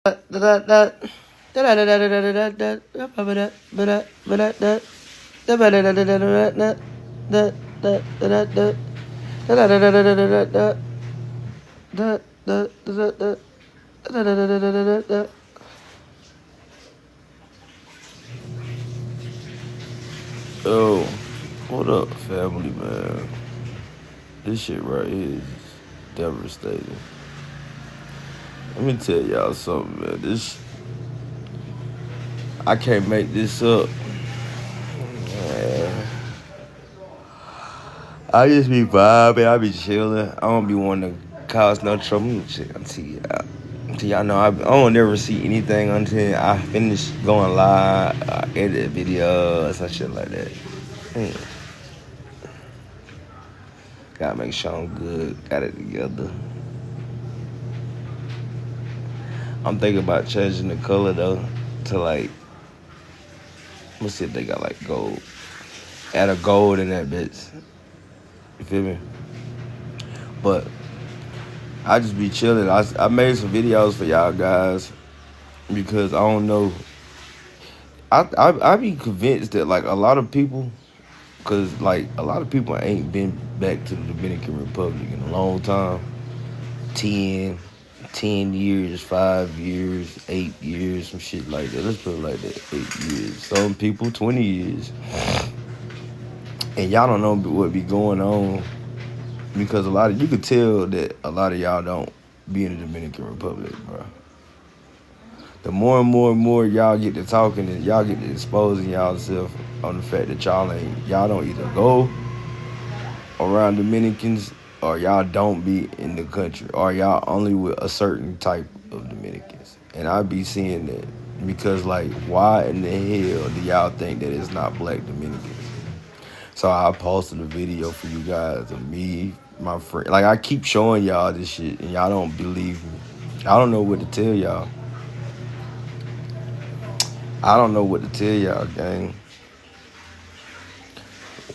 Oh, what up, family, man? This shit right here is devastating. Let me tell y'all something, man. I can't make this up. Man. I just be vibing, I be chilling. I don't be wanting to cause no trouble. Until y'all know, I don't never see anything until I finish going live, edit videos and shit like that. Gotta make sure I'm good, got it together. I'm thinking about changing the color though to like, let's see if they got like gold. Add a gold in that bitch. You feel me? But I just be chilling. I made some videos for y'all guys because I don't know. I be convinced that like a lot of people, cause like a lot of people ain't been back to the Dominican Republic in a long time. 10 years, 5 years, 8 years, some shit like that. Let's put it like that, 8 years. Some people 20 years. And y'all don't know what be going on because you could tell that a lot of y'all don't be in the Dominican Republic, bro. The more and more y'all get to talking and y'all get to exposing y'allself on the fact that y'all don't either go around Dominicans or y'all don't be in the country or y'all only with a certain type of Dominicans. And I be seeing that because like why in the hell do y'all think that it's not black Dominicans? So I posted a video for you guys of me, my friend. Like I keep showing y'all this shit and y'all don't believe me. I don't know what to tell y'all. Gang.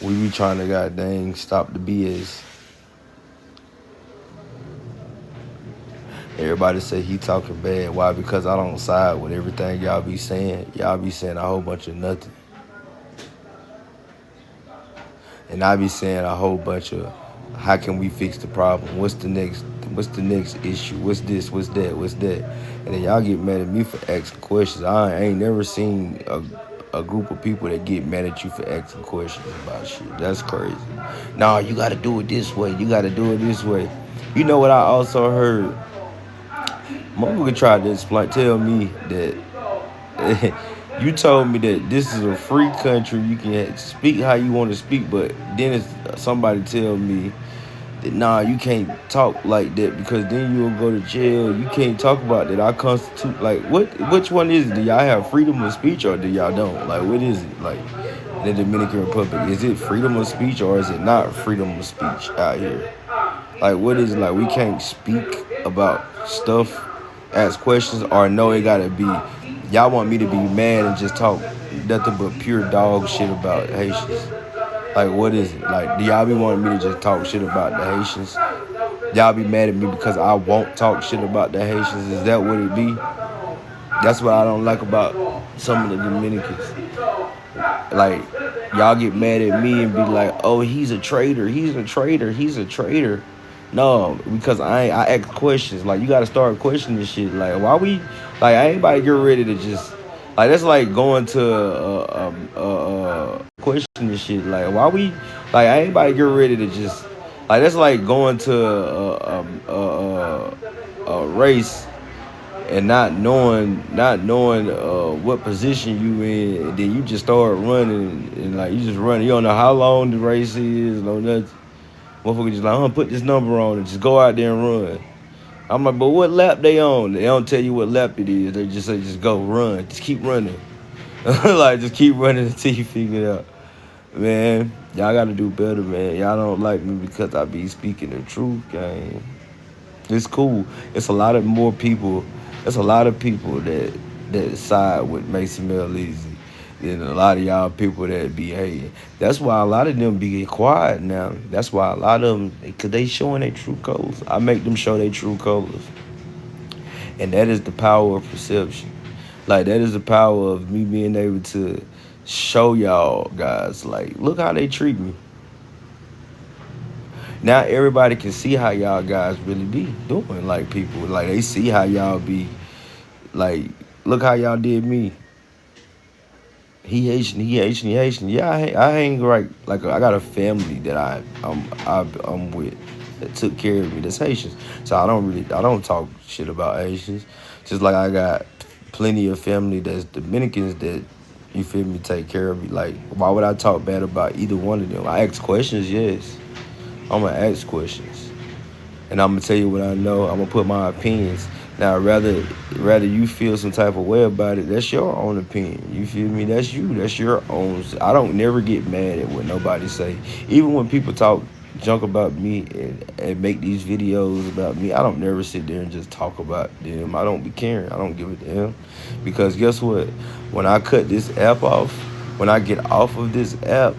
We be trying to goddamn stop the BS. Everybody say he talking bad. Why? Because I don't side with everything y'all be saying. Y'all be saying a whole bunch of nothing. And I be saying a whole bunch of how can we fix the problem? What's the next issue? What's this? What's that? And then y'all get mad at me for asking questions. I ain't never seen a group of people that get mad at you for asking questions about shit. That's crazy. Nah, you gotta do it this way. You gotta do it this way. You know what I also heard? Motherfucker tried to tell me that you told me that this is a free country. You can speak how you want to speak, but then somebody tell me that nah, you can't talk like that because then you'll go to jail. You can't talk about that. I constitute like which one is it? Do y'all have freedom of speech or do y'all don't? Like what is it? Like in the Dominican Republic, is it freedom of speech or is it not freedom of speech out here? Like what is it? Like we can't speak about stuff, ask questions, or no, it gotta be y'all want me to be mad and just talk nothing but pure dog shit about Haitians. Like what is it? Like do y'all be wanting me to just talk shit about the Haitians? Y'all be mad at me because I won't talk shit about the Haitians? Is that what it be? That's what I don't like about some of the Dominicans. Like y'all get mad at me and be like, oh, he's a traitor. No, because I ask questions. Like you gotta start questioning this shit. Like why we like I ain't about to get ready to just like that's like going to question this shit. Like why we like I ain't about to get ready to just like that's like going to a race and not knowing what position you in, and then you just start running and like you just run. You don't know how long the race is, no nothing. Motherfucker just like, I'm gonna put this number on and just go out there and run. I'm like, but what lap they on? They don't tell you what lap it is. They just say, just go run. Just keep running. Like, just keep running until you figure it out. Man, y'all gotta do better, man. Y'all don't like me because I be speaking the truth, gang. It's cool. It's a lot of people that side with Mason Mel Easy. And a lot of y'all people that be hating. That's why a lot of them be quiet now. That's why a lot of them, because they showing their true colors. I make them show their true colors. And that is the power of perception. Like that is the power of me being able to show y'all guys, like, look how they treat me. Now everybody can see how y'all guys really be doing. Like people, like they see how y'all be. Like, look how y'all did me. He Haitian, he Haitian, he Haitian. Yeah, I hang right. Like I got a family that I'm with that took care of me. That's Haitians. So I don't talk shit about Haitians. Just like I got plenty of family that's Dominicans that, you feel me, take care of me. Like, why would I talk bad about either one of them? I ask questions, yes. I'm gonna ask questions, and I'm gonna tell you what I know. I'm gonna put my opinions. Now, rather you feel some type of way about it, that's your own opinion. You feel me? That's you. That's your own. I don't never get mad at what nobody say. Even when people talk junk about me and make these videos about me, I don't never sit there and just talk about them. I don't be caring. I don't give a damn. Because guess what? When I cut this app off, when I get off of this app,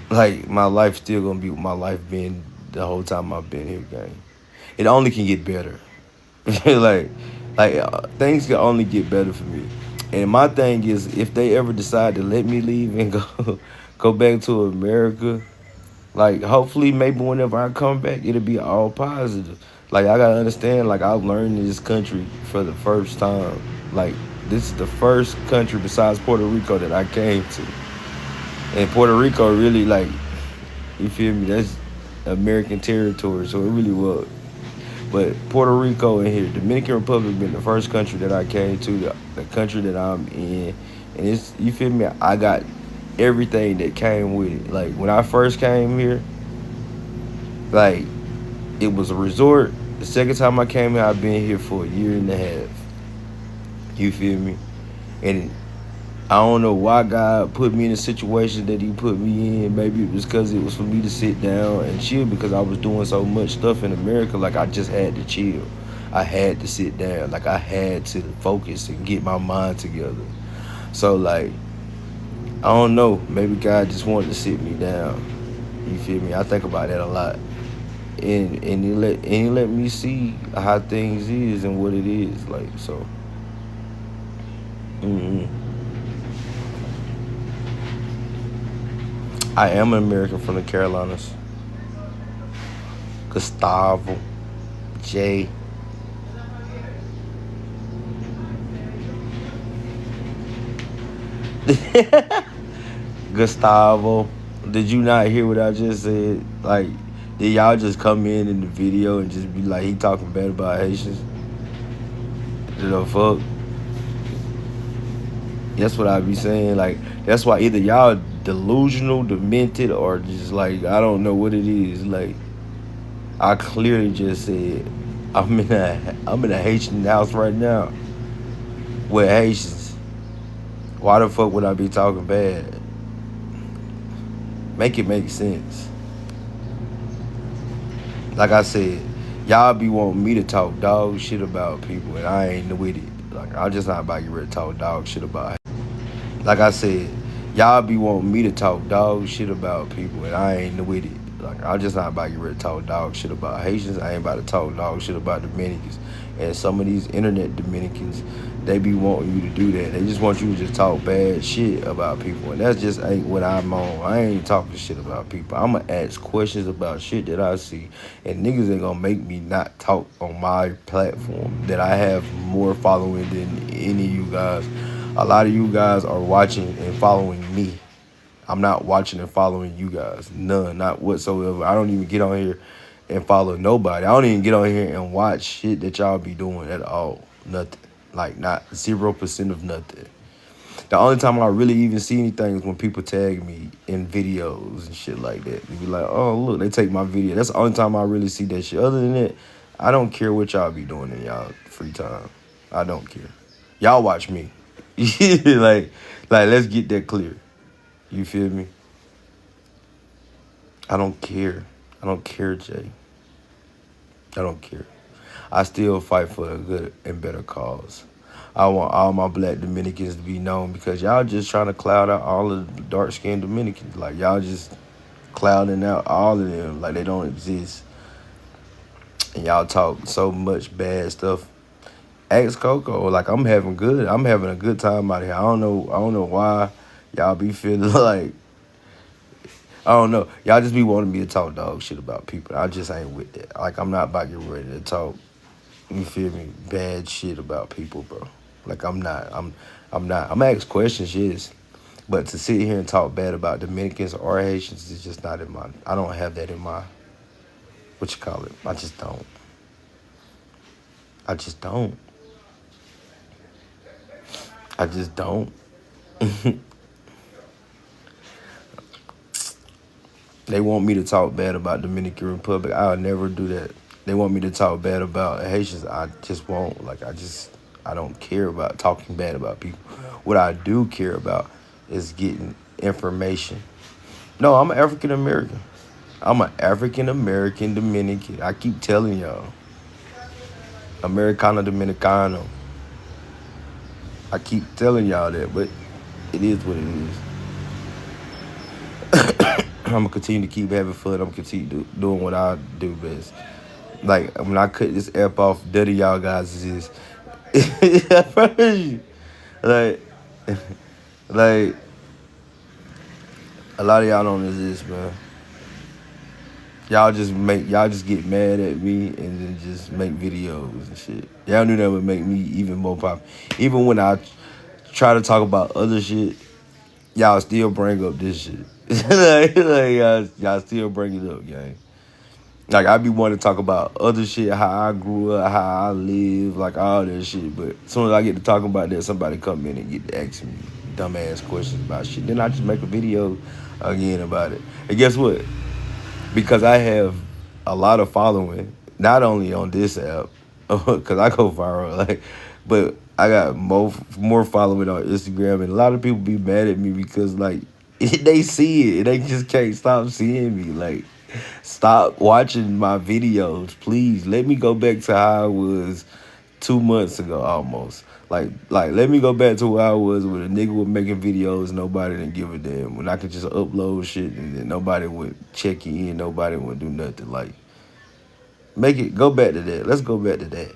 like my life still gonna be my life been the whole time I've been here, gang. It only can get better. like things can only get better for me. And my thing is, if they ever decide to let me leave and go go back to America, like hopefully maybe whenever I come back, it'll be all positive. Like I gotta understand, like I learned in this country for the first time. Like this is the first country besides Puerto Rico that I came to. And Puerto Rico really, like, you feel me, that's American territory, so it really was. But Puerto Rico and here, Dominican Republic been the first country that I came to, the country that I'm in. And it's, you feel me, I got everything that came with it. Like when I first came here, like it was a resort. The second time I came here, I've been here for a year and a half. You feel me? And I don't know why God put me in a situation that He put me in. Maybe it was because it was for me to sit down and chill, because I was doing so much stuff in America. Like I just had to chill. I had to sit down. Like I had to focus and get my mind together. So like, I don't know. Maybe God just wanted to sit me down. You feel me? I think about that a lot. And he let me see how things is and what it is. Like so. mm I am an American from the Carolinas. Gustavo, Jay. Gustavo. Did you not hear what I just said? Like, did y'all just come in the video and just be like, he talking bad about Haitians? You know, fuck. That's what I be saying. Like, that's why either y'all delusional, demented, or just like, I don't know what it is. Like, I clearly just said, I'm in a Haitian house right now with Haitians. Why the fuck would I be talking bad? Make it make sense. Like I said, y'all be wanting me to talk dog shit about people, and I ain't with it. Like, I'm just not about to get ready to talk dog shit about. Like I said, y'all be wanting me to talk dog shit about people, and I ain't with it. Like, I'm just not about to get ready to talk dog shit about Haitians. I ain't about to talk dog shit about Dominicans. And some of these internet Dominicans, they be wanting you to do that. They just want you to just talk bad shit about people. And that just ain't what I'm on. I ain't talking shit about people. I'm going to ask questions about shit that I see. And niggas ain't going to make me not talk on my platform that I have more following than any of you guys. A lot of you guys are watching and following me. I'm not watching and following you guys. None, not whatsoever. I don't even get on here and follow nobody. I don't even get on here and watch shit that y'all be doing at all. Nothing. Like, not 0% of nothing. The only time I really even see anything is when people tag me in videos and shit like that. They be like, oh, look, they take my video. That's the only time I really see that shit. Other than that, I don't care what y'all be doing in y'all free time. I don't care. Y'all watch me. like, let's get that clear. You feel me? I don't care. I don't care, Jay. I don't care. I still fight for a good and better cause. I want all my black Dominicans to be known, because y'all just trying to cloud out all of the dark-skinned Dominicans. Like, y'all just clouding out all of them like they don't exist. And y'all talk so much bad stuff. Ask Coco. Like I'm having a good time out here. I don't know why y'all be feeling like I don't know. Y'all just be wanting me to talk dog shit about people. I just ain't with that. Like I'm not about to get ready to talk. You feel me? Bad shit about people, bro. Like I'm not. I'm not. I'm ask questions, yes. But to sit here and talk bad about Dominicans or Haitians is just not in my. I don't have that in my. What you call it? I just don't. I just don't. I just don't. They want me to talk bad about Dominican Republic. I'll never do that. They want me to talk bad about Haitians. I just won't. Like I don't care about talking bad about people. What I do care about is getting information. No, I'm African American. I'm an African American Dominican. I keep telling y'all, Americano Dominicano. I keep telling y'all that, but it is what it is. I'm gonna continue to keep having fun. I'm gonna continue doing what I do best. Like when I cut this app off, dirty y'all guys is I promise you. Like, like a lot of y'all don't exist, man. Y'all just get mad at me and then just make videos and shit. Y'all knew that would make me even more pop. Even when I try to talk about other shit, y'all still bring up this shit. Y'all still bring it up, gang. Like I be wanting to talk about other shit, how I grew up, how I live, like all that shit. But as soon as I get to talking about that, somebody come in and get to ask me dumbass questions about shit. Then I just make a video again about it. And guess what? Because I have a lot of following, not only on this app, because I go viral, like, but I got more following on Instagram, and a lot of people be mad at me because like they see it, and they just can't stop seeing me. Like, stop watching my videos, please. Let me go back to how I was 2 months ago almost. Like let me go back to where I was when a nigga was making videos, nobody didn't give a damn. When I could just upload shit and then nobody would check you in, nobody would do nothing. Like, make it go back to that. Let's go back to that.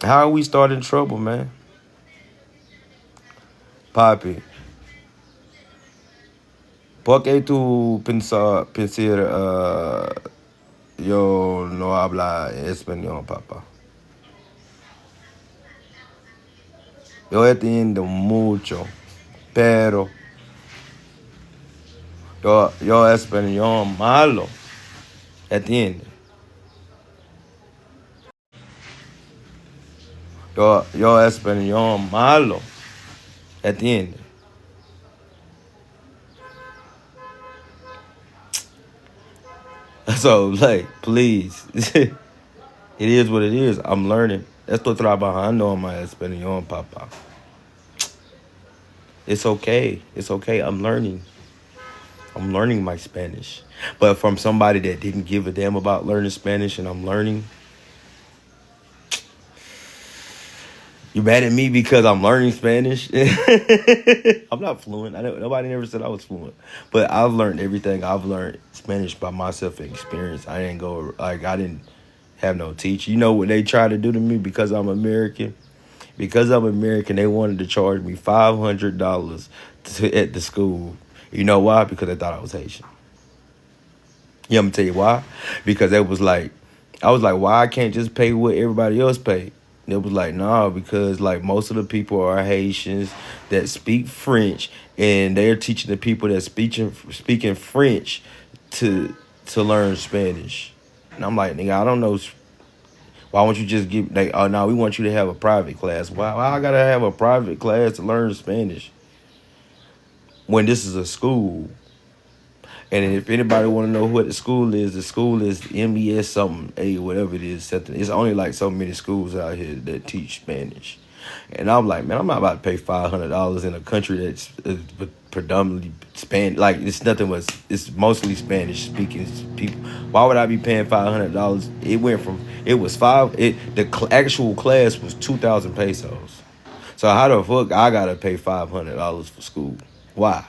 How are we starting trouble, man? Papi, ¿por qué tú pensar yo no habla español, papá? Yo entiendo mucho, pero yo español malo, ¿entiendes? Yo español malo, ¿entiendes? So, like, please. It is what it is. I'm learning. Estoy trabajando en my español, papá. It's okay. It's okay. I'm learning. I'm learning my Spanish. But from somebody that didn't give a damn about learning Spanish and I'm learning, you mad at me because I'm learning Spanish? I'm not fluent. Nobody never said I was fluent. But I've learned everything. I've learned Spanish by myself and experience. I didn't have no teacher. You know what they try to do to me because I'm American? Because I'm American, they wanted to charge me $500 at the school. You know why? Because they thought I was Haitian. Yeah, I'm gonna tell you why. Because I was like, why I can't just pay what everybody else pay? And it was like, nah, because like most of the people are Haitians that speak French, and they're teaching the people that speaking French to learn Spanish. And I'm like, nigga, I don't know. Why won't you just give? Like, oh no, we want you to have a private class. Why I gotta have a private class to learn Spanish when this is a school? And if anybody want to know what the school is MES something, A, whatever it is, something. It's only like so many schools out here that teach Spanish. And I'm like, man, I'm not about to pay $500 in a country that's predominantly Spanish. Like, it's mostly Spanish speaking people. Why would I be paying $500? The actual class was 2,000 pesos. So how the fuck I gotta pay $500 for school? Why?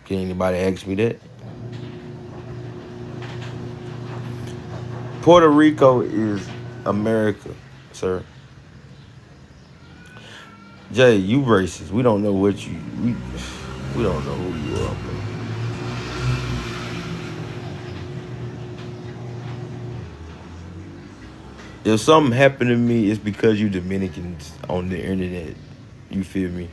Can anybody ask me that? Puerto Rico is America, sir. Jay, you racist. We don't know what you we don't know who you are, man. If something happened to me, it's because you Dominicans on the internet. You feel me?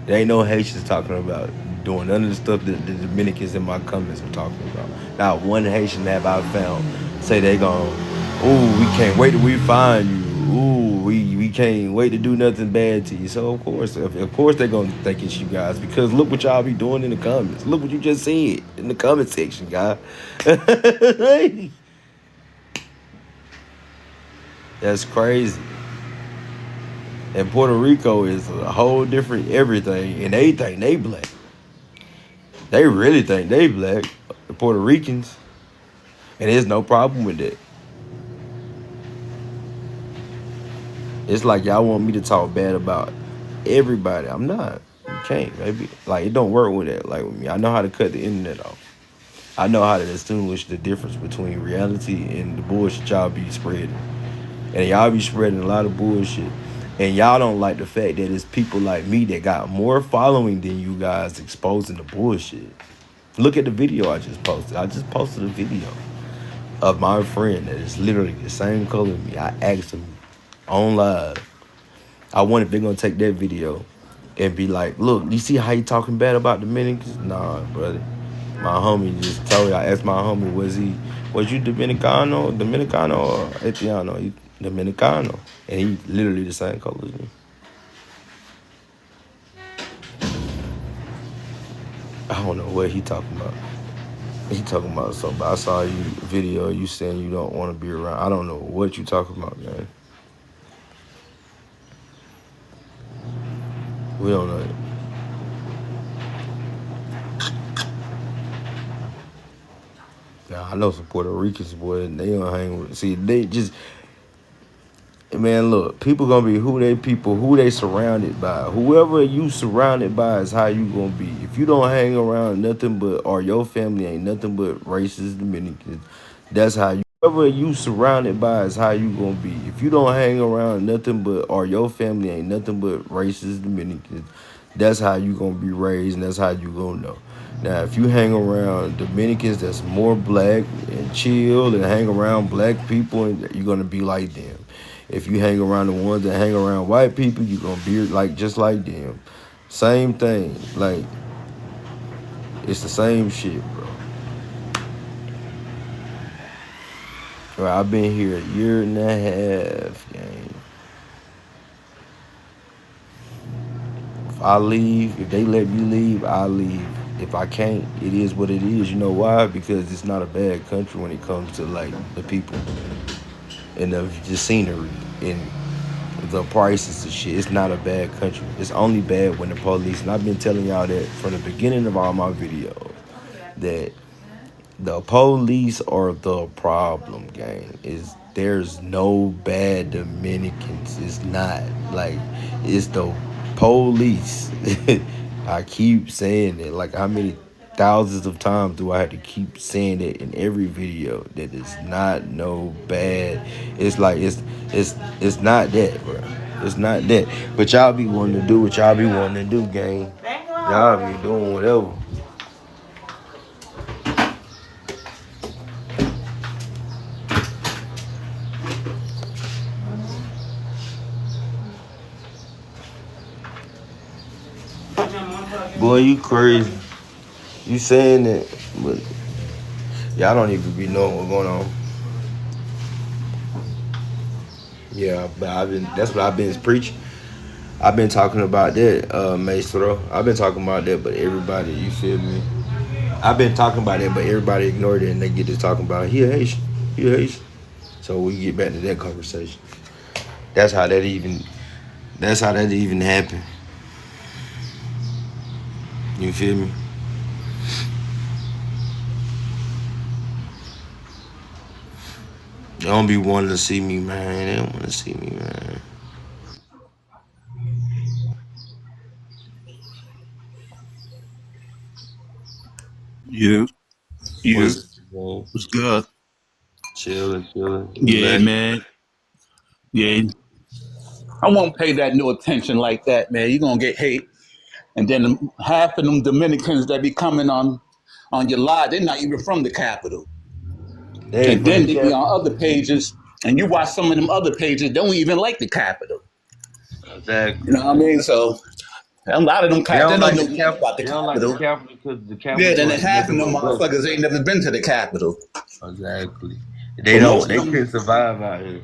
There ain't no Haitians talking about doing none of the stuff that the Dominicans in my comments are talking about. Not one Haitian have I found say they gon' ooh, we can't wait till we find you. Ooh, we can't wait to do nothing bad to you. So of course they're gonna think it's you guys because look what y'all be doing in the comments. Look what you just said in the comment section, guy. That's crazy. And Puerto Rico is a whole different everything, and they think they black. They really think they black, the Puerto Ricans, and there's no problem with that. It's like y'all want me to talk bad about everybody. I'm not. You can't, baby. Like it don't work with that. Like with me, I know how to cut the internet off. I know how to distinguish the difference between reality and the bullshit y'all be spreading. And y'all be spreading a lot of bullshit. And y'all don't like the fact that it's people like me that got more following than you guys exposing the bullshit. Look at the video I just posted. I just posted a video of my friend that is literally the same color as me. I asked him on live. I wonder if they're gonna take that video and be like, look, you see how he talking bad about Dominicans? Nah, brother. My homie just told me, I asked my homie, was you Dominicano or Haitiano? He Dominicano. And he literally the same color as me. I don't know what he talking about. He talking about something. I saw you video, you saying you don't want to be around. I don't know what you talking about, man. We don't know. Now I know some Puerto Ricans, boy, and they don't hang with. See, they just, man, look, people gonna be who they surrounded by. Whoever you surrounded by is how you gonna be. If you don't hang around nothing but, or your family ain't nothing but racist Dominicans, that's how you. Whoever you surrounded by is how you gonna be. If you don't hang around nothing but, or your family ain't nothing but racist Dominicans, that's how you gonna be raised, and that's how you gonna know. Now, if you hang around Dominicans that's more black and chill and hang around black people, and you're gonna be like them. If you hang around the ones that hang around white people, you're gonna be like just like them. Same thing. Like it's the same shit, bro. Right, I've been here a year and a half, gang. If I leave, if they let me leave, I leave. If I can't, it is what it is. You know why? Because it's not a bad country when it comes to like the people and the scenery and the prices and shit. It's not a bad country. It's only bad when the police, and I've been telling y'all that from the beginning of all my videos, that the police are the problem, gang. There's no bad Dominicans. It's not. Like, it's the police. I keep saying it. Like, how many thousands of times do I have to keep saying it in every video that it's not no bad? It's like it's not that, bro. It's not that. But y'all be wanting to do what y'all be wanting to do, gang. Y'all be doing whatever. Boy, you crazy. You saying that, but y'all don't even be knowing what's going on. Yeah, but that's what I've been preaching. I've been talking about that, Maestro. I've been talking about that, but everybody, you feel me? I've been talking about that, but everybody ignored it and they get to talking about he a Haitian. He a Haitian. So we get back to that conversation. That's how that even happened. You feel me? They don't be wanting to see me, man. They don't want to see me, man. Yeah, yeah. What's What's good? Chilling, chilling. Yeah, Relax. man. Yeah, I won't pay that no attention like that, man. You're gonna get hate. And then half of them Dominicans that be coming on your live, they're not even from the capital. They ain't And from the then they be cap. on other pages, and you watch some of them other pages, they don't even like the capital. You Exactly. know what I mean? So a lot of them They cats, they don't don't like know the nothing cap. about the They don't like the capital. capital because the Yeah, then capital half ain't of nothing them but blessings. motherfuckers ain't never been to the capital. Exactly. They But don't. most of They them, couldn't survive out here.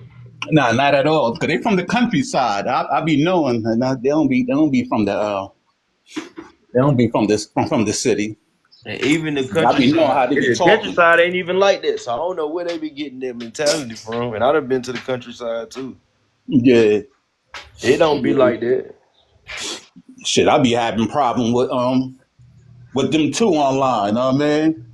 nah, not at all. Cause they from the countryside. I be knowing, and they don't be from they don't be from the city. And even the I be knowing how countryside, they be the talking. countryside ain't even like that. So I don't know where they be getting that mentality from. And I'd have been to the countryside too. Yeah, It don't be yeah. like that. Shit, I be having problem with them too online. Know what I mean?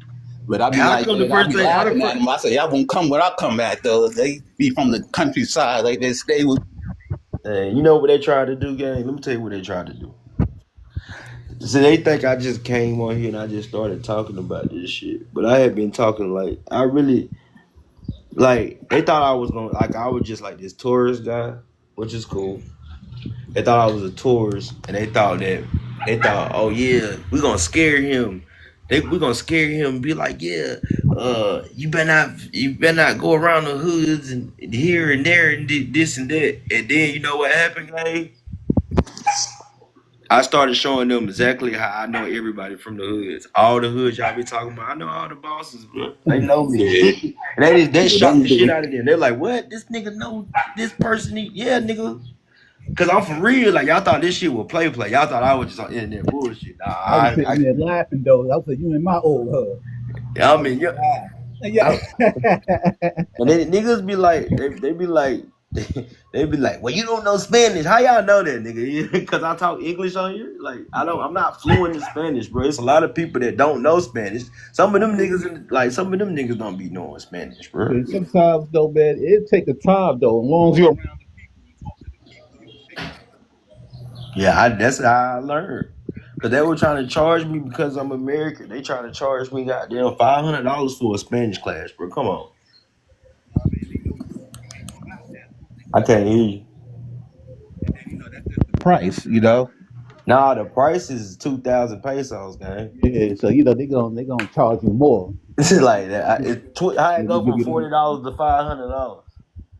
But I be How like, come the I first be thing? How the laughing at first? them. I say, y'all won't come where I come at though. They be from the countryside. Like they stay with. You know what they tried to do, gang? Let me tell you what they tried to do. So they think I just came on here and I just started talking about this shit. But I had been talking like I really like they thought I was gonna like I was just like this tourist guy, which is cool. They thought I was a tourist and they thought, oh yeah, we're gonna scare him. We're gonna scare him and be like, yeah, you better not go around the hoods and here and there and this and that. And then you know what happened, gang? I started showing them exactly how I know everybody from the hoods. All the hoods y'all be talking about. I know all the bosses, bro. They know me. Yeah, And that yeah, shot them the shit do. out of them. They're like, what? This nigga know this person? Yeah, nigga. Cause I'm for real. Like y'all thought this shit was play. Y'all thought I was just on internet bullshit. Nah, I was sitting there laughing though. I was like, "You in my old hood?" I I was mean, like, yeah. "Ah, I, yeah." and then niggas be like, they be like, they be like, well, you don't know Spanish. How y'all know that, nigga? Cause I talk English on here. Like I'm not fluent in Spanish, bro. It's a lot of people that don't know Spanish. Some of them niggas don't be knowing Spanish, bro. And sometimes though, man, it take a time though. As long as you're around the people and talk to the people, it don't take long. Yeah, that's how I learned. Cause they were trying to charge me because I'm American. They trying to charge me goddamn $500 for a Spanish class, bro. Come on, I mean, they know you ain't gonna last that long. They I just can't hear you. and then that's just the price, you know. Nah, the price is 2,000 pesos, gang. Yeah, so they gonna charge you more. It's like that. Yeah, How it yeah, they go give from you them. $40 to $500?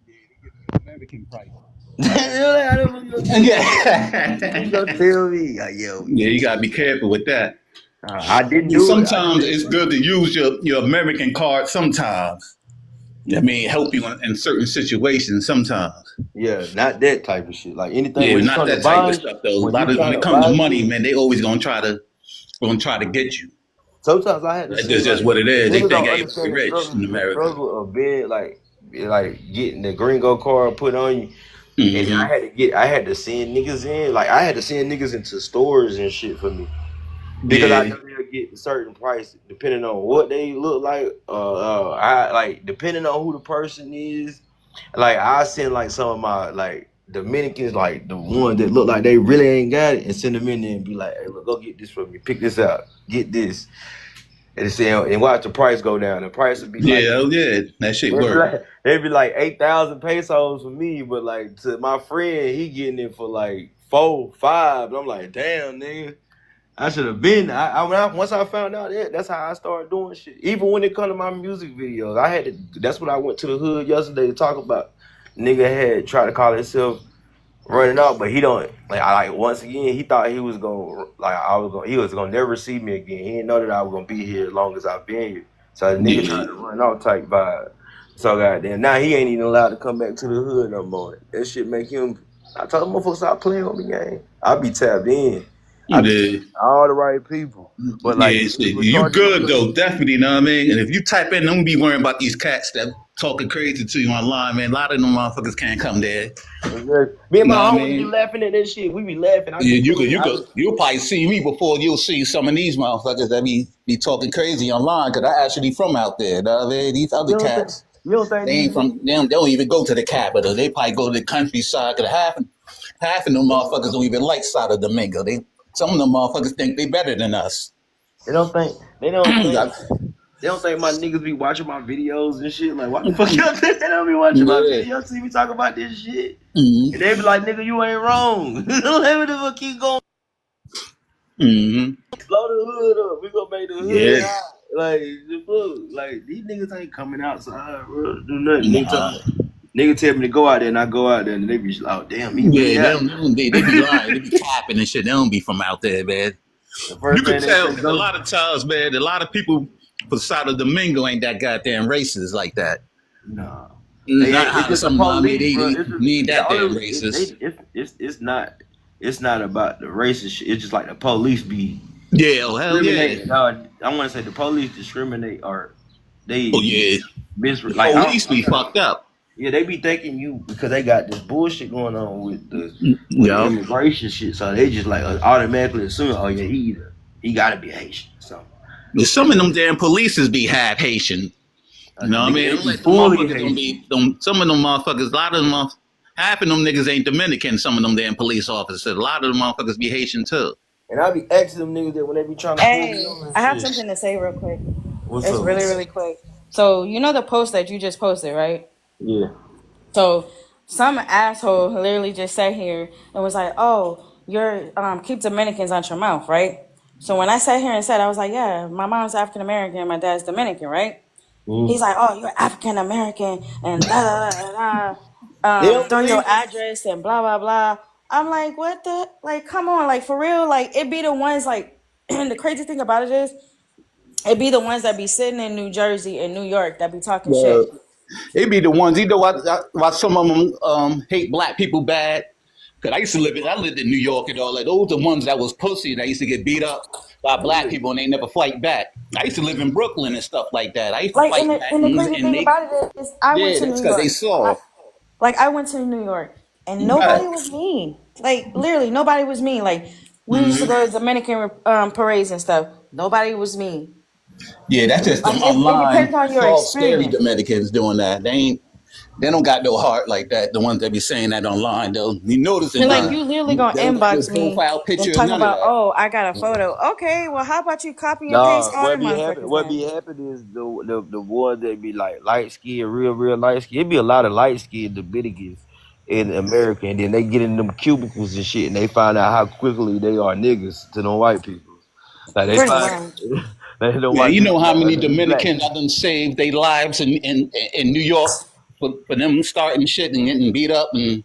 Yeah, they give you the American price. You Yeah, gonna tell me, like, yo, yeah. You gotta be careful with that. I I didn't mean, do it. I did sometimes it. it's good to use your American card. Sometimes, I mean, help you in certain situations. Sometimes, Yeah, not that type of shit. Like anything yeah, when it not comes to that type of buying, stuff though. A when you lot of when trying it to comes to buy money, shit, man, they always gonna try to get you. sometimes I had to That's say just like what it is. They niggas think don't everybody understand rich in the America. struggle of being like getting the gringo card put on you. And then Hmm. I had to send niggas in. Like I had to send niggas into stores and shit for me. Because I Yeah, know they'll get a certain price depending on what they look like. I like depending on who the person is. Like I send like some of my like Dominicans, like the ones that look like they really ain't got it, and send them in there and be like, "Hey, look, go get this for me. Pick this out. Get this." And say, and watch the price go down. The price would be like yeah, oh yeah. That shit it'd be work. like it'd be like 8,000 pesos for me, but like to my friend, he getting it for like 4, 5. And I'm like, damn, nigga. I should have been. Once I found out that, that's how I started doing shit. Even when it come to my music videos, I had to. That's what I went to the hood yesterday to talk about. Nigga had tried to call himself running out, but he don't. Like I like once again, he thought he was gonna like I was gonna. He was gonna never see me again. He didn't know that I was gonna be here as long as I've been here. So the nigga tried Yeah, to run out type vibe. So goddamn, now he ain't even allowed to come back to the hood no more. That shit make him. I told him, motherfucker, stop playing with me, gang. I be tapped in. I be yeah. all the right people. But like Yeah, these shit. niggas You retarded good motherfuckers. though, definitely. You know what I mean? And if you type in, don't be worrying about these cats that talking crazy to you online, man. A lot of them motherfuckers can't come there. Me and You my know what I homies be mean? laughing at that shit. We be laughing. I Yeah, be you could, seeing. you could, you'll probably see me before you'll see some of these motherfuckers that be talking crazy online because I actually from out there. You know what I mean? These other You don't think? cats, You don't think they these ain't niggas? from. They don't even go to the capital. They probably go to the countryside. Cause half of them motherfuckers don't even like Sado Domingo. Some of them motherfuckers think they better than us. They don't think. They don't think. They don't think my niggas be watching my videos and shit. Like, why the fuck y'all think they don't be watching my Yeah. videos? See me talk about this shit, Mm-hmm. and they be like, "Nigga, you ain't wrong." Let me the fuck keep going. Mm-hmm. Blow the hood up. We gonna make the hood Yeah. hot. Like the fuck. Like these niggas ain't coming outside, bro. Do nothing. Nah. Nigga tell me to go out there, and I go out there, and they be like, "Oh damn, he really Yeah, out." they be lying. They be capping and shit. They don't be from out there, man. The You first can thing they tell say, because a go. lot of times, man, a lot of people for Santo Domingo ain't that goddamn racist like that. Nah, they Not ain't. It's how just the some, I mean, police, bro. they It's just need the that damn only. racist. It's not. It's not about the racist shit. It's just like the police be Yeah, oh, hell yeah. discriminate. No, I want to say the police discriminate or they Oh, yeah. The like. police be fucked up. Yeah, they be thinking you because they got this bullshit going on with the Yeah. immigration shit. So they just like automatically assume, oh yeah, he gotta be Haitian. So Some of them damn polices be half Haitian. You know what I mean? they Don't be let the fully motherfuckers don't Haitian. be some of them motherfuckers, a lot of them half of them niggas ain't Dominican, some of them damn police officers. A lot of them motherfuckers be Haitian too. And I be asking them niggas that when they be trying to pull me Hey, over and I have shit. something to say real quick. What's It's up? really, really quick. So, you know the post that you just posted, right? Yeah. So, some asshole literally just sat here and was like, "Oh, you're keep Dominicans out your mouth, right?" So when I sat here and said, I was like, "Yeah, my mom's African American, my dad's Dominican, right?" He's Mm. like, "Oh, you're African American and da da da da. They don't Throw your believe me. address and blah blah blah." I'm like, "What the like? Come on, like for real? Like it be the ones like." And the crazy thing about it is, it be the ones that be sitting in New Jersey and New York that be talking Well, shit. it be the ones, you know why some of them hate black people bad? Cause I lived in New York and all that. Those the ones that was pussy and I used to get beat up by black Yeah. people and they never fight back. I used to live in Brooklyn and stuff like that. I used to Like, fight back and the crazy and thing they, about it is, I went yeah, to that's New because they York. saw. I went to New York, and nobody Right. was mean. Like, literally, nobody was mean. Like, we used to go to Dominican parades and stuff. Nobody was mean. Yeah, that's just them Like, it online depends on your soft scary experience. Dominicans doing that. They don't got no heart like that. The ones that be saying that online though. You noticing And like, they Nah. you literally gonna don't got no inbox me profile and picture, talking none of about, that. oh, I got a photo. Okay, well, how about you copy and paste Nah, all them motherfuckers what then? be happening is the ones that be like light skinned, real light skinned. It be a lot of light skinned Dominicans in America, and then they get in them cubicles and shit, and they find out how quickly they are niggas to them white people. Like they Pretty find much. they the Yeah, white you know people how like, oh many yeah, you black. Dominicans I done saved their lives in New York for them starting shit and getting beat up, and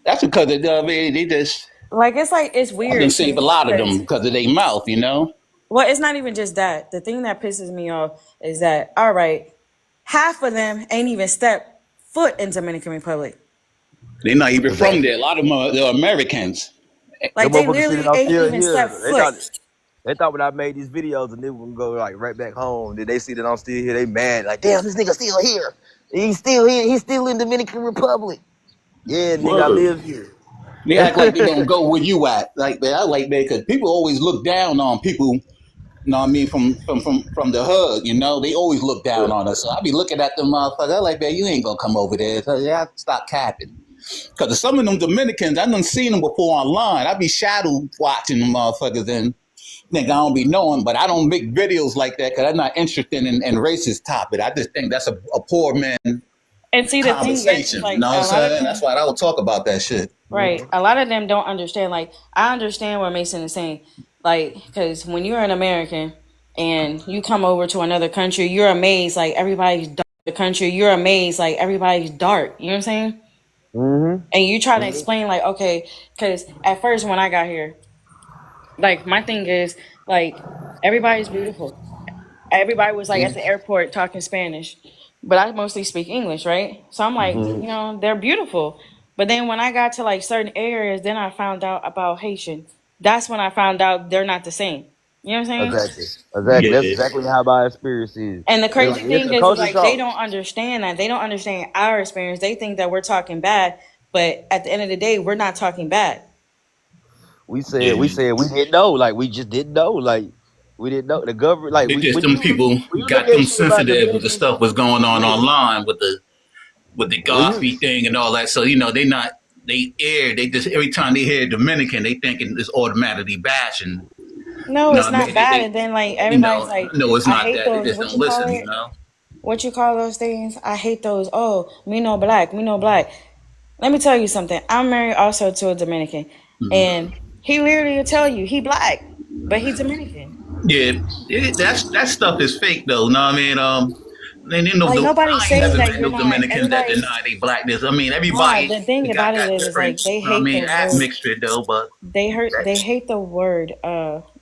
that's because of they just Like, it's I done weird to saved a me lot of them because, because of their mouth, you know. well, it's not even just that. The thing that pisses me off is that, all right, half of them ain't even stepped foot in Dominican Republic. They're not even from Exactly. there. A lot of them are they're Americans. Like Them they motherfuckers sitting literally out ain't still even here. stepped foot. They thought when I made these videos and they would go like right back home. Did they see that I'm still here? They mad like, damn, this nigga still here. He's still here. He's still in Dominican Republic. Yeah, nigga, I Word. live here. They act like they gonna go where you at. Like man, I like that because people always look down on people. You know what I mean? From the hood, you know, they always look down on us. So I be looking at them motherfuckers. I like, man, you ain't gonna come over there. So yeah, stop capping. Because some of them Dominicans, I done seen them before online. I be shadow watching them motherfuckers and think I don't be knowing, but I don't make videos like that because I'm not interested in racist topic. I just think that's a poor man And see, the thing is, conversation. You like know what I'm a lot of saying? That's them, why I don't talk about that shit. right? A lot of them don't understand. Like I understand what Mason is saying. Like because when you're an American and you come over to another country, you're amazed. Like everybody's dark. The country, you're amazed. Like everybody's dark. You know what I'm saying? Mm-hmm. And you try to explain like, okay, because at first when I got here, like my thing is like everybody's beautiful. Everybody was like at the airport talking Spanish, but I mostly speak English, right? So I'm like, Mm-hmm. they're beautiful. But then when I got to like certain areas, then I found out about Haitian. That's when I found out they're not the same. You know what I'm saying? Exactly. Exactly. That's Yeah. exactly how my experience is. And the It's crazy like it's thing a is culture like they shock. don't understand that. They don't understand our experience. They think that we're talking bad, but at the end of the day, we're not talking bad. We Yeah. said we didn't know. Like we just didn't know. Like we didn't know the government. Like They we just them people when you look got at them shit about sensitive with the Dominicans, stuff was going on yeah. online with the When you Gospel thing and all that. So you know they just every time they hear Dominican, they thinking it's automatically bashing. No, You know it's what I not mean? bad. And then like You everybody's know, like, no, it's I not hate that. They those. just What don't you call listen. it? What you call those things? I hate those. Oh, me no black, me no black. Let me tell you something. I'm married also to a Dominican, and he literally will tell you he black, but he's Dominican. Yeah, that stuff is fake though. Know what I mean? And you know, Like nobody's I ain't saying never that met you're no not. Dominicans that Everybody's deny they blackness. I mean, nah. everybody The thing about it got is different. like they You know what I hate the mean? word. Admixture though, but They hate the word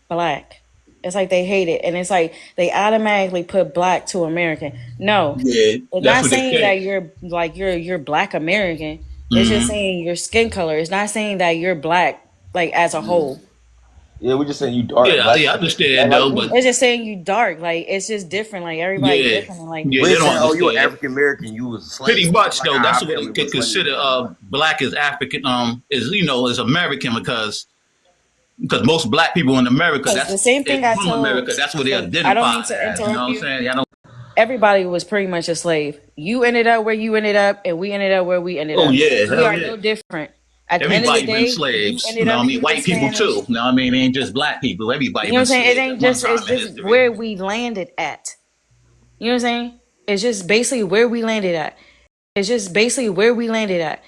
black. It's like they hate it, and it's like they automatically put black to American. No, yeah, it's that's not what they saying say. that you're like you're black American. It's just Mm-hmm. saying your skin color. It's not saying that you're black like as a whole. Yeah, we just saying you dark, Yeah, black, yeah, I black understand like though, but me. It's just saying you dark. Like it's just different. Like everybody yeah, different. And like yeah, We they ain't don't saying, oh, you an understand. African American, you was a Pretty slave, just much like though, how that's our what they family could was slaves consider and shit. Like, black as African is as American because most black people in America because the same thing I from told. America. That's what they Look, I don't identify mean to as. You know interrupt what I'm you. saying? I don't. Everybody was pretty much a slave. You ended up where you ended up, and we ended up where we ended Oh up. yeah, We hell are yeah. no different. At the end of the Everybody been day, you slaves. You ended know up what I mean? speaking White people Spanish. too. You know what I mean? It ain't just black people. Everybody You know what been I'm saying? It slaves at ain't one just. time It's in just history. where we landed at. You know what I'm saying? It's just basically where we landed at. It's just basically where we landed at.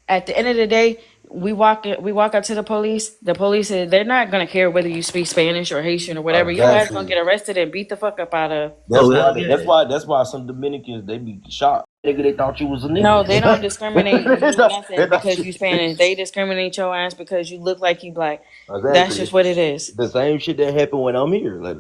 At the end of the day, we walk up to the police. The police they're not gonna care whether you speak Spanish or Haitian or whatever. Your ass gonna exactly. get arrested and beat the fuck up out of. Oh That's why. hell That's yeah. why. That's why some Dominicans they be shocked. Nigga, they thought you was a No, nigga. they don't discriminate they, you thought, they nothing thought because you. you Spanish. They discriminate your ass because you look like you black. That's Exactly. just what it is. The same shit that happened when I'm here. Like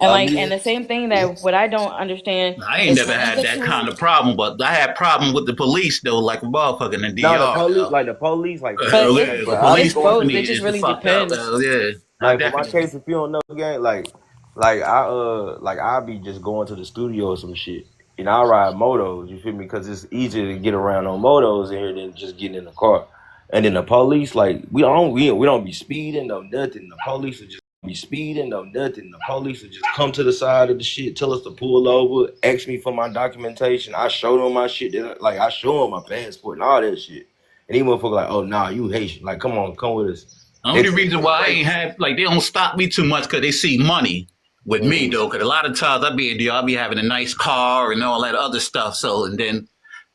And I'm like, and here. the same thing that what I don't understand I ain't is never when we had get that to kind of problem, but I had problem with the police though, like a motherfucker in the Now the DR. police, like the police, like for but Hell instance, yeah, but the I be police it's going through both. the It company just is really fucked up. depends. Hell yeah, I like for my definitely. case. If you don't know, gang, like I be just going to the studio or some shit, and I ride motos. You feel me? Because it's easier to get around on motos in here than just getting in the car. And then the police, like we don't be speeding no nothing. The police will just be speeding no nothing. The police will just come to the side of the shit, tell us to pull over, ask me for my documentation. I show them my shit. Like I show them my passport and all that shit. And these motherfuckers like, oh nah, you Haitian. Like come on, come with us. The only Next thing reason you why I know, ain't have like they don't stop me too much because they see money with me mm-hmm. though. Because a lot of times I be in DR, I be having a nice car and all that other stuff. So and then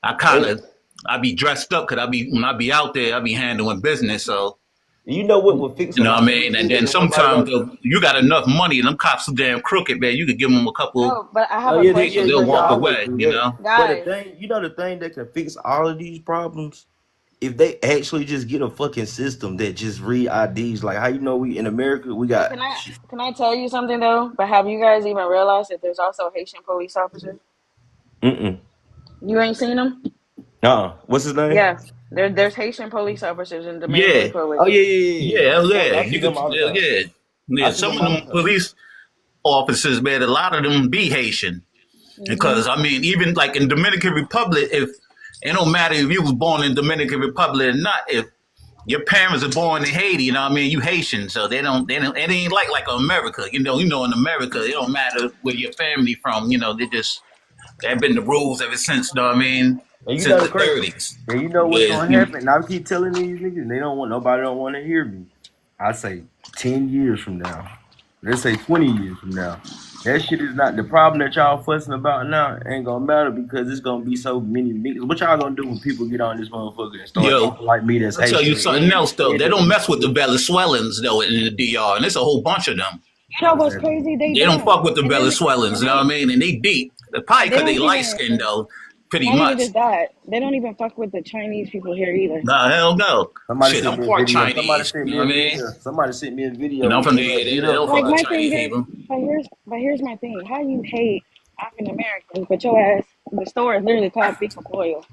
I kind And of I be dressed up because I be when I be out there I be handling business. So you know what would fix a you know what lot I of this mean. And shit then that nobody sometimes don't. though, you got enough money and them cops are damn crooked, man. You could give them a couple No, but I have Oh a yeah, question they'll for they walk y'all, always away. do You that. know. But the guys. thing, the thing that can fix all of these problems, if they actually just get a fucking system that just read IDs, like how you know we in America we But got. can I tell you something though? But have you guys even realized that there's also Haitian police officers? Mm-mm. You ain't seen them? What's his name? Yeah, there's Haitian police officers in Dominican Yeah, Oh Republic. yeah, yeah, yeah, yeah, yeah. hell I yeah. see You them could, all the yeah, time. yeah. I Yeah, see some them of all the them time. police officers, man, a lot of them be Haitian. Hmm. Because I mean, even like in Dominican Republic, if it don't matter if you was born in Dominican Republic or not, if your parents are born in Haiti, you know what I mean, you Haitian, so they don't it ain't like America, in America, it don't matter where your family from, they just that have been the rules ever since, you know what I mean, And you know since the the crazy, 30s. and you know what's Yeah, gonna happen. And I keep telling these niggas, they don't want nobody don't want to hear me. I say 10 years from now. Let's say 20 years from now. That shit is not the problem that y'all fussing about now. Ain't gonna matter because it's gonna be so many niggas. What y'all gonna do when people get on this motherfucker and start yo, talking like me? That's I'll tell you Haitian something else though. and They don't mess with the Dominican. Venezuelans though in the DR, and there's a whole bunch of them. You know what's Exactly. crazy? They They don't don't, fuck with the and then Venezuelans, and you know what I they mean? And they deep. Probably they because they don't light even skinned though, pretty not even much. just that. They don't even fuck with the Chinese people here either. Nah, hell no. Somebody Shit, sent I'm me a part video. Somebody Chinese. sent You me know a what I mean? video. Somebody sent me a video I'm where from they there. got They, beat they up don't fuck Like with by. my thing Chinese is, people. but here's my thing. How you hate African Americans, but your ass the store is literally called Beef and Boyle.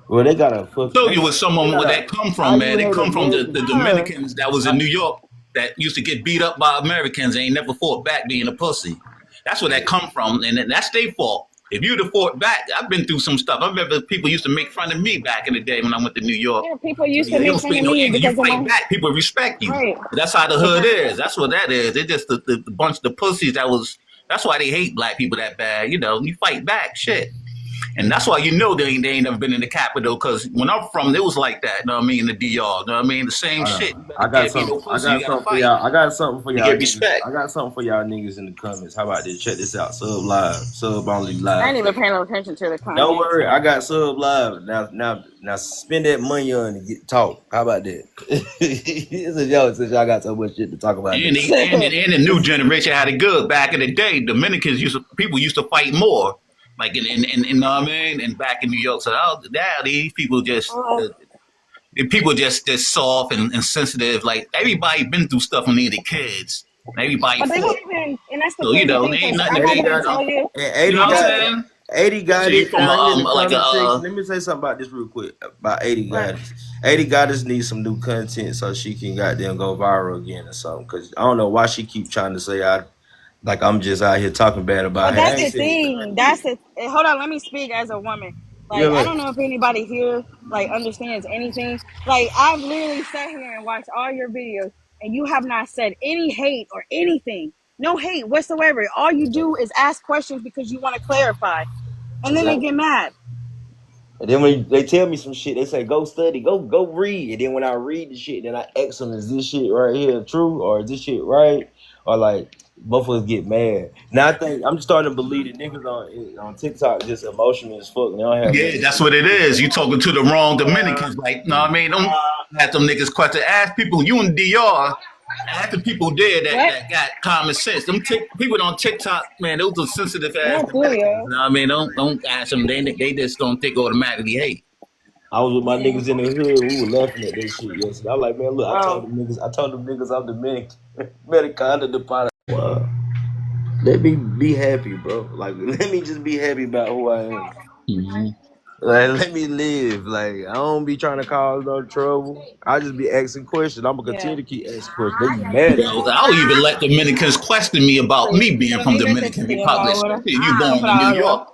Well, they got a fuck. Show They you got where a. They someone got where a. that come How from, you man. They hate come from American? the Cause Dominicans that was in New York that used to get beat up by Americans and ain't never fought back being a pussy. That's where that come from, and that's their fault. If you'd have fought back, I've been through some stuff. I remember people used to make fun of me back in the day when I went to New York. yeah, people used to You don't make fun speak of no me English. You because of fight my back, people respect you. right. That's how the hood Exactly. is. That's what that is. It's just the bunch of the pussies that was. That's why they hate black people that bad. You fight back, shit. And that's why you know they ain't never been in the capital. Because when I'm from, it was like that. You know what I mean? The DR. You know what I mean? The same shit. You better I got get me no something. I pussy. You got gotta something for fight y'all. I got something for to y'all get niggas. respect. I got something for y'all niggas in the comments. How about this? Check this out. Sub live. Sub only I live. ain't even paying no attention to the Don't comments. worry. I got sub live. Now spend that money on and get talk. How about that? Since y'all got so much shit to talk about And this. the new generation had it good. Back in the day, people used to fight more. Like in know what I mean? And back in New York. So now these people just soft and sensitive. Like everybody been through stuff when they were kids. Everybody But they fought. don't even, and that's the So, crazy there thing, ain't because nothing I'm to not 80 be, gonna got tell you. and you 80 know what I'm got saying? 80 So got you it from down here in the like comment section. Let me say something about this real quick. About 80 Right. got 80 got us need some new content so she can goddamn go viral again or something. Cause I don't know why she keep trying to say I'm just out here talking bad about But her. I that's ain't the saying thing. Hold on, let me speak as a woman. yeah, Like, I don't know if anybody here like understands anything. Like, I've literally sat here and watched all your videos, and you have not said any hate or anything. No hate whatsoever. All you do is ask questions because you want to clarify, and then they exactly. get mad. And then when they tell me some shit, they say go study, go read. And then when I read the shit, then I ask them, is this shit right here true or is this shit right? Or like both of us get mad. Now I think I'm just starting to believe that niggas on TikTok just emotional as fuck. And they don't have yeah, nothing to that's do what it with is. it. You talking to the wrong Dominicans, like, know what I mean? Don't have them niggas question. Ask people, you in DR, ask the people there What? that got common sense. People on TikTok, man, those are sensitive ass What do Dominicans. you? You know what I mean? Don't ask them. They just don't think automatically hate. I was with my Yeah. niggas in the hood. We were laughing at that shit yesterday. I was like, man, look, Oh. I told them niggas I'm Dominican. Americana the part. Let me be happy, bro. Like, let me just be happy about who I am. Mm-hmm. Like, let me live. Like, I don't be trying to cause no trouble. I just be asking questions. I'm gonna Yeah. continue to keep asking questions. They be mad at me. I'll even let Dominicans question me about Please. me being Yo, from dime que Dominican te Republic. lleva ahora. Especially you Voy a born in New comprar York. agua.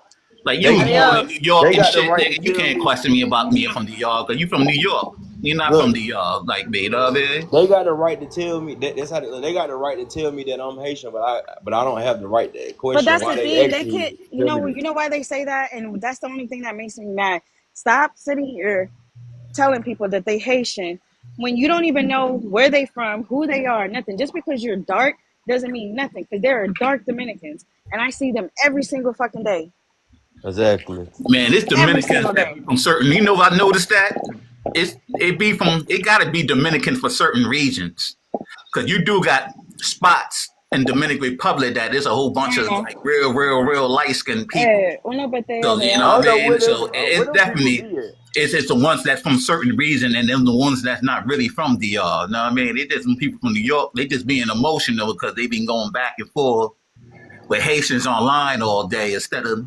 Like you They was born in Adiós. New York they and got the shit, right to nigga. You tell can't me. question me about me from New York. Cause you from New York. You're not from Look, New York, like me, you know what I mean? they got the right to tell me that's how they got the right to tell me that I'm Haitian, but I don't have the right to But question that's why the they thing. They actually can't. tell me You know why they say that, and that's the only thing that makes me mad. Stop sitting here telling people that they Haitian when you don't even know where they from, who they are, nothing. Just because you're dark doesn't mean nothing. Because there are dark Dominicans, and I see them every single fucking day. that. Exactly. Man, this Every Dominicans single that day. be from certain, I noticed that it gotta be Dominican for certain regions. Cause you do got spots in Dominican Republic that there's a whole bunch of Mm. like real light skinned people. Uno peteo So de you know I what don't I know agua. mean? So where it's them people definitely be at. it's the ones that's from certain region and then the ones that's not really from DR. You know what I mean? They just some people from New York, they just being emotional because they been going back and forth with Haitians online all day instead of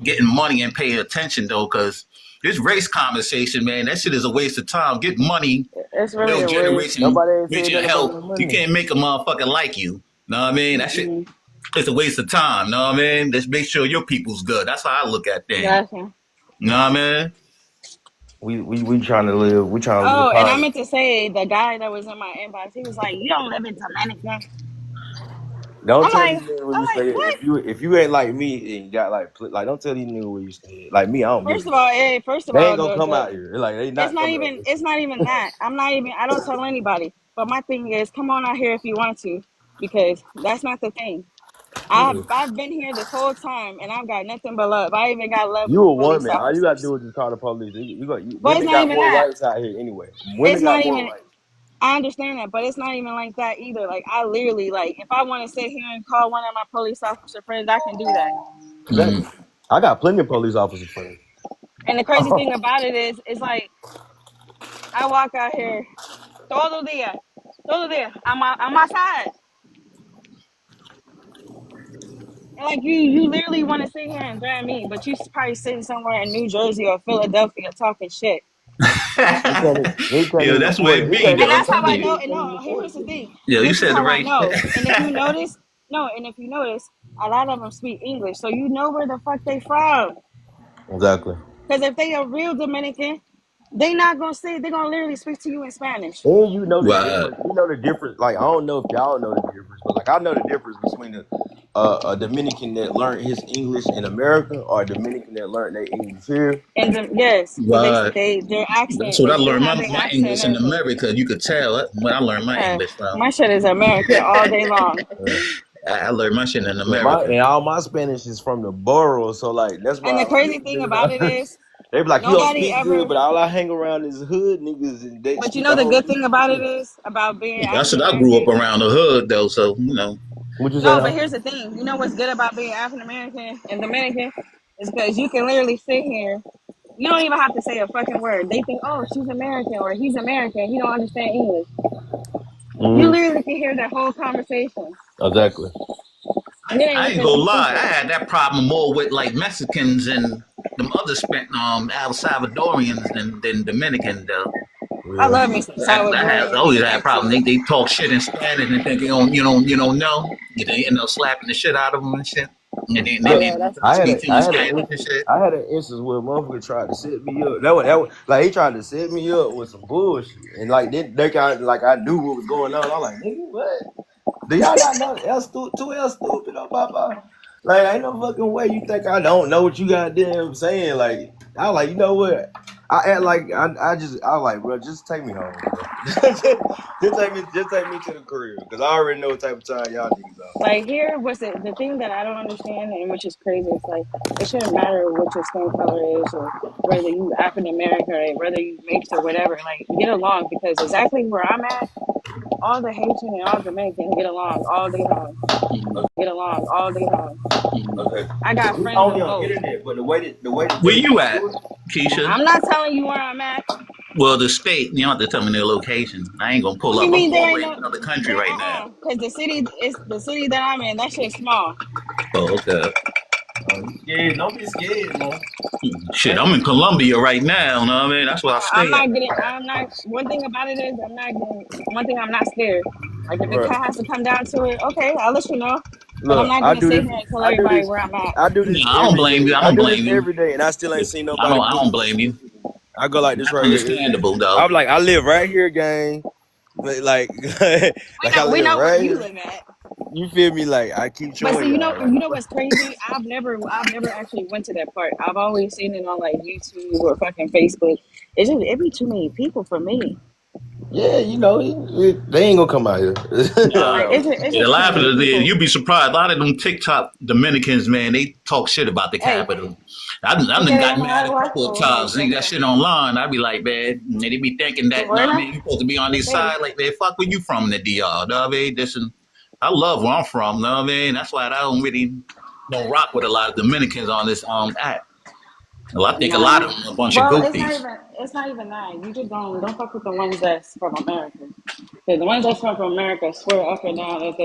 getting money and paying attention though, because this race conversation, man, that shit is a waste of time. Get money, It's really build a waste. generation, Nobody ain't reach said your nothing about health. no You money. can't make a motherfucker like you. Know what I mean? That shit, Mm-mm. it's a waste of time. Know what I mean? Let's make sure your people's good. That's how I look at things. Gotcha. You know what I mean? We trying to live Oh, and I positive. meant to say the guy that was in my inbox, he was like, "You don't live in Dominican." Don't I'm tell like, these niggas where you stay. what? If you ain't like me and you got like don't tell these niggas where you stay. Like me, I don't give a fuck. First of They ain't all, gonna come out here. Like they not coming out it's not even that. I don't tell anybody. But my thing is, come on out here if you want to, because that's not the thing. here. I've been here this whole time, and I've got nothing but love. I even got love You from a police woman. All you gotta officers. do is just call the police. But it's Women not got even more that. rights out here anyway. It's Women got not more even. rights. I understand that, but it's not even like that either. Like I literally, like, if I want to sit here and call one of my police officer friends, I can do that. Exactly. I got plenty of police officers friends. And the crazy thing about it is, it's like I walk out here todo dia. I'm outside, and like you literally want to sit here and threaten me, but you probably sitting somewhere in New Jersey or Philadelphia talking shit. He can't Yeah, even that's where afford it it. He be can't And though. even. I'm that's how telling I you. know. He And can't even no, afford here's the it. thing. Yeah, you This is said the how I right know. shit. And if you notice, no, and if you notice, a lot of them speak English, so you know where the fuck they from. Exactly. Because if they are real Dominican, they not gonna say, they're gonna literally speak to you in Spanish. And you know the Right. difference. You know the difference. Like I don't know if y'all know the difference, but like I know the difference between a Dominican that learned his English in America or a Dominican that learned their English here? And yes, but Right. their accent, That's what they I still learned have their my accent and English in everything. America. You could tell where I learned my Yeah, English from. my shit is American all day long. I learned my shit in And my America. and all my Spanish is from the borough, so like that's And why the crazy thing about it is, they be like, you don't nobody speak good, ever. but all I hang around is hood niggas and they But you speak know a the whole good thing different about it shit. is about being I African said I grew up American. around the hood though, so you know. What you say No, but now? here's the thing. You know what's good about being African American and Dominican is because you can literally sit here. You don't even have to say a fucking word. They think, oh, she's American or he's American. He don't understand English. You Mm-hmm. literally can hear that whole conversation, Exactly. and it ain't I ain't because gonna he's lie, I speaking. had that problem more with like Mexicans and them other El Salvadorians than Dominicans though. I Yeah. love me some I have Salvadorians always and had problems. Mexicans. They talk shit in Spanish and think you don't know. They end up slapping the shit out of them and shit. And then Oh Look, yeah, that's speak to you I in had Spanish and shit. I had an instance where a motherfucker tried to set me up. That was like he tried to set me up with some bullshit, and like they kind of like I knew what was going on. I'm like, nigga, what? Do y'all not know L stupid? Too L stupid, oh papa. Like ain't no fucking way you think I don't know what you goddamn saying. Like I was like, you know what? I act like I was like, bro, just take me home, bro. Just take me to the crib, cause I already know what type of time y'all niggas are. like here was the thing that I don't understand, and which is crazy. It's like it shouldn't matter what your skin color is or whether you African American or whether you mixed or whatever. Like get along because exactly where I'm at, all the Haitian and all Dominican get along all day long. Get along all day long. Okay. I got We friends only of on both. internet, but the way the Where you Dominican at, do it. Keisha? I'm not telling you where I'm at. Well, the state. You don't have to tell me their location. I ain't gonna pull What do you up. I'm mean there all the ain't way in no another country there right now. because the city is the city that I'm in, that shit's small. Oh, okay. Scared. Don't be scared, man. Shit, I'm in Colombia right now. You know what I mean? That's where I I'm stay at. not getting I'm not one thing about it is I'm not getting one thing I'm not scared. Like if it Right. has to come down to it, okay, I'll let you know. But I'm Look, not I gonna do sit this. here and tell I do everybody this. where I'm at. I do No, this I don't every blame day. you. I I don't do this blame you. every day, and I still ain't seen nobody I pull don't me. blame you. I go like this That's right here. understandable, though. I'm like, I live right here, gang. Like, like I We live know where right you here. live at. You feel me? Like I keep But showing see, y'all. Like, you know what's crazy? I've never actually went to that part. I've always seen it on like YouTube or fucking Facebook. It's just it be too many people for me. yeah, you know, they ain't gonna come out here. Nah. Like No. it's Yeah, a just too lot of many it, people. you'd be surprised. A lot of them TikTok Dominicans, man, they talk shit about the Hey, Capitol. I've done okay, got mad a what? couple of Oh, times. See that shit online. I'd be like, man, they be thinking that, no, I Buena. mean, you supposed to be on their Okay. side. Like, man, fuck where you from, the DR. Know what I mean? I love where I'm from. Know what I mean? That's why I don't rock with a lot of Dominicans on this app. Well, I think a lot of Nah. them are a bunch of Well, goofies. it's not even that. You just don't fuck with the ones that's from America. Because the ones that's from America swear up and down that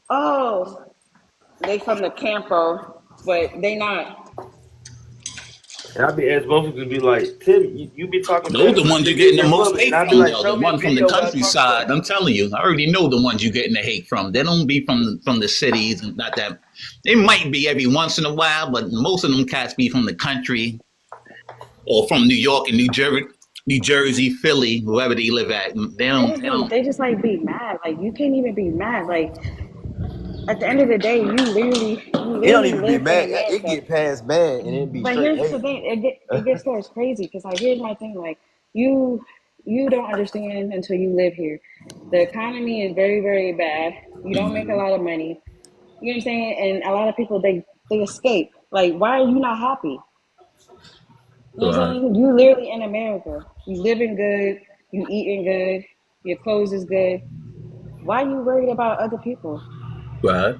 oh they from the campo, but they not. And I be asking motherfuckers be like, Tim, you be talking Those bad the about ones you're getting the Dominican most women, and hate I be from, like, though. show The me a one from the video where I talk countryside. about I'm telling you, I already know the ones you're getting the hate from. They don't be from the cities, and not that. They might be every once in a while, but most of them cats be from the country or from New York and New Jersey, Philly, wherever they live at. They don't. They don't. They just like be mad. Like you can't even be mad. Like at the end of the day, you it. Don't literally even be live in mad. It America. get past bad, and it be But straight here's the hate. thing, it gets there crazy because like here's my thing, like you you don't understand until you live here. The economy is very, very bad. You don't make a lot of money. You know what I'm saying? And a lot of people they escape. Like, why are you not happy? You know what I'm Right. saying? You literally in America. You living good, you eating good, your clothes is good. Why are you worried about other people? Right.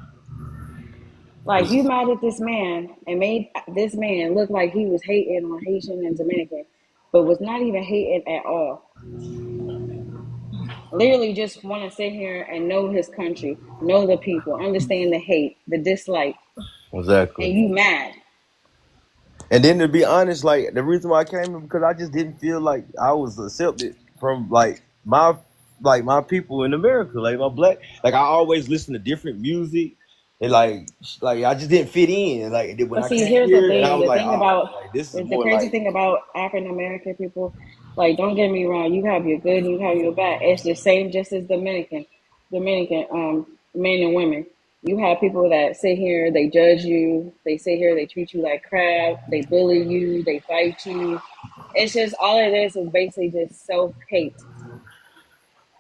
Like you mad at this man and made this man look like he was hating on Haitian and Dominican, but was not even hating at all. Literally just want to sit here and know his country, know the people, understand the hate, the dislike, Exactly. and you mad. And then to be honest, like the reason why I came because I just didn't feel like I was accepted from my people in America, like my black. Like I always listen to different music, and like I just didn't fit in. Like when But I see, came here's the here, and I thing. was The like, thing oh, about like this is the more crazy like thing about African American people, like don't get me wrong, you have your good and you have your bad. It's the same just as Dominican men and women. You have people that sit here, they judge you, they sit here, they treat you like crap, they bully you, they fight you. It's just all it is basically just self hate.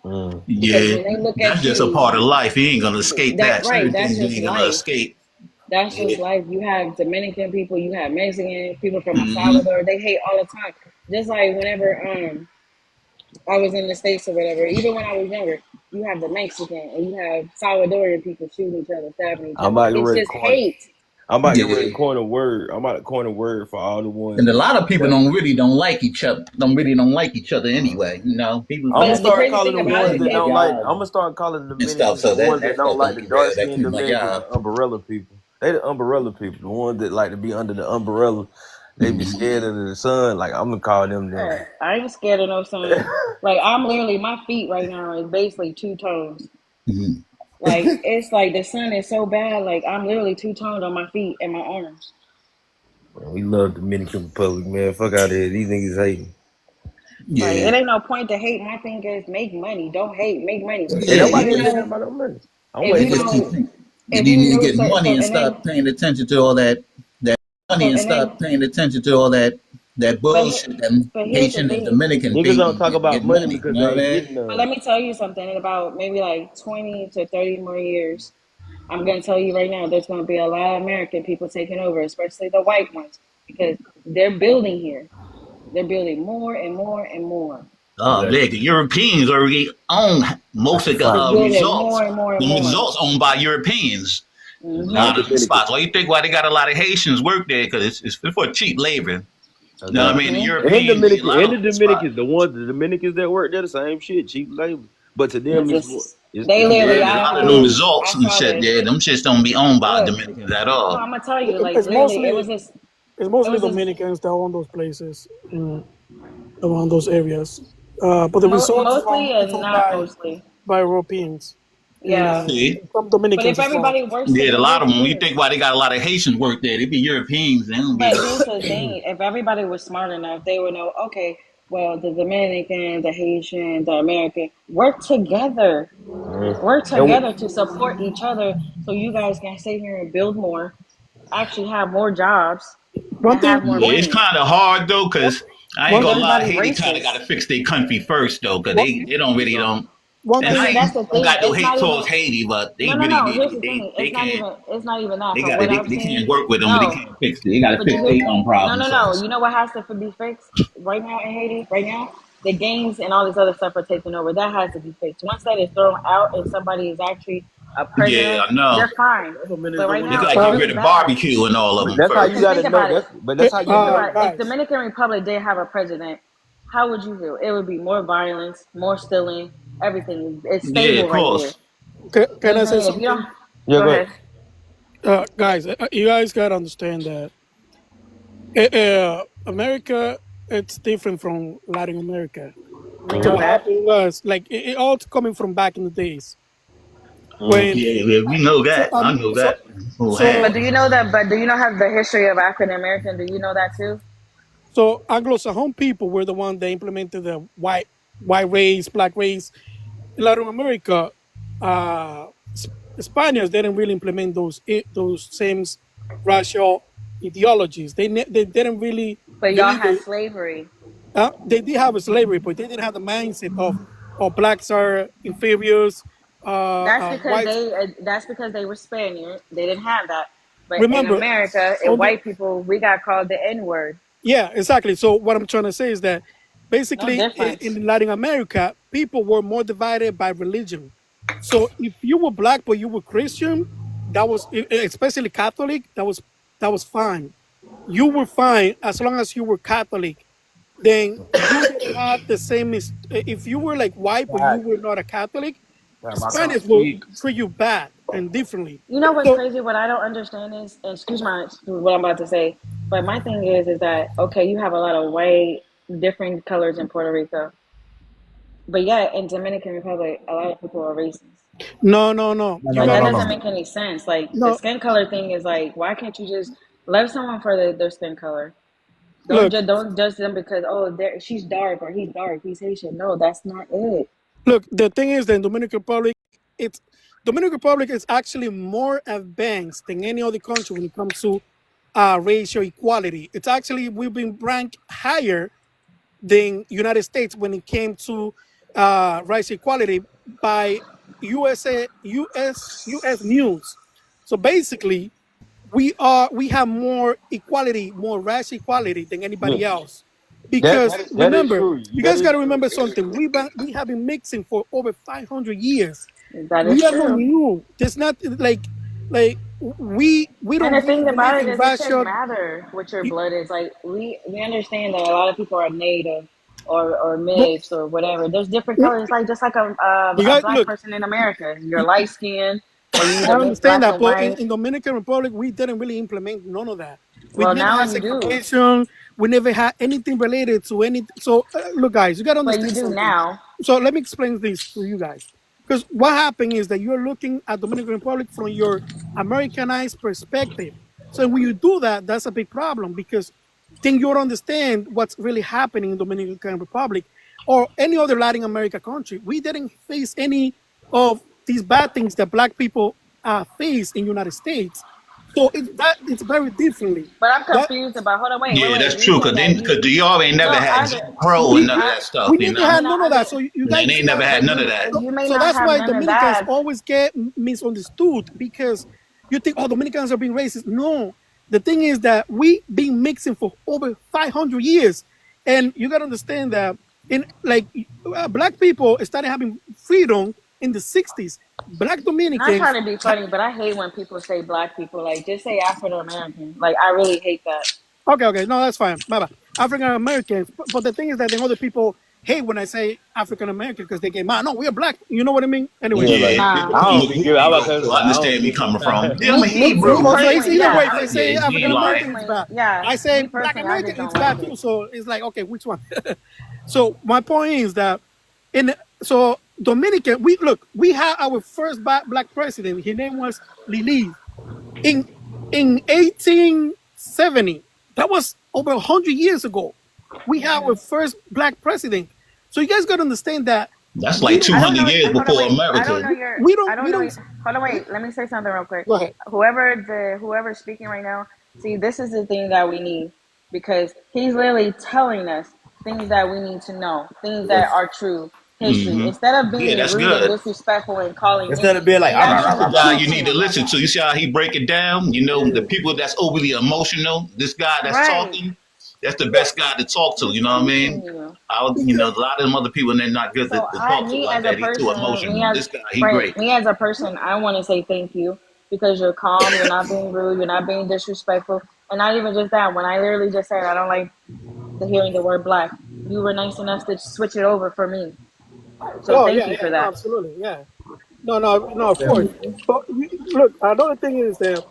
Mm. Because Yeah, when they look that's at just a you, part of life. You ain't gonna escape that that. right, Certain that's things you just ain't gonna life. escape. That's Yeah. just life. You have Dominican people, you have Mexican people from El Hmm. Salvador. They hate all the time. Just like whenever I was in the States or whatever, even when I was younger, you have the Mexican and you have Salvadorian people shooting each other, stabbing each I'm other. about to It's ready to just corner. hate. I'm about to get ready to Yeah. coin a word. I'm about to coin a word for all the ones. And a lot of people That, don't like each other. Don't like each other anyway. You know, people I'm gonna But the got start crazy calling thing the about ones it different that is don't like. I'm jobs gonna start calling the and stuff. Dominicans the So ones that that don't stuff like don't the be dark real. That skinned people my Dominicans, job. the umbrella people. They the umbrella people, the ones that like to be under the umbrella. They be scared of the sun. Like I'm gonna call them oh, then. I ain't scared of no sun. Like I'm literally my feet right now is basically two tones. Mhm. Like it's like the sun is so bad. Like I'm literally two toned on my feet and my arms. We love Dominican Republic, man. Fuck out of here. These niggas hating. Like Yeah, it ain't no point to hate. My thing is make money. Don't hate. Make money. Ain't yeah. If nobody you ain't They saying just nothing know, about no money. I'm if they waiting you for just the. keep know, think they if need you to know, get money and and then stop paying attention to all that money and and then, stop paying attention to all that but bullshit that but here's the Haitian and thing. Dominican Niggas don't baiting talk about get money money. You because know they what I ain't mean? getting But none. let me tell you something. In about maybe like 20 to 30 more years, I'm gonna tell you right now, there's gonna be a lot of American people taking over, especially the white ones, because they're building here. They're building more and more and more. Oh, Exactly. the Europeans already own most That's a of the They're fact. building results. more and more and The more. results owned by Europeans. A Now lot Hmm of the Dominican. spots. Why you think why they got a lot of Haitians work there? Because it's for cheap labor. You know what I Exactly. mean? The hmm And Europeans need a Dominican lot and of the those spots. Dominicans, the Dominicans that work there, the same shit, cheap labor. But to them, It's it's more. just they literally. Yeah, a I lot of them results I and saw shit. this. Yeah, them shits don't be owned by Look, Dominicans at no, all. I'm gonna tell you, like It's literally, mostly it was this Dominicans that own those places around those areas, but the results mostly is and owned not mostly. by Europeans and Yeah, See? some but if Dominicans as well. everybody works Yeah, a together, lot of here's the them. When you thing. think why they got a lot of Haitians work there, they be Europeans. They don't be. But here's the thing: if everybody was smart enough, they would know. Okay, well, the Dominican, the Haitian, the American work together. Mhm. Work And together to support each other, so you guys can stay here and build more, actually have more jobs, One and thing, have more Yeah, it's money. kind of hard though, cause I ain't one Because gonna thing, lie. everybody's Haiti kind of got racist. to fix their country first though, cause one, they don't really so, don't. one And But I thing. see, that's ain't the don't thing. got no It's hate not even. towards Haiti, but they No, really no. need Here's the thing. they It's not can't even. It's not even that. they From got what I've they seen, can't work with them, but they no. can't fix it. They got to But fix you their hear, own no, problem no, no. You first. know what has to be fixed right now in Haiti? Right now, the gangs and all this other stuff are taking over. That has to be fixed. Once that is thrown out and somebody is actually a Yeah, president, I know. they're fine. that's what minutes But don't right want They to now, talk gotta it's get Uh, about. rid really of bad. barbecue and all of But them that's how you first. Because got to think know. about it. But that's how you Think know. about it. If guys, Dominican Republic did have a president, how would you feel? It would be more violence, more stealing, everything. It's Yeah, of stable right there. course. You know can what I I'm say saying? If you don't, something? Yeah, go go ahead. ahead. Guys, you guys gotta understand that America, it's different from Latin America. We So know what Mm-hmm. that. happened was like it all coming from back in the days Mm-hmm. when Yeah, we know so that. I know that. Whole so half. But do you know that? But do you know have the history of African American? Do you know that too? so Anglo-Sajon people were the one that implemented the white race, black race. In Latin America, uh, Spaniards didn't really implement those same racial ideologies. They didn't really But y'all believe had it. slavery. They did have a slavery, but they didn't have the mindset of blacks are inferiors. Whites That's because they were Spaniard. They didn't have that. But in remember America, and on the white people, we got called the N word. yeah, exactly. So what I'm trying to say is that No basically difference. in Latin America, people were more divided by religion. So if you were black but you were Christian, that was especially Catholic, that was fine. You were fine as long as you were Catholic. Then you didn't have the same. If you were like white but you Right. were not a Catholic, Right, my God. Spanish will treat you bad and differently. You know what's So crazy? What I don't understand is, and excuse my what I'm about to say, but my thing is that okay, you have a lot of white, different colors in Puerto Rico, but yet in Dominican Republic, a lot of people are racist. no, no, no. No, no, You Like no, gotta that no, doesn't no. understand. make any sense. Like the No, skin color thing is like, why can't you just love someone for their skin color? look, Don't judge them because she's dark or he's dark, he's Haitian. No, that's not it. look. The thing is that in Dominican Republic, it's Dominican Republic is actually more advanced than any other country when it comes to racial equality. It's actually we've been ranked higher than United States when it came to racial equality by US News. So basically, we have more equality, more racial equality than Yeah, anybody else. that Because that is remember, true. you That guys got is to true. remember something. We have been mixing for over 500 years. That is We are not true. new. There's not like we And don't the really thing believe about it in is, it shouldn't racial. matter what your You, blood is. Like we understand that a lot of people are native or but mixed or whatever. There's different you colors. Like just like a guys black look. person in America, you're light skinned or you I either mix understand black that, and but white. in Dominican Republic, we didn't really implement none of that. We Well, never now had you do, segregation. We never had anything related to any. So, look, guys, you got to but you understand do something. now. So, let me explain this to you guys. Because what happened is that you're looking at Dominican Republic from your Americanized perspective. So, when you do that, that's a big problem because then you don't understand what's really happening in Dominican Republic or any other Latin America country. We didn't face any of these bad things that black people face in United States. So it's very differently. But I'm That confused about. Hold on, Yeah, wait. that's You true. saying that you? Cause y'all ain't So never had Jim Crow and we none of I, that stuff. we You never know, had you know, none of that. So you they guys ain't see never that. had but none of that. you may So not that's have why none of Dominicans that. always get misunderstood because you think, oh, Dominicans are being racist. No, the thing is that we been mixing for over 500 years, and you got to understand that in like black people started having freedom in the 60s. Black Not Dominicans. trying to be funny, but I hate when people say black people. Like, just say African American. Like, I really hate that. Okay, no, that's fine. Bye bye. African Americans, but the thing is that then other people hate when I say African American because they get mad. No, we are black. You know what I mean? Anyway. yeah, like Yeah, Nah, I don't he, be he giving. I was Hebrew, gonna so say I I don't understand where be you giving. coming from. Them me Oh, Hebrew, so it's personally, either way. If yeah. I yeah, say he African ain't Me lying. American, it's personally, bad. yeah. I say Me Black personally, I just American, don't it's like bad it. too. So it's like, okay, which one? So my point is that in so Dominican, we had our first black president. His name was Lili in 1870. That was over 100 years ago. We had our first black president. So you guys got to understand that That's we like don't I 200 don't know. years Hold on, before wait. I don't America. know your. we I don't don't we know. don't Hold on, wait. Let me say something real quick. go ahead. Whoever's speaking right now. See, this is the thing that we need because he's literally telling us things that we need to know, things that are true history. Hmm. Instead of Yeah, being that's rude and good. disrespectful and calling Instead of names, being like, he's ah, rah, That's rah, the rah, actually rah, guy rah, you rah, need teaching to rah, us. rah, listen rah. to. You see how he break it down? You know, the Yeah, people that's overly emotional, this guy that's Right. talking, that's the best Yes, guy to talk to. He's You know what I teaching mean? you. A lot of them other people, they're not good So to I, talk to me like as a that. He too person, emotional. This guy, he right, great. me as a person, I want to say thank you because you're calm, you're not being rude, you're not being disrespectful, and not even just that. When I literally just said I don't like hearing the word black, you were nice enough to switch it over for me. So oh thank yeah, you yeah, for no, that. absolutely, yeah. No, of course. definitely. But look, another thing is that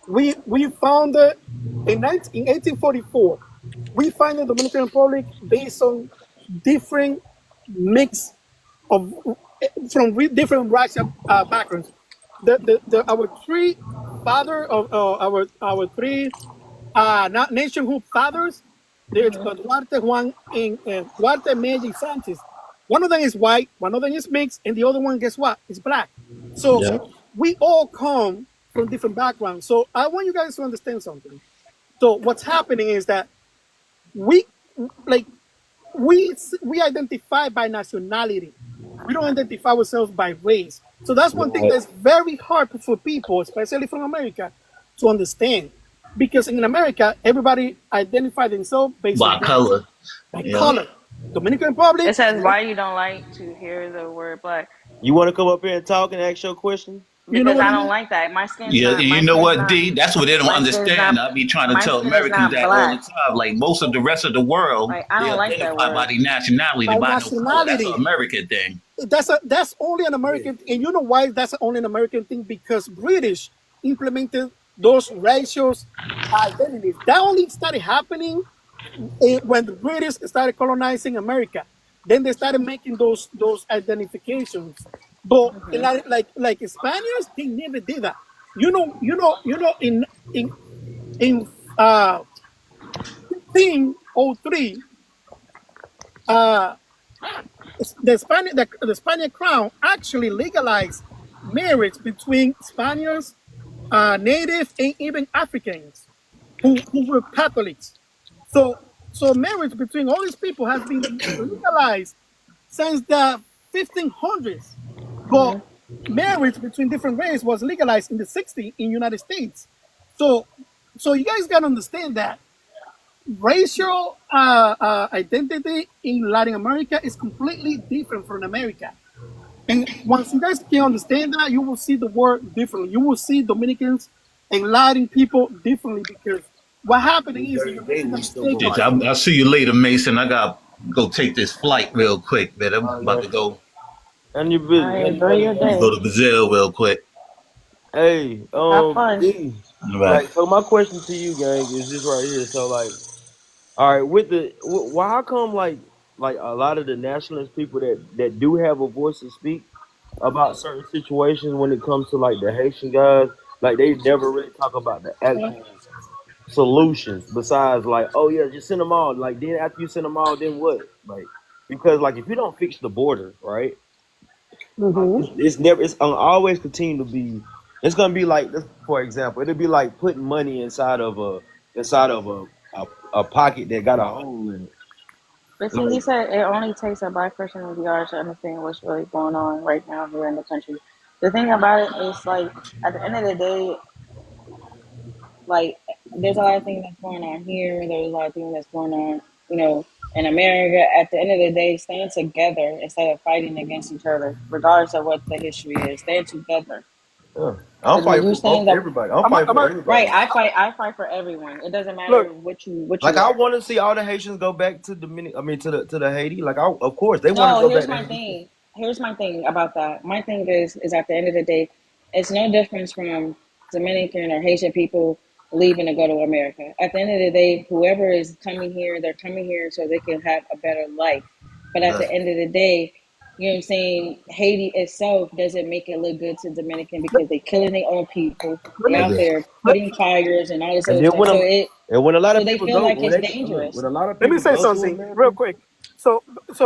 we founded in 1844. We founded the Dominican Republic based on different mix of from different racial backgrounds. Our three father of our three nationhood fathers. There's Duarte, Juan, and Duarte, Magic, Sanchez. One of them is white, one of them is mixed, and the other one, guess what? Is black. So Yeah. we all come from different backgrounds. So I want you guys to understand something. So what's happening is that we like we identify by nationality. We don't identify ourselves by race. So that's one thing Right. that's very hard for people, especially from America, to understand. Because in America, everybody identify themselves based on By race, color. by Yeah. color. Dominican Republic, It says why you don't like to hear the word black You want to come up here and talk and ask your question? you know because what I I don't mean? like that. Yeah, and you know what, D? That's what they don't My skin is understand. not I be trying to my tell skin is Americans not that all the black. time. Like most of the rest of the world, Like I they don't like that identify by word. their nationality, By by no color. That's an nationality. American thing. That's only an American, and you know why that's only an American thing? Because British implemented those racial identities. That only started happening when the British started colonizing America. Then they started making those identifications. But like Spaniards, they never did that. In uh 1503, uh the Spanish crown actually legalized marriage between Spaniards, native, and even Africans who were Catholics. So, so marriage between all these people has been legalized since the 1500s. But Mhm. marriage between different races was legalized in the 60s in United States. So, so you guys gotta understand that racial identity in Latin America is completely different from America. And once you guys can understand that, you will see the world differently. You will see Dominicans and Latin people differently because what happened is you're making a mistake of Shit, I'll see you later, Mason. I got to go take this flight real quick, man. I'm All right, about to gang. go. And your All business. right, And your enjoy money, your gang. Go day. to Brazil real quick. Hey, Have fun. D. All right. Like, so my question to you, gang, is this right here. So, like, all right, with the why how come like a lot of the nationalist people that do have a voice to speak about certain situations when it comes to like the Haitian guys, like they never really talk about the actual solutions besides like, oh yeah, just send them all. Like then after you send them all, then what? Like because like if you don't fix the border, right? Like it's never it's gonna always continue to be. It's gonna be like this, for example, it'll be like putting money inside of a pocket that got a hole in it. But see, he Like said it only takes a black person in VR to understand what's really going on right now here in the country. The thing about it is, like, at the end of the day, like, there's a lot of things that's going on here. There's a lot of things that's going on, in America. At the end of the day, stand together instead of fighting against each other, regardless of what the history is. Stand together. yeah. I'm Because when fighting you for both stand up, everybody. I'm I'm a, fighting I'm for a, right, everybody. I fight for everyone. It doesn't matter look, what Like you I are. want to see all the Haitians go back to Dominic. I mean to the Haiti. Like I of course they want to No, go back here's to my Haiti. thing. Here's my thing about that. My thing is at the end of the day, it's no difference from Dominican or Haitian people leaving to go to America. At the end of the day, whoever is coming here, they're coming here so they can have a better life. But at Yeah. the end of the day, you know what I'm saying? Haiti itself doesn't make it look good to Dominican let, because they killing their own people. let They me out Yeah. there let, putting fires and all this And other then stuff. when So I'm it and when a lot so of they people feel go like when it's they look dangerous. when a lot of let me people say go to something real America. quick. So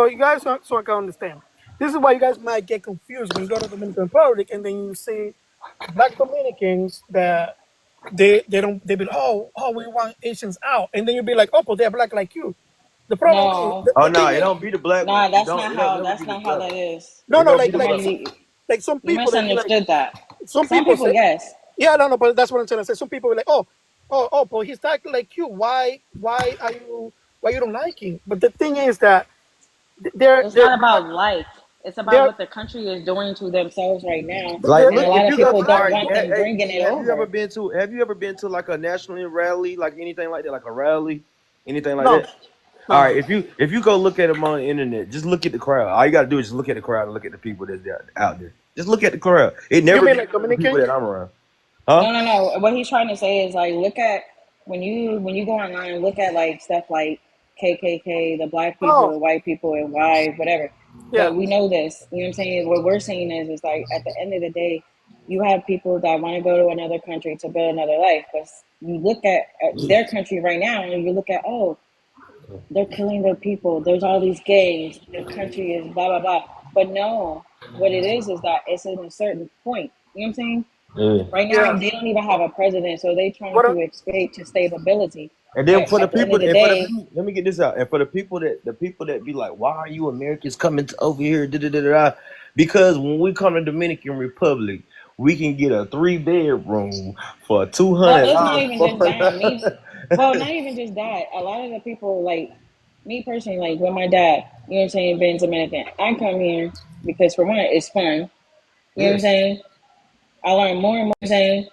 you guys, so I can understand. This is why you guys might get confused when you go to Dominican Republic and then you see black Dominicans that they don't they be like, oh we want Asians out, and then you'll be like, oh, but they're black like you. The problem is No. Oh the no, thing it is don't be the black one. Nah, It that's don't. not It don't how. never be That's the not how black that one. is. no It no don't be like the Come like on, black some one. like some you people they be like misunderstood that. some Some people people, say yes. yeah no but that's what I'm trying to say. Some people are like oh but he's talking like you. Why you don't like him? But the thing is that they're It's they're not about like. It's about they're what the country is doing to themselves right now, Like, they're and a look, lot if of you go, people all don't right, want them hey, bringing D, it over. have you ever been to like a national rally, like anything like that, like a rally, anything like no that? All no right, if you go look at them on the internet, just look at the crowd. All you gotta do is just look at the crowd and look at the people that's out there. Just look at the crowd. It you never mean be like none of the people Dominican? that I'm around, huh? No. What he's trying to say is like, look at when you go online, look at like stuff like KKK, the black people, Oh the white people, and why whatever. yeah But we know this. You know what I'm saying? What we're saying is like at the end of the day, you have people that want to go to another country to build another life, but you look at their country right now, and you look at they're killing their people. There's all these gangs. The country is blah blah blah. But no, what it is that it's in a certain point. You know what I'm saying? Yeah. Right now, yeah. they don't even have a president, so they trying What to escape to stability. And then But for the at the end people, of the and for the day, people, let me get this out. And for the people that be like, why are you Americans coming to over here? Da, da, da, da, da. Because when we come to Dominican Republic, we can get a 3 bedroom for two well, hundred it's not dollars. even just that. Well, not even just that. A lot of the people, like me personally, like with my dad, you know what I'm saying, being Dominican, I come here because for one, it's fun. You know what Yeah. I'm saying? I learn more and more. Saying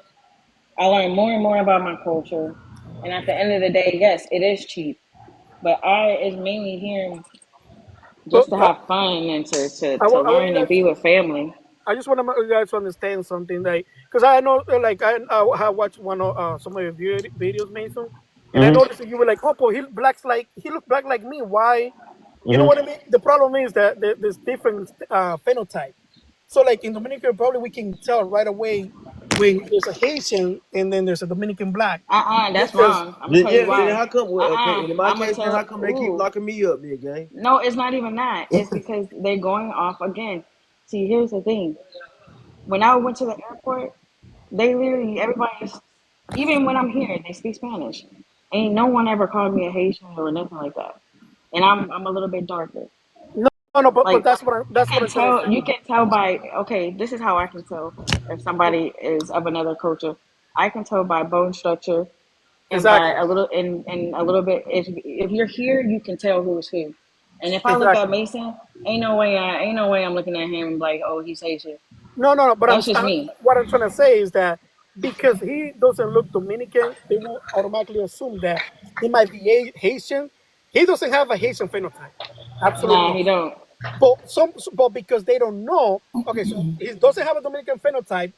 I learn more and more about my culture, and at the end of the day, yes, it is cheap, but I is mainly here but, just to have fun and to I want you learn and guys be with family. I just want you guys to understand something, like, because I know, like, I have watched one of some of your videos, Mason, and I Hmm. noticed that you were like, "Oh, boy, he look black like me. Why?" You know Hmm. what I mean? The problem is that there's different phenotype. So, like in Dominican Republic, we can tell right away when there's a Haitian and then there's a Dominican black, That's because wrong. I'm gonna tell you Yeah. Then why. how come? Well, okay. And in my I'm gonna case, then how tell. come they keep Ooh, locking me up, then, gang? no, it's not even that. It's because they're going off again. See, here's the thing. When I went to the airport, they literally everybody's even when I'm here, they speak Spanish. Ain't no one ever called me a Haitian or nothing like that. And I'm a little bit darker. No, but Like that's what I'm trying to say. you can tell by okay, this is how I can tell if somebody is of another culture. I can tell by bone structure and by Exactly, a little and a little bit if you're here you can tell who's who. And if I look at exactly. Mason, ain't no way I'm looking at him like, oh, he's Haitian. No. But That's just me. what I'm trying to say is that because he doesn't look Dominican, they will automatically assume that he might be Haitian. He doesn't have a Haitian phenotype. Absolutely Nah, not. he don't. But because they don't know, okay, so he doesn't have a Dominican phenotype,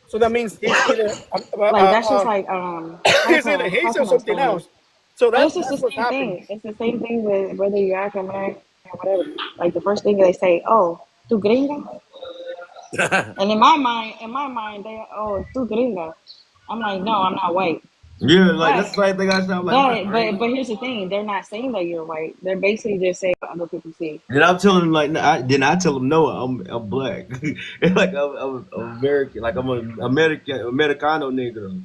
so that means he's either Like that's just like he's either how Haitian or can I something explain this? else. So But it's just the that's what's same happening. thing. It's the same thing with whether you're African American or whatever. Like the first thing they say, "Oh, tu gringa," and in my mind, they, "Oh, tu gringa." I'm like, no, I'm not white. Yeah, like But that's the same thing I said. I'm like, but here's the thing: they're not saying that you're white. They're basically just saying what other people see. then I'm telling him like, then I tell him no, I'm black, like I'm American, like I'm an Americano nigga.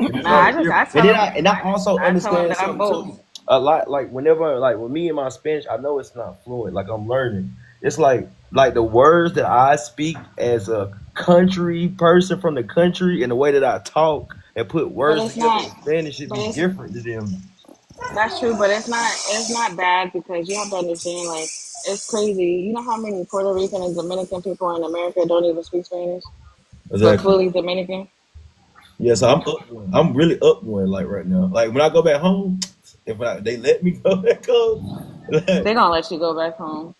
And it's Nah, like different. And then I also I tell them understand that I'm something both. too. A lot like whenever like with me and my Spanish, I know it's not fluent. Like I'm learning. It's like the words that I speak as a country person from the country and the way that I talk and put But words it's together not. in Spanish should But be it's different to them. That's true, but it's not bad because you have to understand like it's crazy. You know how many Puerto Rican and Dominican people in America don't even speak Spanish, but Exactly. fully Dominican. Yeah, so I'm up one. I'm really up one like right now. Like when I go back home, they let me go back home, They like, don't let you go back home.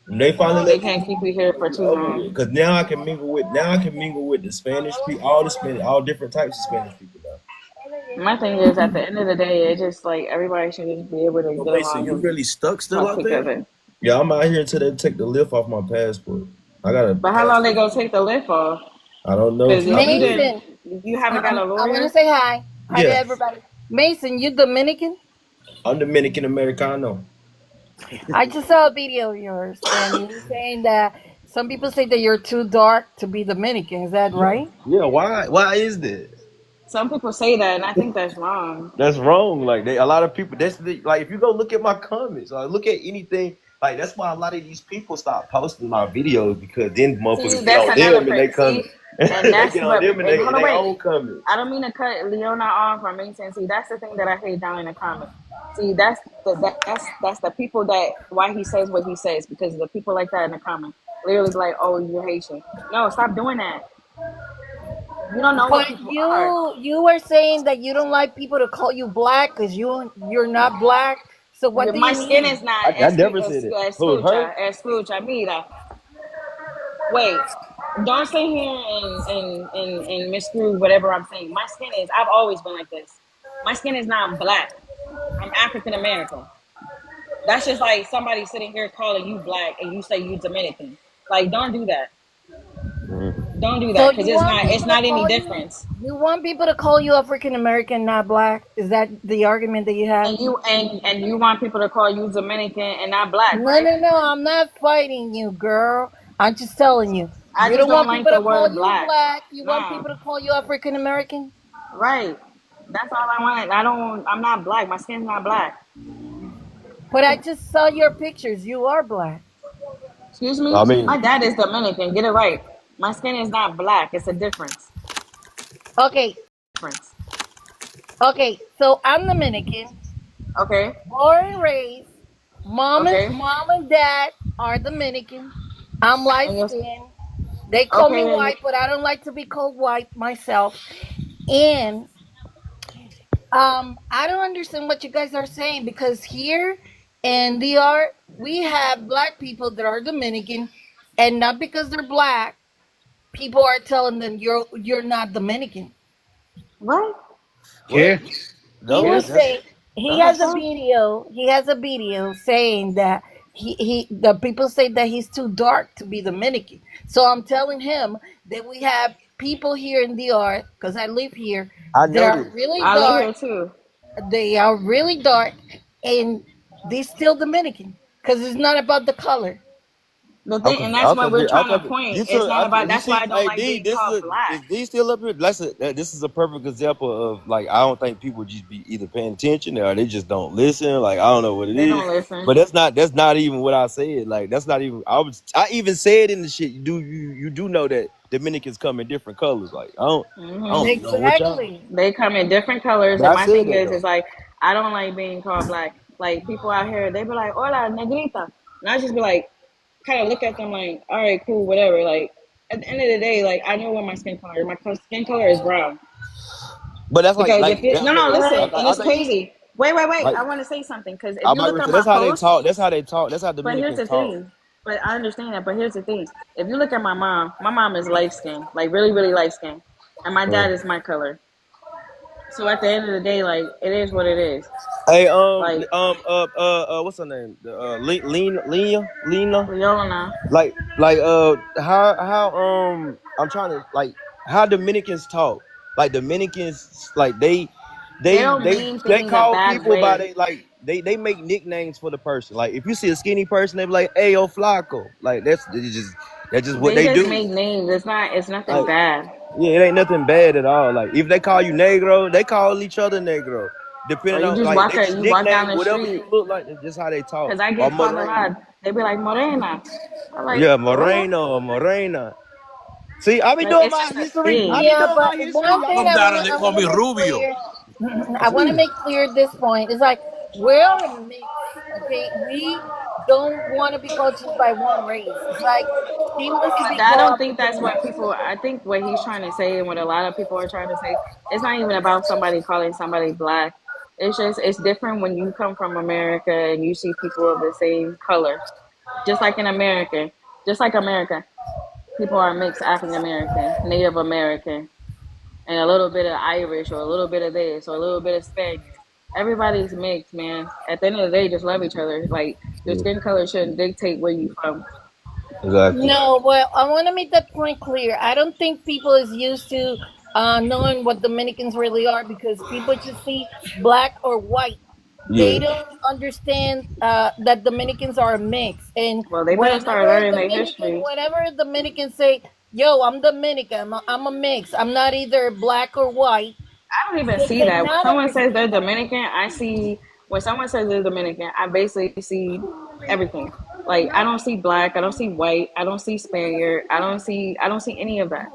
when they finally They let me can't keep go, you here for it's too over long. with. Because now I can mingle with the Spanish people, all the Spanish, all different types of Spanish people now. My thing is, at the end of the day, it's just like everybody should just be able to So get wait, so along you and really stuck still talk out there? together. Yeah, I'm out here until they take the lift off my passport. I got a But how long they passport. gonna take the lift off? I don't know. Because if I you mean, didn't, Mason, you haven't got a I want to lawyer. say hi. Hi to yeah, everybody. Mason, you Dominican? I'm Dominican Americano. I just saw a video of yours, and you were saying that some people say that you're too dark to be Dominican. Is that Yeah, right? yeah. Why is that? Some people say that, and I think that's wrong. That's wrong. Like a lot of people. Like if you go look at my comments, or look at anything. Like that's why a lot of these people stop posting my videos because then See, motherfuckers get that's on another them and they see, comment. and They that's get on but them and hold on, they wait. own comments. I don't mean to cut Leona off or Mason. See, that's the thing that I hate down in the comments. See, that's the people that why he says what he says because the people like that in the comments literally be like, oh, you're Haitian. No, stop doing that. You don't know what But people are. you were saying that you don't like people to call you black because you're not black. So what do My you skin mean? is not I never said it. Who her? escucha, mira. Wait, don't sit here and misconstrue whatever I'm saying. My skin is. I've always been like this. My skin is not black. I'm African American. That's just like somebody sitting here calling you black and you say you Dominican. Like, don't do that. Don't do So that because you want it's people to not any call you? difference. You want people to call you African American, not black? Is that the argument that you have? And you want people to call you Dominican and not black, No, right? no, no. I'm not fighting you, girl. I'm just telling you. I You just don't don't want like people the to call word you black. black. You want Nah, people to call you African American. right. That's all I want. I don't. I'm not black. My skin's not black. But I just saw your pictures. You are black. Excuse me. I My mean, dad is Dominican. Get it right. My skin is not black. It's a difference. Okay, Difference. okay. So I'm Dominican, Okay. born and raised. Okay. Mom and dad are Dominican. I'm light And you're skinned. They call me okay. And you, white, but I don't like to be called white myself. And I don't understand what you guys are saying because here in DR we have black people that are Dominican, and not because they're black, people are telling them you're not Dominican. what? what? Yeah. He No, was Yes. saying he The has a fuck? video. He has a video saying that he the people say that he's too dark to be Dominican. So I'm telling him that we have people here in DR because I live here I that know are this. really I live dark. here too. They are really dark, and they still Dominican because it's not about the color. The I'm thing, and confused. that's what we're trying to point. You It's took. not about. You That's why see, I don't hey like D, being called is black. D still up here? This is a perfect example of like I don't think people just be either paying attention or they just don't listen. Like I don't know what it They is, don't listen. but that's not even what I said. Like that's not even. I even said in the shit. You do know that Dominicans come in different colors. Like I Hmm. don't know what y'all. Exactly. They come in different colors, But and I my said thing that though. is like I don't like being called black. Like people out here, they be like, "Hola, negrita," and I just be like, kind of look at them like, "All right, cool, whatever." Like at the end of the day, like I know what my skin color. Skin color is brown. But that's Because if like you that's no, no, listen, and I it's think crazy. Wait. like I want to say something because if I'm you not look gonna at say my that's how they post, talk. That's how they talk. That's how but here's Dominicans the talk. thing. But I understand that. But here's the thing. If you look at my mom is light skinned, like really, really light skinned, and my Uh, dad is my color. So at the end of the day, like it is what it is. Hey, Like what's her name? Lena. Leona, I'm trying to like how Dominicans talk. Like Dominicans, like they don't mean they things a call bad people by way. they make nicknames for the person. Like if you see a skinny person, they be like, "Hey, yo, Flaco." Like that's just what They they just do. make names. It's nothing Like bad. yeah, it ain't nothing bad at all. Like if they call you negro, they call each other negro. Or Depending you on just like they just you walk down nickname the whatever street you look like. That's just how they talk. because I Or get called a Morena. lot. They be like Morena. I'm like, Yeah, what? Moreno or Morena. See, I be Like doing it's my just a history. I thing. be Yeah, doing but my history. one Y'all thing know Come I that. down wanna and they I call wanna me make Rubio. clear. I wanna make clear this point. It's like we're a mix, okay? We don't want to be called just by one race. It's like she wants to But be I called don't think African that's what American. people. I think what he's trying to say and what a lot of people are trying to say, it's not even about somebody calling somebody black. It's just it's different when you come from America and you see people of the same color. Just like in America, just like America, people are mixed African American, Native American, and a little bit of Irish or a little bit of this or a little bit of Spaniard. Everybody's mixed, man. At the end of the day, just love each other. Like your Yeah, skin color shouldn't dictate where you from. exactly. No, well, I want to make that point clear. I don't think people is used to knowing what Dominicans really are because people just see black or white. They Yeah. don't understand that Dominicans are a mix. And Well, they better start learning their history. whenever Dominicans say, "Yo, I'm Dominican. I'm a mix. I'm not either black or white," I don't even they see that. When cannot someone says they're understand that. Dominican, I see when someone says they're Dominican, I basically see everything. Like I don't see black, I don't see white, I don't see Spaniard, I don't see any of that.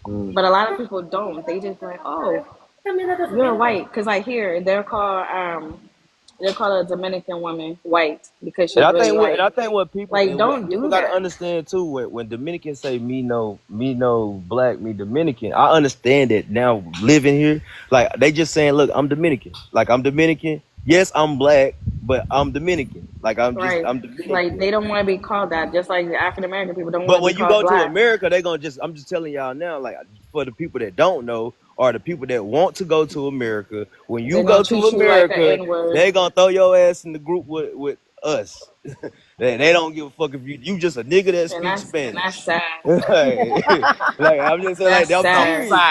Mm. But a lot of people don't. They just like, oh, you're white, because like here they're called a Dominican woman white because she's really I light. think Like what don't people do gotta that. understand too when Dominicans say me no black, me Dominican, I understand that now living here. Like they just saying, look, I'm Dominican. Like I'm Dominican. Yes, I'm black, but I'm Dominican. Like Right. I'm Like Dominican. they don't want to be called that. Just like the African American people don't want But to be when you called go to black. America, they gonna just I'm just telling y'all now, like for the people that don't know or the people that want to go to America, when you They're go gonna to treat you like an America, N word. they gonna throw your ass in the group with us. They don't give a fuck if you just a nigga that And speaks that's Spanish. sad. Like I'm just saying, like That's I'm sad. serious.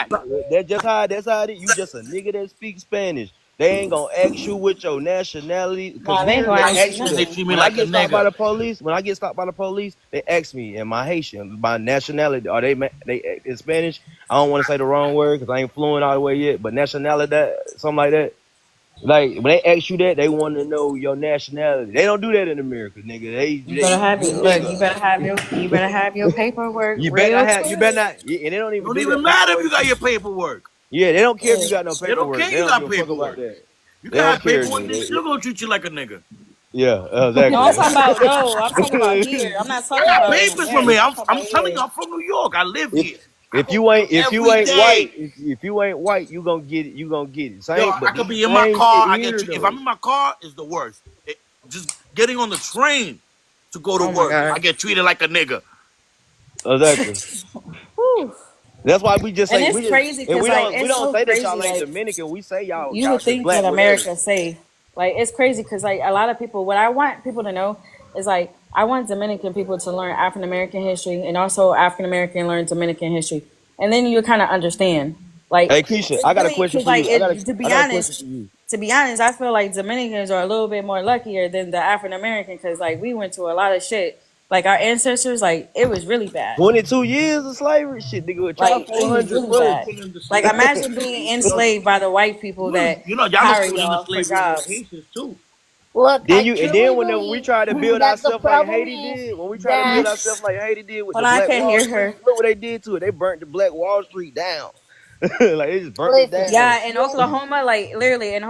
That's how it is. You just a nigga that speaks Spanish. They ain't gonna ask you what your nationality, cause No, they ain't here gonna they ask you ask you Haitian, they that. nothing. treat me When I like a get stopped by nigga. the police, they ask me, "Am I Haitian? My nationality? Are they in Spanish?" I don't want to say the wrong word because I ain't fluent all the way yet. But nationality, something like that. Like when they ask you that, they want to know your nationality. They don't do that in America, nigga. You better have You your a look. nigga. You better have your paperwork You quick. better not, and they don't even Don't do even that matter if you paperwork got shit. your paperwork. Yeah, they don't care if you Look, got no They don't paperwork. care They you don't got give a fuck about paperwork. that. You They can don't have care, paperwork, they nigga. still gonna treat you like a nigga. Yeah, no, I'm exactly. talking about no. I'm talking about here. I'm not I talking got about in papers for America. me. I'm I'm, talking I'm about telling here. you, I'm from New York. I live if here. I go to work if you every ain't white, day. if you ain't white, you gonna get it. You gonna get it. Yo, Same, I but could this be in my same shit car. I get here treated. If I'm though. in my car, it's the worst. Just getting on the train to go to Oh my work, I god. get treated like a nigga. Exactly. Whew. That's why we just And say it's crazy and because like we it's don't so say that y'all crazy. ain't Like Dominican. We say you y'all would just think what black, whatever. America say. Like it's crazy because like a lot of people. What I want people to know is like I want Dominican people to learn African American history and also African American learn Dominican history, and then you kind of understand. Like Hey Keisha, it I got a really question because for like you. it. I got a question for you. To be honest, I feel like Dominicans are a little bit more luckier than the African American because like we went to a lot of shit. Like our ancestors, like it was really bad. 22 years of slavery, shit, nigga would try Like it was 400 really first. bad. Like imagine being enslaved by the white people that You know, y'all must hire put into y'all for slavery with the jobs. Haitians too. Look, Then I you and truly then whenever we believe try to build that the ourselves like problem Haiti is did, when we try to build that ourselves like Haiti did with Hold the on, I Black can't Wall hear Street, her. look what they did to it. They burnt the Black Wall Street down. Like they just burnt it listen, down. Yeah, in Oklahoma, like literally in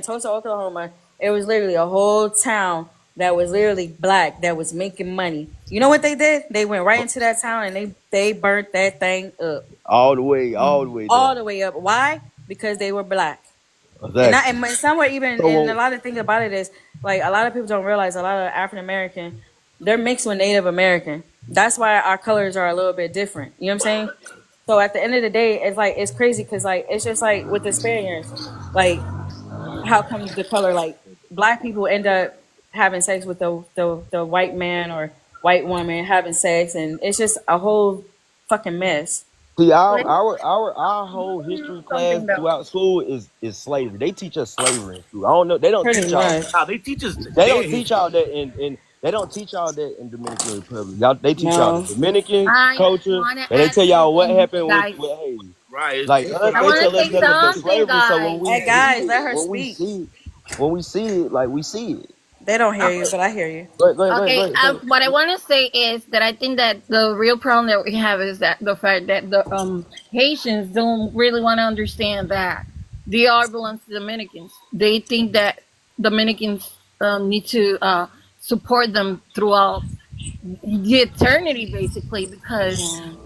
Tulsa, Oklahoma, it was literally a whole town that was literally black that was making money. You know what they did? They went right into that town and they burnt that thing up All the way all down. the way up. Why? Because they were black. And not, Exactly. and somewhere even and a So lot of things about it is like a lot of people don't realize a lot of African American they're mixed with Native American. That's why our colors are a little bit different. You know what I'm saying? So at the end of the day, it's like it's crazy because like it's just like with the Spaniards, like how come the color like black people end up having sex with the white man or white woman having sex and it's just a whole fucking mess. see, let me our whole history class something though. throughout school is slavery. They teach us slavery in school. I don't know. They don't Pretty teach y'all. much. Nah, they teach us They their don't teach y'all history. that in they don't teach y'all that in Dominican Republic. Y'all, they teach y'all the No. Dominican I culture, want to and they add tell y'all what something, happened guys. with Haiti. Right. Like us, I they want tell to us say nothing but something, slavery. So when guys. we Hey see guys, it, let her speak. when we see it, like we see it. They don't hear you, Okay. but I hear you. Okay, Go ahead. what I want to say is that I think that the real problem that we have is that the fact that the Haitians don't really want to understand that DR belongs to Dominicans. They think that Dominicans need to support them throughout the eternity, basically, because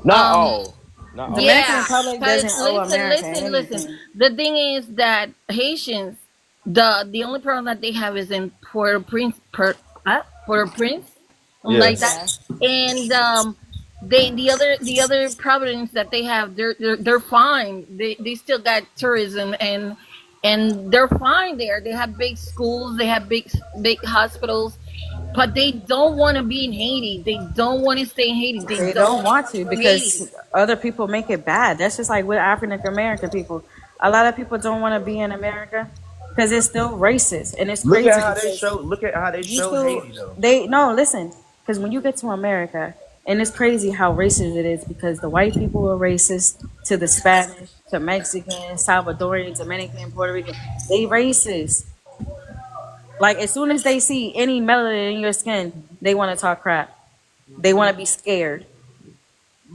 Not um, all, not all. Dominican yeah, Republic because doesn't owe America listen. anything. The thing is that Haitians, the only problem that they have is in Port au Prince, Yeah. like that, and they the other province that they have, they're fine. They still got tourism and they're fine there. They have big schools, they have big hospitals, but they don't want to be in Haiti. They don't want to stay in Haiti. They They don't don't want want to to go to Haiti. because other people make it bad. That's just like with African American people. A lot of people don't want to be in America because it's still racist and it's Look at crazy how they because show. Look at how they you show still Haiti though. they no listen because when you get to America and it's crazy how racist it is because the white people are racist to the Spanish to Mexican, Salvadorian, Dominican, Puerto Rican. They racist. Like as soon as they see any melanin in your skin, they want to talk crap. They want to be scared.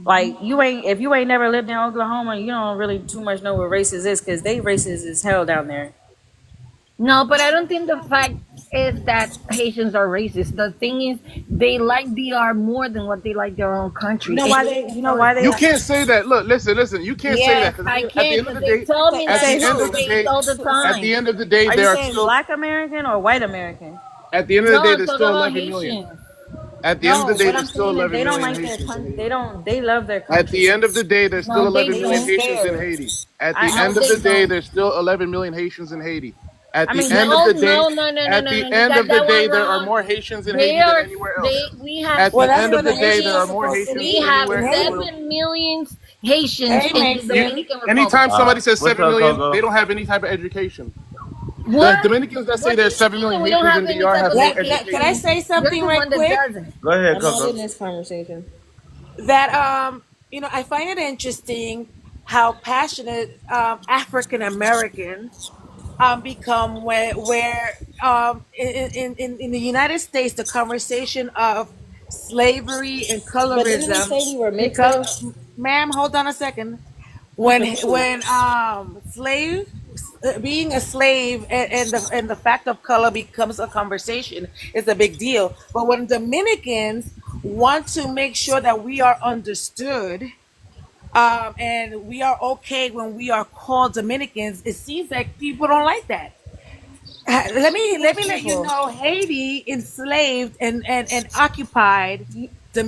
Like you ain't if you ain't never lived in Oklahoma, you don't really too much know what racist is because they racist as hell down there. No, but I don't think the fact is that Haitians are racist. The thing is, they like DR more than what they like their own You country. know And why they they? You know are, why they? You can't say that. Look, listen. You can't say yes, that because I at the can, end of because the they day, tell me at that the in end the of the States day, all the at the time. end of the day, Are you there are saying still. Black American or white American? At the end of the No, day, I'm there's talking still about 11 million. Haitians. At the end of No, the day, what there's I'm still saying is they 11 don't million like their Haitians in country. Haiti. They love their At country. the end of the day, there's still No, they 11 They million just don't. Haitians in scared. Haiti. At the No, end I of they the day, don't. there's still 11 million Haitians in Haiti. At I the mean end you of No, the day, no, no, no, no, at no, the no. You end got of the that day, one there are wrong. more Haitians in They Haiti than are. anywhere else. We have At Well, the that's end where of the the day, Haitians there are are millions. more supposed to Haitians We than be have in anywhere else. Haiti. 7 million Haitians Hey, in the Mexican. Dominican Anytime Republic. somebody says What's 7 up, million, they Coco? don't have any type of education. The What? Dominicans that say What do there's you 7 million mean we don't Haitians have in any DR type have of no Can I education. education? say You're something the right one that quick? doesn't. Go ahead, I'm not in Coco. this conversation. That I find it interesting how passionate African Americans become where in the United States the conversation of slavery and But didn't we colorism say we were mixed because though? ma'am, hold on a second. What's when the food? when slave being a slave and the fact of color becomes a conversation is a big deal, but when Dominicans want to make sure that we are understood, and we are okay when we are called Dominicans, it seems like people don't like that. Let me let you People. know, Haiti enslaved and occupied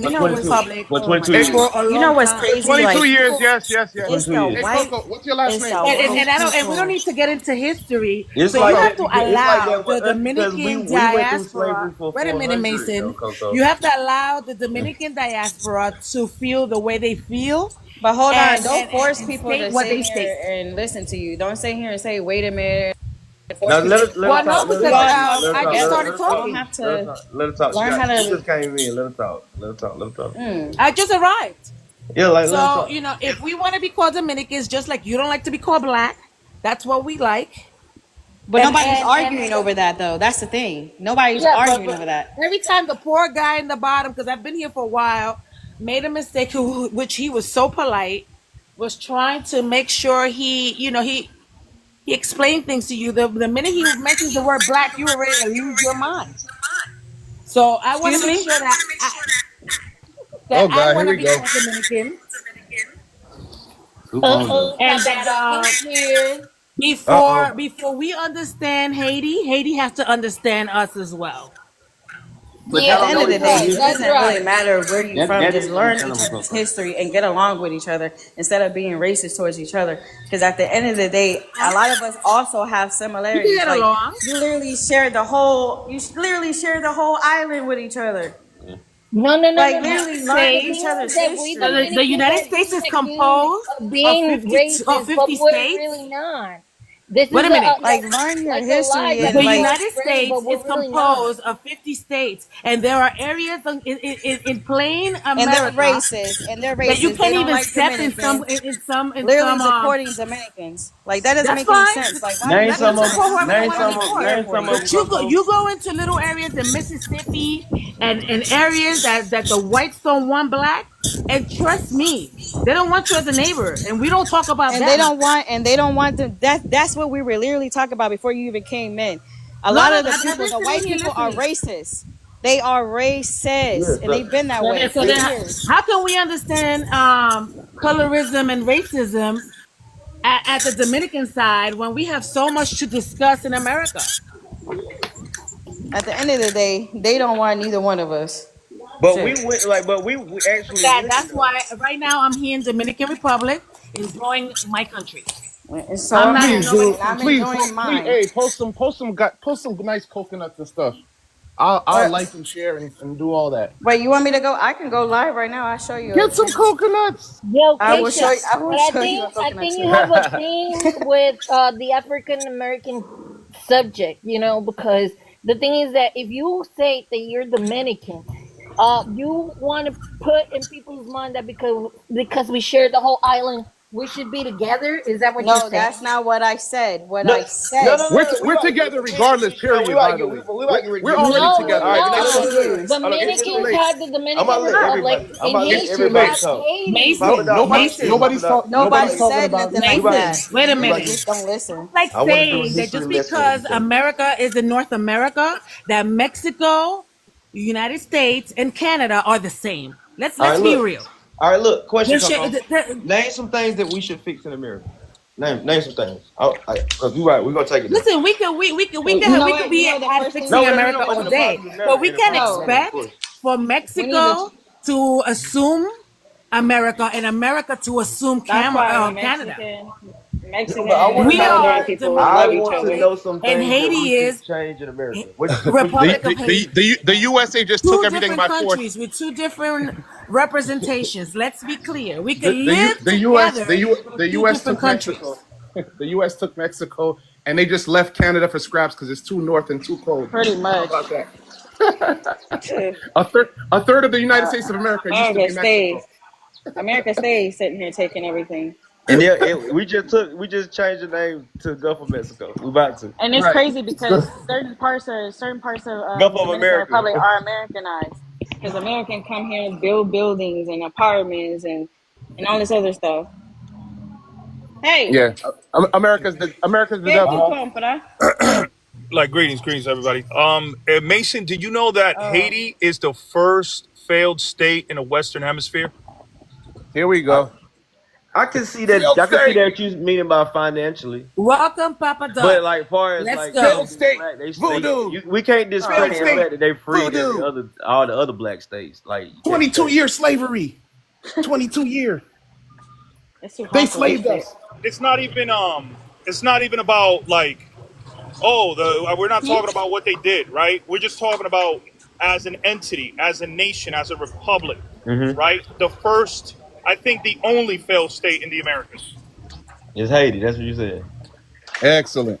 You For know Dominican what's 22, Republic for oh my 22 Hey, years. for god. a You long know what's time. for crazy? 22 Like years, People, yes, yes, For yes. it's 22 the Hey, years. white Coco, what's your last it's name, the Coco? white and I don't, and we don't people. need to get into history. It's So you like have that to because it's like allow that the with us because Dominican we went through slavery diaspora. for Wait a minute, 400 though, Mason. Coco. You have to allow the Dominican diaspora to feel the way they feel, But hold on, and don't and, and, force and people state to what sit they state. here and listen to you. Don't sit here and say, wait a minute. Now let her Well, no, talk. Let her We because talk. all know. Let her I talk. just Yes, Let her, started let her we talk. don't talking. have Let her to talk. Let her talk. learn how She to. just came in. Let her talk. Let her talk. Let her talk. I just arrived. Yeah, like let her So, talk. you know, if we want to be called Dominicans, just like you don't like to be called black, that's what we like. But nobody's arguing over that, though. That's the thing. Nobody's Yeah, but, arguing but over that. every time the poor guy in the bottom, because I've been here for a while, made a mistake, which he was so polite, was trying to make sure he explained things to you. The minute he mentions the word black, you were ready to lose your mind. So I want to Excuse make me. sure that Oh I God, here want to we be go. called Dominican, Who phone doing? and Papa that Doc is here. Uh oh. before we understand Haiti has to understand us as well. But y'all At the Yeah, don't end know of the that's each other day, right. it history. That's doesn't really right. matter where you're from. That Just is where learn Shannon each was other's from. history and get along with each other instead of being racist towards each other. Because at the end of the day, a lot of us also have We can similarities. get Like along. you literally share the whole island with each other. No, no, no, Like no, no. literally The learn States. each thing is other's that we history. The Dominicans United are States is being accused composed of of being 50 racist, but we're states. really not. This Wait is a minute. Like learn your like a lie history that The and people like are United spreading, States but is we're really not. composed of 50 states, and there are areas in plain and they're America racist and they're that you racist. They can't don't even like step Dominicans. in Literally some deporting Dominicans. Like that doesn't That's make any fine. sense. Like why do Name you Let them some think of that? them. support whoever they Name want to some of them. support. Name some of Airport. them, But Coco. you go into little areas in Mississippi and areas that the whites don't want black, and trust me, they don't want you as a neighbor, and we don't talk about And they them. don't want them. That's what we were literally talking about before you even came in. A No, lot no, of the I've people, been the sitting white here people are listening. racist. They are racist, Yeah, and they've been that way So for then, years. how can we understand colorism and racism at the Dominican side when we have so much to discuss in America? At the end of the day, they don't want neither one of us. But we Shit. went like, but we actually winning That's though. why right now I'm here in Dominican Republic enjoying my country. And so I'm am not I, in Please, nobody's dude. and I'm country. Please, enjoying please. mine. Hey, post some nice coconuts and stuff. I'll But like and share and do all that. wait, you want me to go? I can go live right now. I'll show you a Get some thing. coconuts. Yo, I will show Keisha, you. I will but show you a I coconut think tree. you have a thing with the African American subject, because the thing is that if you say that you're Dominican, you want to put in people's mind that because we share the whole island, we should be together. Is that what you're No, saying? that's not what I said. What No, I no, said. no, no, no. We We're about to together get regardless. we Period. about to By get the way, we about to get ready to we're get already No, Mexico. we're together. All right, I now don't not. know. hold on, It's too Dominicans late. have the I'm about Dominican to let Republic, everybody. I'm and about to let Haiti everybody has talk. Haiti. Pop it Mason, up, pop it up, Mason. pop it up. Nobody Nobody's talking said about nothing We like about Mason, to that. wait a we about You to. minute. just don't listen. Like I want to do a saying that history just lesson with because each other. America is in North America, that Mexico, United States, and Canada are the same. All Let's right, be look. real. All right, look. Question, There should- Coco. the- the- Name some things that we should fix in America. Name some things. Cause we right. We're gonna take it there. Listen, You know we could what? You be know the first thing No, fixing we but need no, to no, America but all in a do. day, positive but manner. we In a can't positive No, manner, of expect course. for we need to. Mexico to assume America and America to assume That's why Canada. Yeah, Mexican but I want and to We know. Salvadoran are people I love Dominican each want to other. Republic, know some and things that we Haiti should is change in America. What you Republic of Haiti. The USA just took Two everything different by force. countries with two different representations. Let's be clear. We can The U live the US together the with two US different took Mexico. countries. The US took Mexico and they just left Canada for scraps because it's too north and too cold. Pretty How much. about that? A third of the United States of America used to America be Mexico. stays. America stays sitting here taking everything. And we just changed the name to Gulf of Mexico. We about to And it's Right. crazy because certain parts of Gulf of Dominican America. Republic are Americanized because Americans come here and build buildings and apartments and all this other stuff. Hey, Yeah. America's the ¿qué tú devil. compras? Like greetings everybody. Mason, did you know that Oh, Haiti is the first failed state in the Western Hemisphere? Here we I, go. I can see that. Failed I can see state. that you meaning by financially, Welcome, Papa but Doc. like far as Let's like go. Failed being state. black, Voodoo. we can't oh discredit Failed the Lord. state. fact that they freed Voodoo. all the other black states. Like you can't 22 discredit. year slavery. 22 year. It's too They hot for this slaved shit. us. It's not even about like, we're not Hmm? talking about what they did, right? We're just talking about as an entity, as a nation, as a republic, Mm-hmm. right? The first, I think the only failed state in the Americas. It's Haiti. That's what you said. Excellent.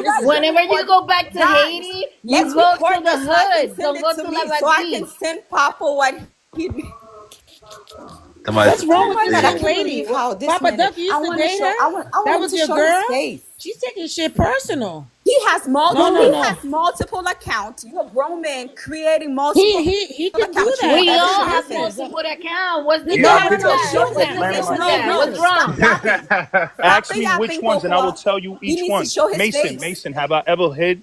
You guys Whenever you record, go back to guys. Haiti, Let's you go record to the this so I can hood. send Don't it go to to me, La so I can Vadis. send Papa what he. Somebody What's wrong with Oh my this God, I young can't lady? believe how this Papa man. Duck, you I used to want to date show. her? I want That him was to your show girl? his face. She's taking shit personal. He has No, no, He no. has multiple accounts. You're a grown man creating multiple He can do accounts. that. We Every all Listen, have person. listen. multiple accounts. What's the No, You no, gotta no, get difference to with no. a that? Show point What's his with the it, face. difference Mama. with No, that? no. What's wrong? Papi. Ask Papi me which ones, and I will Yapinkwa. tell you He each needs to one. show his Mason, face. Mason, have I ever hid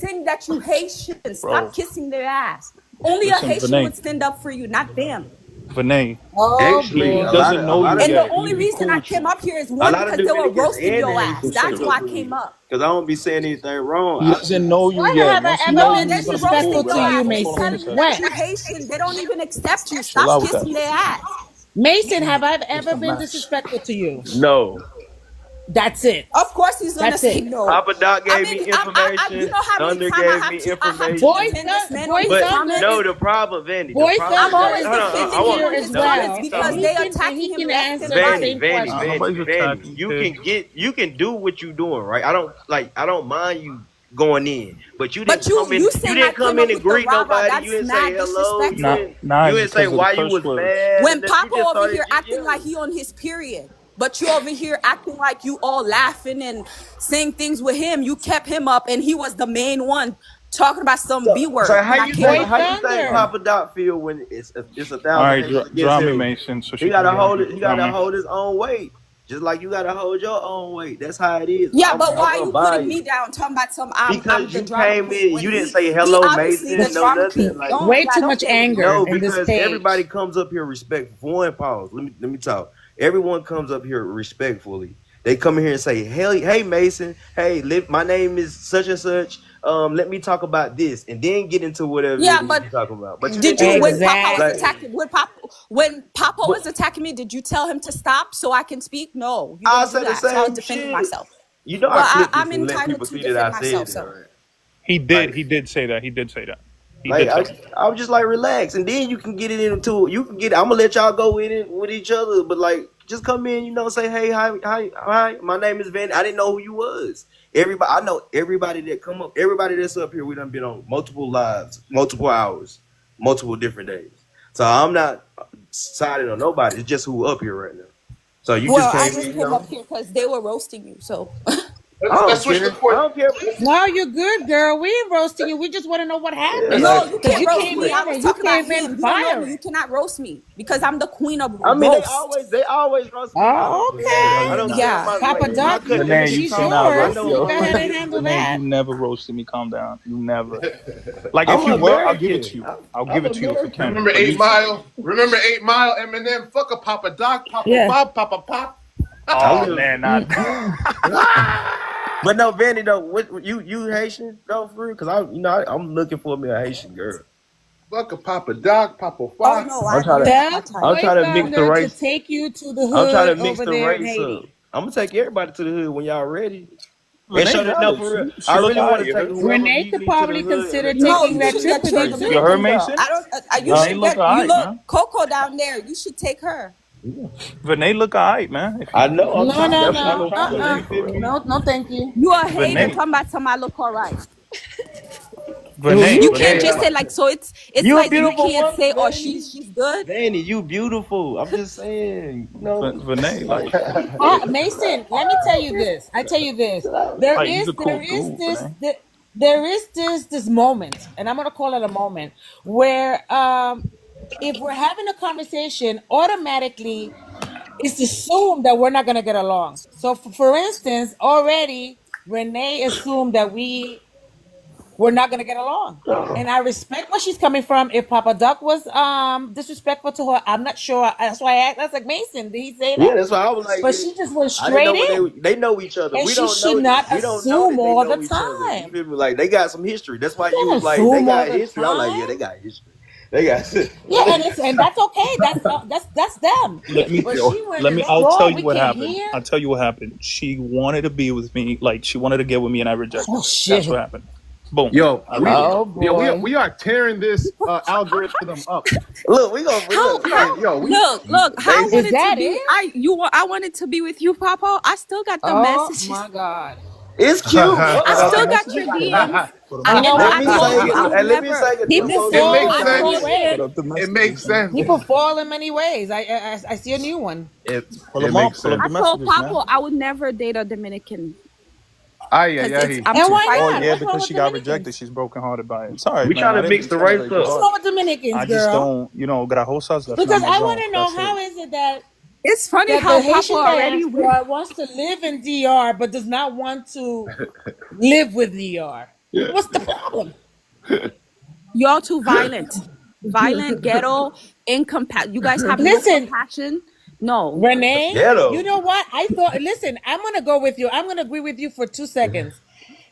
saying that you Haitian. Bro, Stop kissing their ass. Only a listen, Haitian would Vinay. stand up for you, not them. Vinay, Oh Actually, he boy. doesn't know you And the yet. only He reason cool I with came you. up here is a one lot of because they were Dominicans roasting and your the ass. Haitians That's stick why up I for came you. up. Because I don't be saying anything wrong. He doesn't know you When yet. have I Once he ever knows been you, he's gonna be Roasting cool disrespectful with to your that. you, ass. That's They all I'm gonna telling Mason? you say. that When? you Haitian. They don't even accept you. Chill Stop out with kissing that. their ass. Mason, have I It's ever the been max. disrespectful to you? No. That's it. Of course he's gonna That's say it. no. Papa Doc I gave mean, me you information. know how many Thunder times I gave have me to information. defend this man on But his Thunder comments. no, the problem, Vandy. The Boy problem. I'm Thunder always is Hold on, defending I him here want on as his no, comments well, and because no. they he attacking him can left answer and the right. same question. Nobody's attacking You you. can do what you doing, right? I don't mind you going in, but you But didn't come in. you You saying I didn't come came in up and with the greet rah-rah, nobody. You that's didn't say mad hello. disrespectful. Nah, You it's didn't say because of the why you curse was words. mad. When You Papa just over started here acting like GGing. he on his period, but you over here acting like you all laughing and saying things with him, you kept him up and he was the main one talking about some B So word when I came Boy up how here. you think Thunder. Papa Doc feel when it's a All thousand right, haters against draw me him? Mason so He she can gotta get hold her. it. He Draw gotta me. hold his own weight. Just like you gotta hold your own weight. That's how it is. Yeah, but why are I'm you putting me unbiased. down talking about some I'm Because the you drama came queen in, when you didn't he say hello, obviously the Mason, no drama nothing. queen. Like Don't, Way yeah, too don't much play with me. anger no, in this because stage. everybody comes up here respectful. For one, pause. Let me talk. Everyone comes up here respectfully. They come in here and say, hey Mason, hey, my name is such and such. Let me talk about this, and then get into whatever Yeah, it is but you're talking about. But you did didn't you do when that. Papa was Like, attacking when Papa was attacking me, did you tell him to stop so I can speak? No, you I didn't do said the that. So I was same defending shit. myself. You know I Well, clipped I'm this and let entitled people to see that defend I said myself. that, So right? He did. Like, He did say that. He did say that. He like did tell me. I was just like, relax, and then you can get it into it. You can get. I'm gonna let y'all go with it with each other, but like, just come in, say, hey, hi. My name is Van. I didn't know who you was. Everybody, I know everybody that come up, everybody that's up here. We done been on multiple lives, multiple hours, multiple different days. So I'm not siding on nobody. It's just who up here right now. So you just well, I came just in, came up here because they were roasting you. So I Let's don't switch the care. I court. don't care. No, you're good, girl. We ain't roasting you. We just want to know what Yeah, happened. no, like, you Because can't you roast came me. I in was and you talking about came in him. You don't know me. fire. You cannot roast me because I'm the queen of I mean, roast. they always roast me. I Oh, don't care. I okay. don't care. Yeah. Papa Like, my Doc, cut Renee, energy you she's talk. cannot I yours. roast know You yo. go my ahead and energy. handle Renee, that. you never roasted me. Calm down. You never. Like if I'm you will, I'll give it to American. you. I'll I'm give it to you if you American. can. Remember But 8 you, Mile? Remember 8 Mile? Eminem, fuck a Papa Doc, Papa Yeah. Bob, Papa Pop. I oh live. man, not. But no, Vanny though, what you Haitian though for real? Cause I'm looking for me a Haitian girl. Fuck a Papa Doc, Papa Oh Fox. no, I'm trying you're to not my Tell type. I'm trying to mix the Boyfounder to race. take you to the I'm trying hood to mix over the there in race up. Haiti. I'm gonna take everybody to the hood when y'all ready. And Renee show that got no it. for real. She I look really want alright. to You take heard? whoever Renee meet could me to the probably hood and consider let y'all No, see taking you what that should it trip get is with your you straight. You Dominican heard too. girl. Mason? You Renee should look get. You alright, look man. Coco down there. You should take her. Renee look alright, man. If I you, know. I'm No, trying. no, That's what I'm no. trying to. You feel me? No, thank you. You a hater Renee, talking about somebody look alright. Renee, You can't Renee. just say like so. It's You a like you beautiful can't woman, say oh Vanny. she's good. Vanny, you beautiful. I'm just saying. Renee, like, Mason, let me tell you this. I tell you this. There like he's is a cool dude, Renee. there is this moment, and I'm gonna call it a moment where if we're having a conversation, automatically it's assumed that we're not gonna get along. So for instance, already Renee assumed that we're not gonna get along. And I respect where she's coming from. If Papa Duck was disrespectful to her, I'm not sure. That's why I asked. That's like Mason. Did he say Yeah, that? that's why I was like, But she just went I didn't know straight what in. they know each other. And We she don't know should not that assume they all the know each other. You time. feel me? Like they got some history. That's why You you don't was like, they assume all got the history. I'm like, yeah, they time. got history. They got Yeah, and that's okay. That's them. Let me But she went I'll tell strong. you We what can happened. hear. I'll tell you what happened. She wanted to be with me, like she wanted to get with me, and I rejected Oh her. That's what shit. happened. Boom. Yo, I rejected her. Boy. we are tearing this algorithm up. look. We gonna How Hey, yo, we look, how I Mason. Is wanted to that be it? I wanted to be with you, Papa. I still got the Oh messages. my God. It's cute. I Hold still on. got your DMs. You know Let what? me say I it. would And let me never. say it to People both it of fall y'all. makes in I many sense. told ways. Put up the It messages, makes man. sense. People fall in many ways. I see a new one. Pull It them up. makes Pull up sense. the I told messages, man. Papa I would never date a Dominican Ay, because ay, ay. I'm And too why Oh not? feisty. yeah, What's wrong because with she got Dominicans? rejected. She's brokenhearted by it. It's all right, We man. trying I to didn't mix the race discriminate your What's up. heart. wrong with Dominicans, I just girl? don't, graciosas. That's not Because my I want zone. to know That's it. how is it that It's funny the how Papa Haitian already went. diaspora wants to live in DR but does not want to live with DR? What's the problem? Y'all too violent, ghetto, You guys have no Listen, compassion. No. Renee, you Ghetto. know what? Listen, I'm going to go with you. I'm going to agree with you for 2 seconds.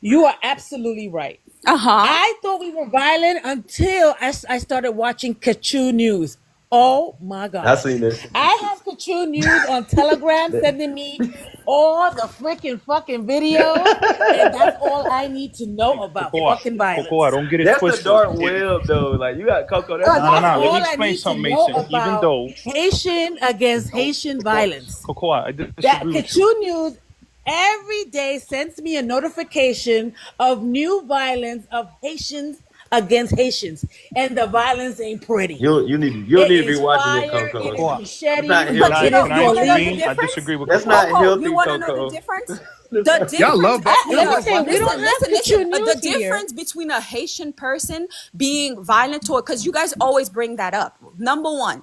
You are absolutely right. I thought we were violent until I started watching Kachu News. Oh my I God. seen this. I have Kachu News on Telegram sending me all the freaking fucking videos, and that's all I need to know about fucking violence. Coco, I don't get it That's the twisted. dark web though. Like you got Coco. That's the No. That's dark Let me all web. I explain need to something, know Mason. Even about though, Haitian against Haitian violence. Coco, I That disagree with you. Kachu News every day sends me a notification of new violence of Haitians against Haitians, and the violence ain't pretty. You need It to be is watching it, fire. It Coco. is Coco, machete. That's not It But healthy. you know, is can I you want to know the police. intervene? I difference? disagree with That's Coco. not Coco, healthy, you want to know the Coco. difference? The difference. Y'all love that. Let me say, we don't have Kachu The News here. difference between a Haitian person being violent toward, because you guys always bring that up. Number one,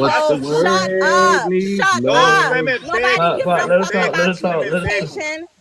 What's the So shut word up. needs Shut Those up. love. women beg Nobody you. gives Pop, a let her Women fuck talk. beg Let her about you. your talk. Women Let her beg talk. you. information.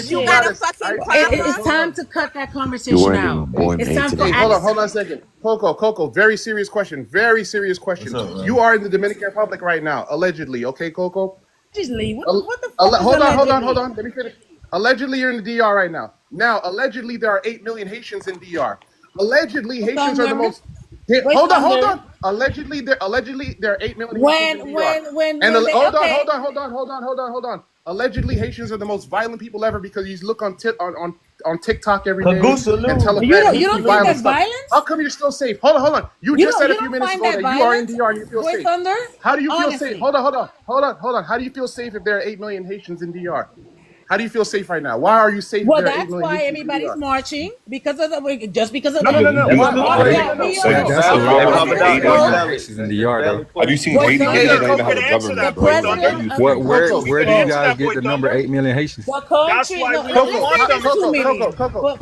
If You you got got a fucking It's problem? time to cut that You conversation weren't out. even born It's made time for today. hold action. on a second. Coco, very serious question. Very serious question. What's up, man? You are in the Dominican Republic right now, allegedly. Okay, Coco. Just leave. What, Al- what the fuck is hold allegedly? on. Let me finish. Allegedly, you're in the DR right now. Now, allegedly, there are 8 million Haitians in DR. Allegedly, Haitians are the Thunder. most. Yeah, Wait, hold Thunder. on. Allegedly, there are 8 million Haitians in DR. When And they, hold okay. on. Allegedly, Haitians are the most violent people ever because you look on TikTok every day Cagusa and tell a You don't man think that's stuff. violence? How come you're still safe? Hold on. You just said a few minutes find ago that that you are in violence? DR and you feel Boy safe. Thunder? How do you feel Honestly. safe? Hold on. How do you feel safe if there are 8 million Haitians in DR? How do you feel safe right now? Why are you safe? Well, if there are 8 that's million why Haitians in everybody's DR? marching because of the just because of No. That's a good We question. are- That's a Valid lot point. of Valid 8 point. million Valid. Haitians in the yard, though. Have you seen Boy Haiti? Thunder. Haiti Yeah, doesn't even Coco, have to a answer government, that, The bro. Boy Let me Thunder. tell president you. of the Where Coco, do To you answer guys that, get Boy the number Thunder. 8 million Haitians? the That's country, why no, we let's don't say want them. there's 2 million. Coco.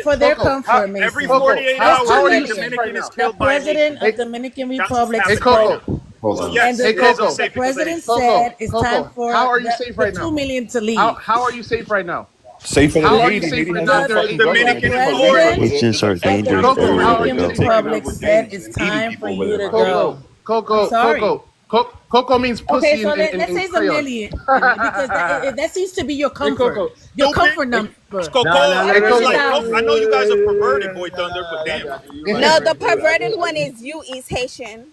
For their Coco, comfort, Every Mason. 48 how There's 2 hours, are a you safe million. right Dominican is now? The killed by a president Haitian. of Dominican That's what's Republic Hey, happening right spoke. Coco. now. Hold So on. yes, And Hey, there's Coco. a the safe because of president Haitians. said it's time Coco. for How are you safe right the now? 2 million to leave. How are you safe right now? Safer than How are you Haiti. safe Haiti right has now? a If there are The 8 fucking million government. Dominican They Haitians fuck in authorities. DR? Haitians are Of the dangerous Coco, how are everywhere you they Dominican safe go. right now? Republic said it's Haiti time people for over you there to right now. go. Coco. Coco means pussy Okay, so in let's say it's a Creole. million because that seems to be your comfort. Coco. Your Stupid. comfort number. Coco, Nah, it's Coco. like, I know you guys are perverted, Boy Thunder, but I damn. got you. You're right. No, You're the right. perverted one is you, East Haitian.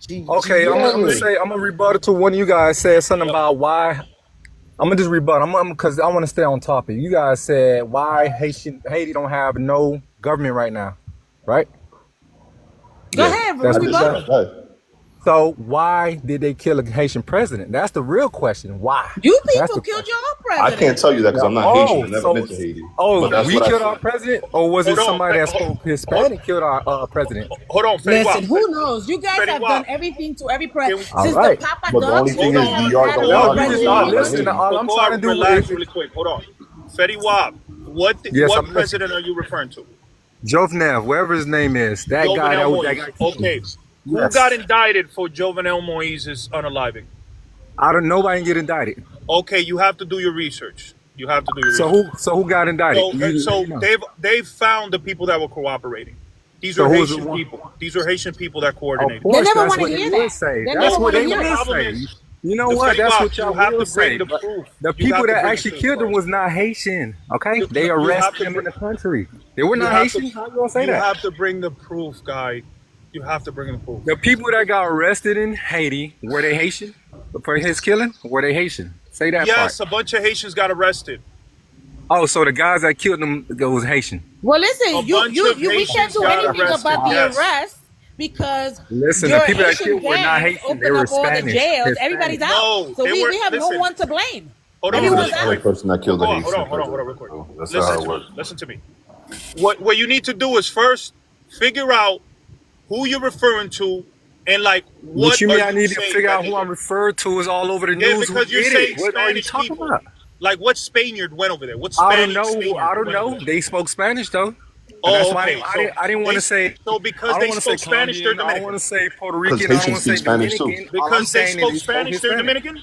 She Okay, I'm gonna yelling. say I'm gonna rebuttal to one of you guys said something about why. I'm gonna just rebut. I'm because I want to stay on topic. You guys said why Haiti don't have no government right now, right? Go ahead, That's I what you just said rebuttal. it. Go ahead. So why did they kill a Haitian president? That's the real question. Why? You That's people the killed question. your own I can't president. tell you that because I'm not Haitian. I Oh, never been to Haiti. But that's we what I killed our said. president, or was it Hold on, somebody that hold, spoke Hispanic killed our president? hold on, Fetty Listen, Wap. who knows? You guys Fetty have Wap. done everything to every Can president we, All since right. the Papa But the only Dogs. thing You is guys haven't DR had don't no No, want you no just president Haiti in like years. listen. Haiti. All I'm trying to do relax is really quick. Hold on. Fetty Wap, yes, what I'm listening. president are you referring to? Jovenel, wherever his name is, that guy Jovenel that Moise. got killed. Okay. Who Yes. got indicted for Jovenel Moise's unaliving? I don't. Nobody can get indicted. Okay, you have to do your research. You have to do your So research. who got indicted? So, You, so let me know. they've found the people that were cooperating. These So are who's the Haitian one? people. These are Haitian people that Of coordinated. They course, never that's want to what they hear will that. say. They That's never what want they to The hear will that. problem say. is, You know the what? Fetty That's Wap, what you y'all have will to bring say. the But proof. the You have people to that bring the actually proof killed him first. was not Haitian. Okay, You, they you have arrested to him in bring. the country. They were You not have to. Haitian. How you gonna say You that? have to bring the proof, guy. You have to bring the proof. The people that got arrested in Haiti were they Haitian for his killing? Were they Haitian? Say that part. Yes, a bunch of Haitians got arrested. Oh, so the guys that killed them was Haitian. Well, A listen, bunch of we can't Haitians do got anything arrested. about the Yes. arrest because Listen, the your people that Haitian killed were not gangs Haitian. They open were up all the Spanish, jails. Hispanic. Everybody's out. No, So they we were. have no Listen. one to blame. Hold on, He was Everyone's the listen. out. only person that killed the Hold on, Haitian hold on, president. real quick. So that's Listen how it to me. works. Listen to me. What you need to do is first figure out who you're referring to And like, What what you are mean? I you need to saying figure that out they who I'm did? referred to is all over the Yeah, news. Who because you're did saying it? What are you Spanish talking people. about? Like, what Spaniard went over there? What I don't Spanish know. Spaniard I don't went over know. there? They spoke Spanish though, and Oh, that's why okay. So I didn't want they to say. so because I don't they want to say spoke Spanish, they're Colombian. I don't want Dominican. to say Puerto Because Rican. I don't Haitians want to speak say Spanish too. Dominican. All I'm Because they saying is spoke they spoke Spanish, they're Hispanic. Dominican.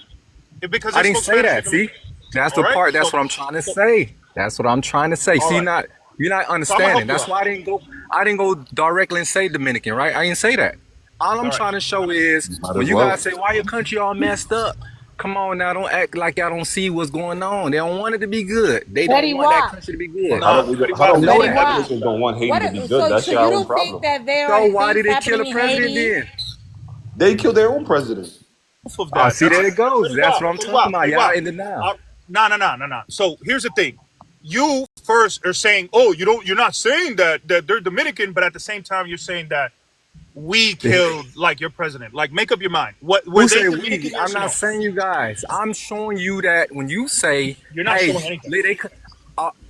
Because I they didn't spoke say Spanish, they're that. See, Dominican. that's All the right. part. So That's what I'm trying to so say. That's what I'm trying to say. all See, right. you're not So I'm gonna help understanding. you That's out. why I didn't go directly and say Dominican, right? I didn't say that. All I'm All right. trying to show is Might when as you guys well. say why your country all messed up. Come on now, don't act like y'all don't see what's going on. They don't want it to be good. They don't Fetty want that Wap. country to be Well, good. Nah, Fetty how Wap, I don't they we know know Fetty the didn't. that. Wap. Africans don't want Haiti to be good? So That's you your own don't think problem. that there So are why things did they kill the happening in president Haiti? then? They killed their own president. Proof of that. See, That's there it goes. Fetty That's Wap. what I'm Fetty talking Wap. about. Fetty Y'all Wap. in denial. No. So here's the thing. You first are saying, oh, you're not saying that they're Dominican, but at the same time you're saying that we killed like your president. Like, make up your mind. What were Who they say Dominican? we? I'm Yes or not no? saying you guys. I'm showing you that when you say, You're not "Hey, showing anything.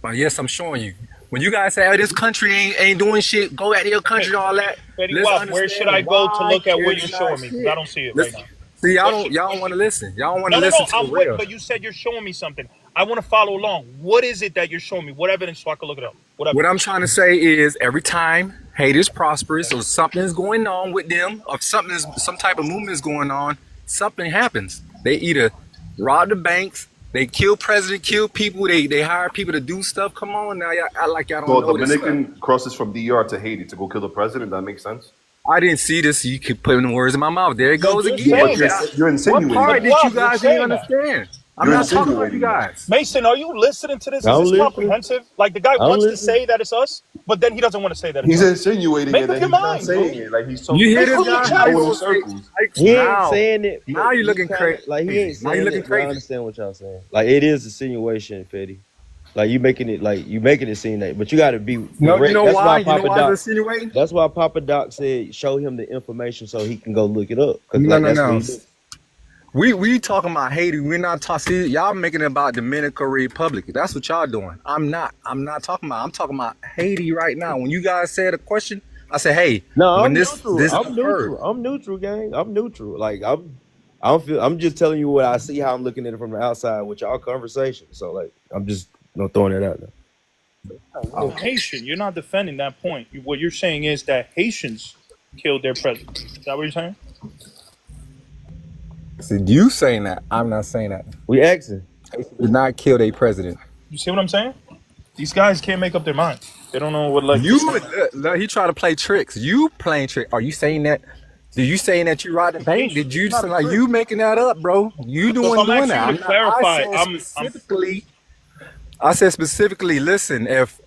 well, yes, I'm showing you." When you guys say, "Oh, this country ain't doing shit," go at your Okay. country, all that. Fetty Let's Wap, where should understand I go to why look at what is you're not showing me? Because I shit. don't see it right Listen, now. see, What should y'all don't want to listen. Y'all don't want to No. listen to the I'm with, real. but you said you're showing me something. I want to follow along. What is it that you're showing me? What evidence so I can look it up? What What I'm evidence? trying to say is every time hate is prosperous or something's going on with them or some type of movement is going on, something happens. They either rob the banks, they kill president, kill people, they hire people to do stuff. Come on now, y'all act like y'all don't So know this stuff. Dominican crosses from DR to Haiti to go kill the president. That makes sense. I didn't see this. You keep putting words in my mouth. There it No, goes you're again. But saying that. you're What part insinuating did that. you Wap, you're guys didn't saying that. understand? I'm You're not talking about you insinuating that. guys. Mason, are you listening to this? Is I'm this listening. comprehensive? Like, the guy I'm wants to listening. say that it's us, but then he doesn't want to say that it's He's us. insinuating Make it, up and your he's not mind, saying dude. it. Like he's You talking. hear Make He's this up your guy? talking, How you going in gonna chest. say circles. He ain't now? saying it, Now but you he looking kind of crazy. like he ain't Now you saying looking it. But I crazy. understand what y'all saying. Like it is insinuation, Fetty. Like you making it seem like, but you got to be No, you direct. know That's why? why You know Papa why Doc. it's insinuating? That's why Papa Doc said show him the information so he can go look it up. Cause No, like no, that's what no. he did. We talking about Haiti. We're not talking. Y'all making it about Dominican Republic. That's what y'all doing. I'm not. I'm not talking about. I'm talking about Haiti right now. When you guys said a question, I said, hey, No, when I'm this neutral. I'm occurred, neutral. I'm neutral, gang. I'm neutral. Like I'm just telling you what I see, how I'm looking at it from the outside with y'all conversation. So like I'm just throwing it out there. You're Haitian. You're not defending that point. What you're saying is that Haitians killed their president. Is that what you're saying? see, you saying that. I'm not saying that. We asking. Haiti did not kill their president. You see what I'm saying? These guys can't make up their mind. They don't know what like. He try to play tricks. You playing trick. Are you saying that? Did you saying that you robbed the bank? Did you Not say like trick. you making that up, bro? You So if I'm doing asking that? you to clarify, I said specifically. I said specifically. Listen, if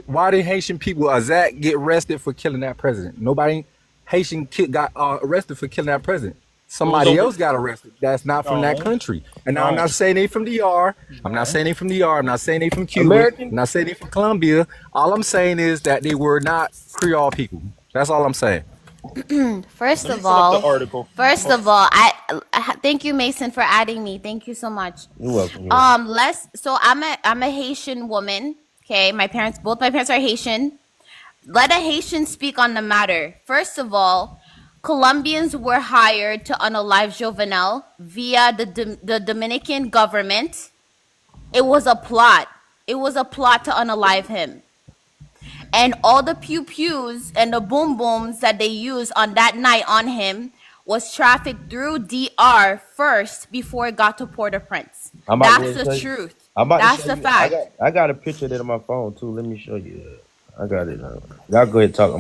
why did Haitian people Azak get arrested for killing that president? Nobody Haitian kid got arrested for killing that president. Somebody else got arrested. That's not from that country. And now I'm not saying they from DR. I'm not saying they from DR. I'm not saying they from Cuba. American? I'm not saying they from Colombia. All I'm saying is that they were not Creole people. That's all I'm saying. First Let me of pull up the all, article. I thank you, Mason, for adding me. Thank you so much. You're welcome. So I'm a Haitian woman. Okay, both my parents are Haitian. Let a Haitian speak on the matter. First of all, Colombians were hired to unalive Jovenel via the Dominican government. It was a plot. It was a plot to unalive him. And all the pew-pews and the boom-booms that they used on that night on him was trafficked through DR first before it got to Port-au-Prince. I'm about That's to the show you. truth. I'm about That's to show the you. fact. I got a picture of that on my phone too. Let me show you. I got it. Y'all go ahead and talk.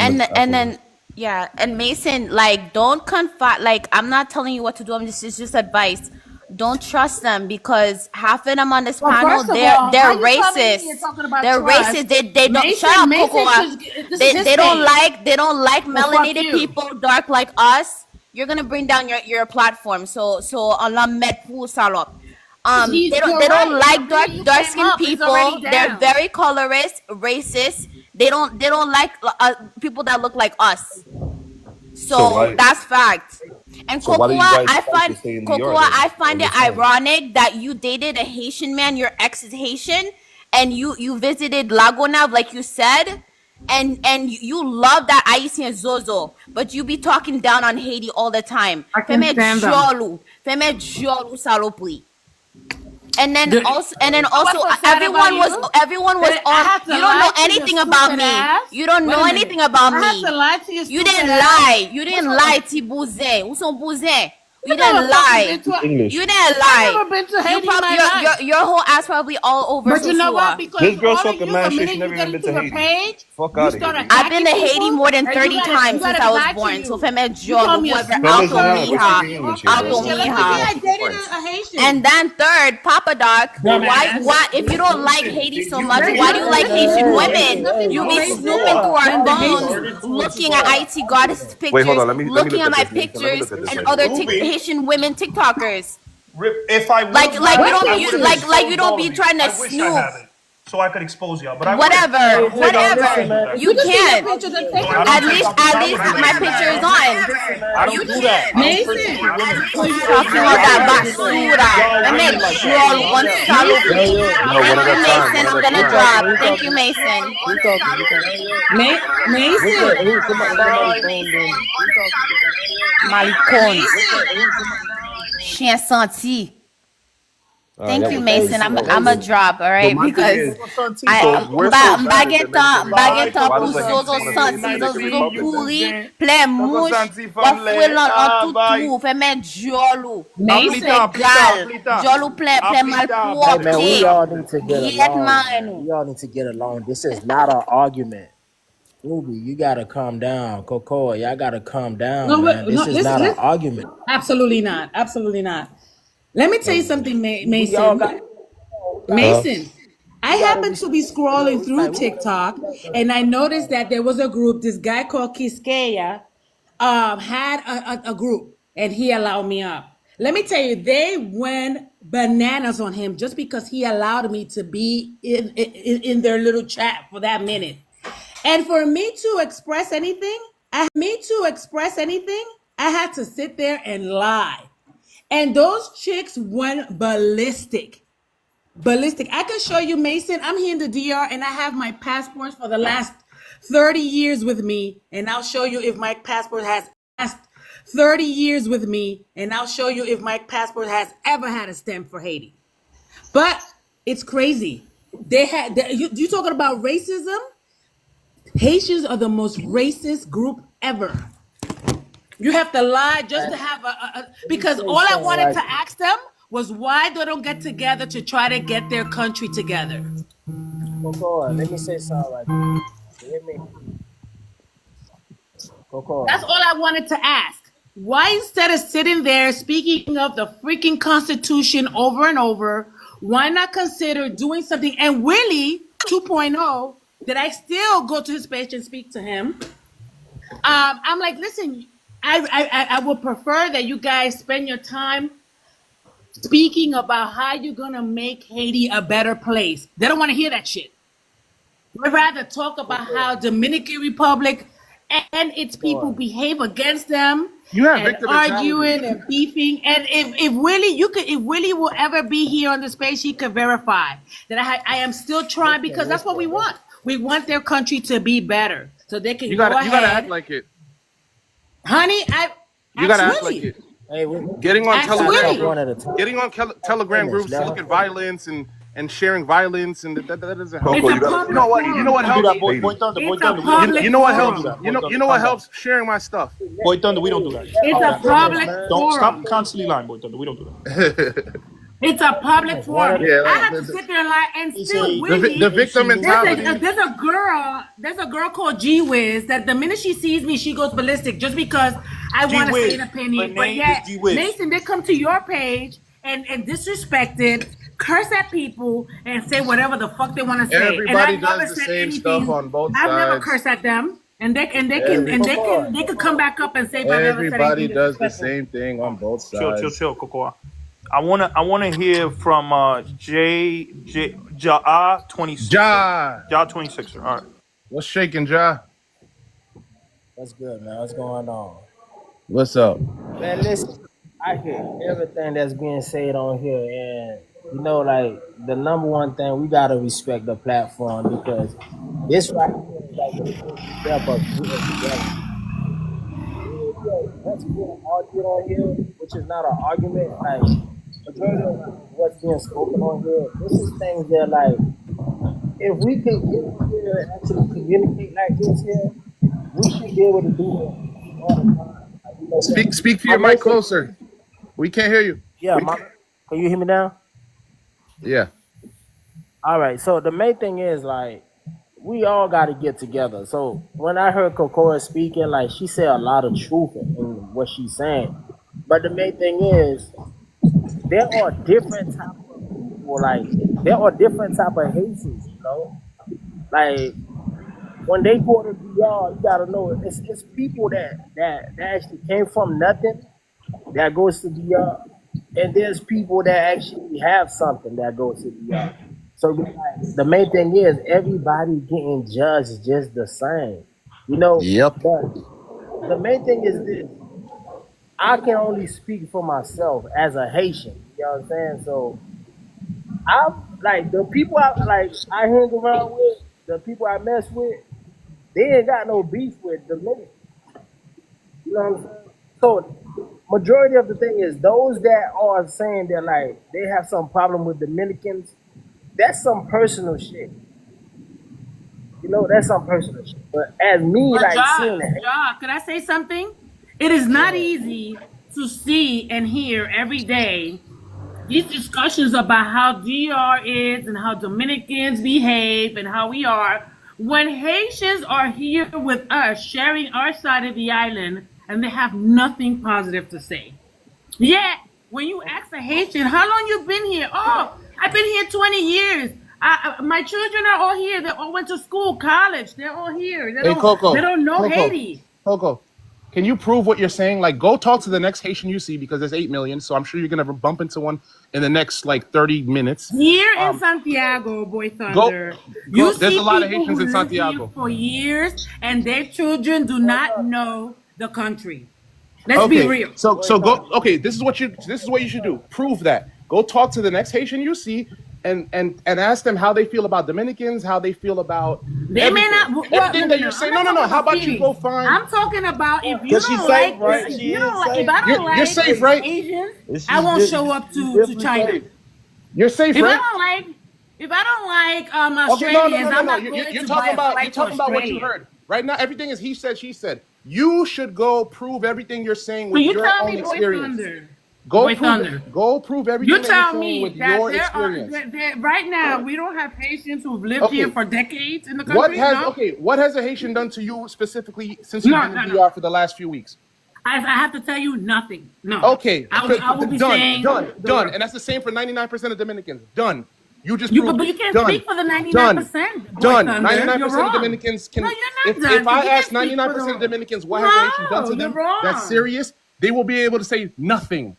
And Mason, like, don't confide. Like, I'm not telling you what to do. It's just advice. Don't trust them because half of them on this panel, First of they're all, they're how you telling me racist. you're talking about They're trust? racist. They don't Mason, shut up, Mason Cocoa. this is his They don't page. like Well, fuck melanated you. people, dark like us. You're gonna bring down your platform. So Allah met pou salop. They You're don't right. like You dark came skinned up. It's people. already They're down. very colorist, racist. They don't like people that look like us. So that's fact. And So why do Cocoa, you guys I fight to find stay in DR Cocoa, then? I find I'm it just saying. ironic that you dated a Haitian man. Your ex is Haitian, and you visited Lagonav like you said. and you love that Haitian Zozo, but you be talking down on Haiti all the time. I can stand them. Feme jolou salopri. And then The- also, What's so sad everyone about was you? everyone was That I on. have to You don't lie know to your anything about stupid me. ass? You don't Wait know a anything minute. about I have me. to lie to your You stupid didn't ass? lie. You didn't What's lie, up? Ti Bouzin. Où sont Bouzin? You never didn't fucking lie. been to a- English. You didn't I've lie. never been to Haiti in my Your life. your whole ass probably all over But you know what? Sosua. Because This girl all of talking you, mad the shit. minute She you never get even been into to your Haiti. page, Fuck you out of start here. I've been to attacking Haiti people, more than and 30 times since I was born. So Feme You call Jolo, me a whoever smoker. Fellas now, we're Alcomiha. speaking English here, bro. Yeah, let me Alcomiha. I dated a Haitian. And then third, Papa Doc, Dumbass. why if you don't like Haiti so much, why do you like Haitian women? You be snooping through our phones, looking at IT goddess pictures, Wait, hold on. Let me looking look at my at this. Let me pictures look at this. and other Haitian women TikTokers. If I Like would like have, you don't I you would've like exposed you don't all be of you. trying to I wish I snoop. hadn't, so I could expose y'all. But I Whatever, would've. whatever. You can't. No, I don't At take least off my picture is on. I don't do that. I don't Mason. Talking about that basura. I make sure one salute. Thank you, Mason. I'm gonna drop. Thank you, Mason. Malicon. Chien senti. Thank you, Mason. I'm a drop, all right? Because baguette pour zozo senti, zozo pourri, plein mouche, wafouelan en tout trou, fait mettre jolou. Mason. Jolou plein mal Hey man, we all need to get Yet along. man. We all need to get along. This is not an argument. Ruby, you gotta calm down. Cocoa, y'all gotta calm down, No, man. This is not an listen. argument. Absolutely not. Absolutely not. Let me tell you something, We all Mason. got Mason, I happened to be scrolling through TikTok and I noticed that there was a group, this guy called Kiskeya had a group and he allowed me up. Let me tell you, they went bananas on him just because he allowed me to be in their little chat for that minute. And for me to express anything, I had to sit there and lie. And those chicks went ballistic. Ballistic. I can show you, Mason. I'm here in the DR and I have my passports for the last 30 years with me. And I'll show you if my passport has last 30 years with me. And I'll show you if my passport has ever had a stamp for Haiti. But it's crazy. You talking about racism? Haitians are the most racist group ever. You have to lie just to have because all I wanted to ask them was why they don't get together to try to get their country together. Cocoa, let me say something right there. You hear me? Cocoa. That's all I wanted to ask. Why instead of sitting there speaking of the freaking Constitution over and over, why not consider doing something? And Willie 2.0, did I still go to his page and speak to him? I'm like, listen, I would prefer that you guys spend your time speaking about how you're gonna make Haiti a better place. They don't want to hear that shit. We'd rather talk about how Dominican Republic and its people behave against them, You have and victim mentality. arguing and beefing. And if Willie will ever be here on the space, he could verify that I am still trying because that's what we want. We want their country to be better, so they can You go gotta ahead. act like it. Honey, You gotta act like it. Hey, Getting on Absolutely. Telegram, one at a time. getting on Telegram groups to look at violence and sharing violence and that doesn't help. Coco, you gotta- You know what? You know what You do helps? that, Boy Thunder. Boy It's a Thunder. public You know what forum. helps? You know what helps? Sharing my stuff. Boy Thunder, we don't do that. It's a public Don't stop forum. constantly lying, Boy Thunder. We don't do that. It's a public forum. Yeah, I have the- to sit there and lie and still the Willie. victim mentality. There's a girl called G Wiz that the minute she sees me, she goes ballistic just because I want to G-Wiz. say an opinion. Her But name yet, is G-Wiz. Mason, they come to your page and disrespect it, curse at people, and say whatever the fuck they want to say. Everybody and I've never does the said same anything. stuff on both I've never sides. cursed at them, and they can come back up and say if I've ever said Everybody anything does the disrespectful. same thing on both Chill, sides. chill, Cocoa. I wanna hear from Ja 26. Ja, Ja 26. All right. what's shaking, Ja? What's good, man? What's going on? What's up? Man, listen, I hear everything that's being said on here, and you know, like the number one thing, we gotta respect the platform because this right here like they go together, getting together. What's being argued on here, which is not an argument, like majority of what's being spoken on here, this is things that like if we could get in here and actually communicate like this here, we should be able to do that all the time. Like, you know, Speak to my your mic message, closer. We can't hear you. yeah, can you hear me now? Yeah. All right, so the main thing is like we all got to get together. So when I heard Kokora speaking, like she said a lot of truth in what she's saying. But the main thing is there are different type of people. Like there are different type of Haitians. You know, like when they go to DR, you gotta know it's people that actually came from nothing that goes to DR, and there's people that actually have something that goes to DR. So like, the main thing is everybody getting judged just the same, you know. Yep. But the main thing is this: I can only speak for myself as a Haitian. You know what I'm saying? So I like the people I hang around with, the people I mess with. They ain't got no beef with Dominicans. You know what I'm saying? So majority of the thing is those that are saying that like they have some problem with Dominicans. That's some personal shit. You know, that's some personal shit. But as me, But like Ja, seeing that, could I say something? It is not easy to see and hear every day these discussions about how DR is and how Dominicans behave and how we are. When Haitians are here with us, sharing our side of the island, and they have nothing positive to say. Yet, when you ask a Haitian, how long you been here? Oh, I've been here 20 years. My children are all here. They all went to school, college. They're all here. Hey, Coco. They don't know Coco. Haiti. Coco, can you prove what you're saying? Like, go talk to the next Haitian you see because there's 8 million. So I'm sure you're gonna bump into one in the next like 30 minutes. Here in Santiago, Boy Thunder, There's a lot of Haitians in Santiago for years, and their children do not know the country. Let's be real. So go. Okay, this is what you should do. Prove that. Go talk to the next Haitian you see, and ask them how they feel about Dominicans, how they feel about They may not. everything that you're saying. No. How about you go find? I'm talking about if you Because she's don't safe, like, right? if She you is don't like, safe. if I don't like You're safe, right? Asians, I won't show up to China. You're safe, If right? I don't like Okay, Australians, I'm no. not going You're to talking buy a about flight to what you Australia. heard. Right now, everything is he said, she said. You should go prove everything you're saying So with you your tell own me, Boy experience. Thunder. Go Thunder. prove everything You that tell you're saying me with that your there experience. are right now we don't have Haitians who've lived here for decades in the country. What has a Haitian done to you specifically since you've been in DR for the last few weeks? I have to tell you nothing. No. Okay, I will be saying done, and that's the same for 99% of Dominicans. Done. You just but you can't speak for the 99%. Done. Thunder. 99% of Dominicans can. No, you're not If done. I You ask can't speak 99% for of the- Dominicans what has a Haitian done to No, them, you're wrong. that's serious, they will be able to say nothing.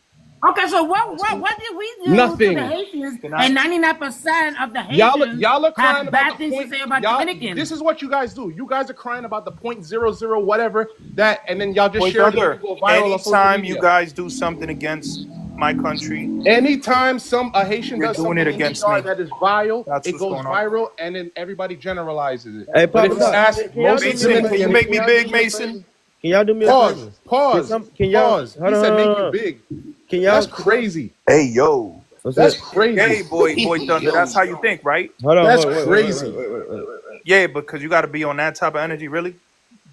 Okay, so what did we do Nothing. to the Haitians? And 99% of the Haitians Y'all are crying have about bad the things point. to say about Y'all, Dominicans. this is what you guys do. You guys are crying about the 0.00 whatever that, and then y'all just Boy share it Thunder, and go viral on social anytime media. you guys do something against my country, Anytime a Haitian you're does doing something it in against DR me. that is vile, That's it what's goes going on. viral, and then everybody generalizes it. Hey, But Papa if you Doc, ask can y'all most do me a Mason, favor? can you make me big, Mason? Can y'all do me a Pause. favor? Pause. Can y'all? Pause. He Hold on, said hold make on. you big. Can y'all? That's crazy. Hey, yo. What's That's that? crazy. Hey, boy Thunder, that's how you think, right? Hold on. That's wait. crazy. Yeah, because you got to be on that type of energy, really?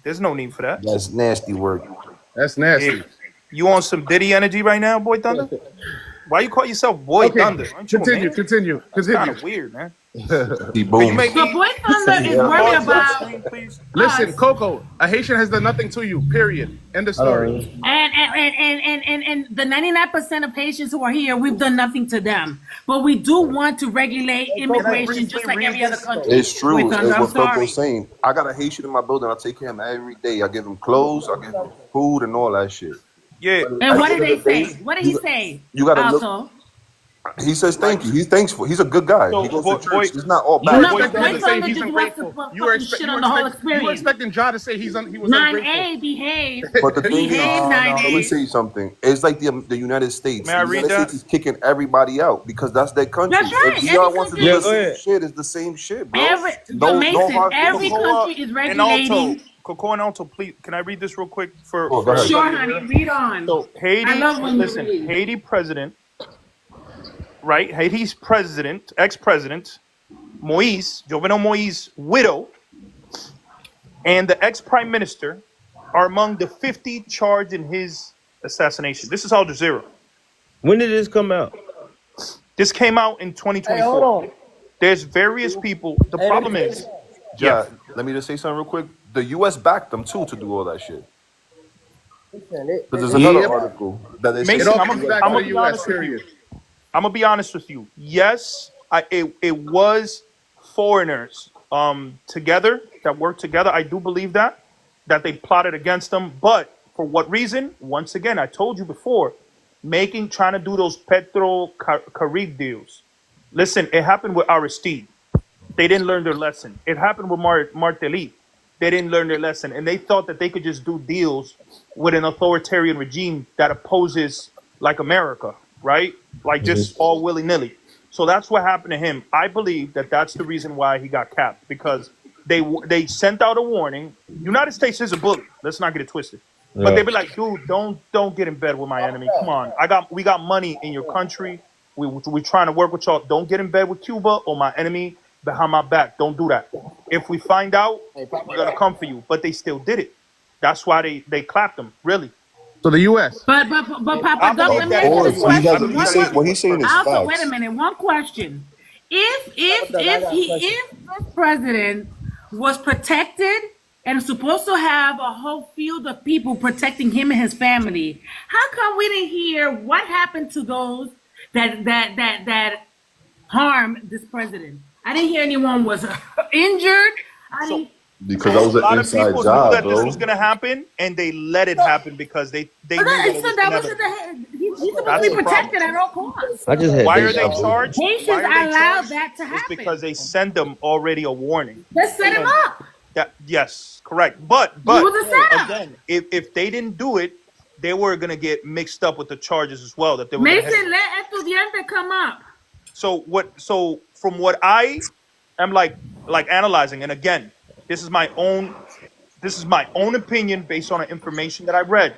There's no need for that. That's nasty work. That's nasty. Yeah. You on some Diddy energy right now, Boy Thunder? Why you call yourself Boy Thunder? Aren't you a man? Continue. That's kind of weird, man. See, Can you boom. make So me Boy Thunder is worried about please? Listen, us. Coco, a Haitian has done nothing to you. Period. End of story. And the 99% of Haitians who are here, we've done nothing to them. But we do want to regulate immigration just like every other country. It's true. Boy Thunder, It's I'm what sorry. Coco's saying. I got a Haitian in my building. I take care of him every day. I give him clothes. I give him food and all that shit. Yeah. And what did they say? What did he say? You gotta look. Alto? He says thank you. He's thankful. He's a good guy. So, He goes boy, to church. boy, He's not all You bad. No, expect but him Boy to say Thunder he's just wants to ungrateful. fucking shit on the whole You were experience. expecting Ja to say he was ungrateful. 9A, behave. But the thing is, Behave, let me 9A. say you something. It's like the United States. may I The read United that? States is kicking everybody out because that's their country. That's right. If Every VR wants to do country, the Yeah, go same ahead. shit, it's the same shit, bro. but No Mason, hard every feelings. Cocoa country is and Alto, regulating. Cocoa and Alto, please, can I read this real quick for Oh, go ahead. Sure, everybody honey, here? read on. So Haiti, I love when you listen, read. Haiti president, right? Haiti's president, ex-president, Jovenel Moïse, widow, and the ex-prime minister are among the 50 charged in his assassination. This is Al Jazeera. When did this come out? This came out in Hey, 2024. hold on. There's various people. The Hey, problem is, Yeah, let me just say something real quick. The U.S. backed them too to do all that shit. Because there's another Yep. article that they say. Mason, It all I'm comes gonna back to the be U.S. honest with you. Period. I'm gonna be honest with you. Yes, it was foreigners together that worked together. I do believe that they plotted against them, but for what reason? Once again, I told you before, trying to do those Petro-Carib deals. Listen, it happened with Aristide. They didn't learn their lesson. It happened with Martelly. They didn't learn their lesson, and they thought that they could just do deals with an authoritarian regime that opposes like America, right? Like just all willy-nilly. So that's what happened to him. I believe that that's the reason why he got capped, because they sent out a warning. United States is a bully. Let's not get it twisted. But Yeah. they be like, dude, don't get in bed with my enemy. Come on, we got money in your country. We trying to work with y'all. Don't get in bed with Cuba or my enemy behind my back. Don't do that. If we find out, we're gonna come for you. But they still did it. That's why they clapped them. Really. So the U.S. But Papa, believe let me that ask you all this is- question. What he's saying is Also, facts. wait a minute. One question: If this president was protected and supposed to have a whole field of people protecting him and his family, how come we didn't hear what happened to those that harmed this president? I didn't hear anyone was injured. I didn't. Because that was A an lot of inside people job, knew that this bro. was gonna happen, and they let it happen because they knew that it So was that inevitable. wasn't he's supposed That's to be the protected problem. at all costs. I just had Why are they deja vu. charged? Haitians Why are they allowed charged? that to It's happen. because they send them already a warning. Let's set him up. Yes, correct. But It was a setup. again, if they didn't do it, they were gonna get mixed up with the charges as well. That they were gonna Mason, hit. let Estudiante come up. So from what I am like analyzing, and again, this is my own opinion based on the information that I read.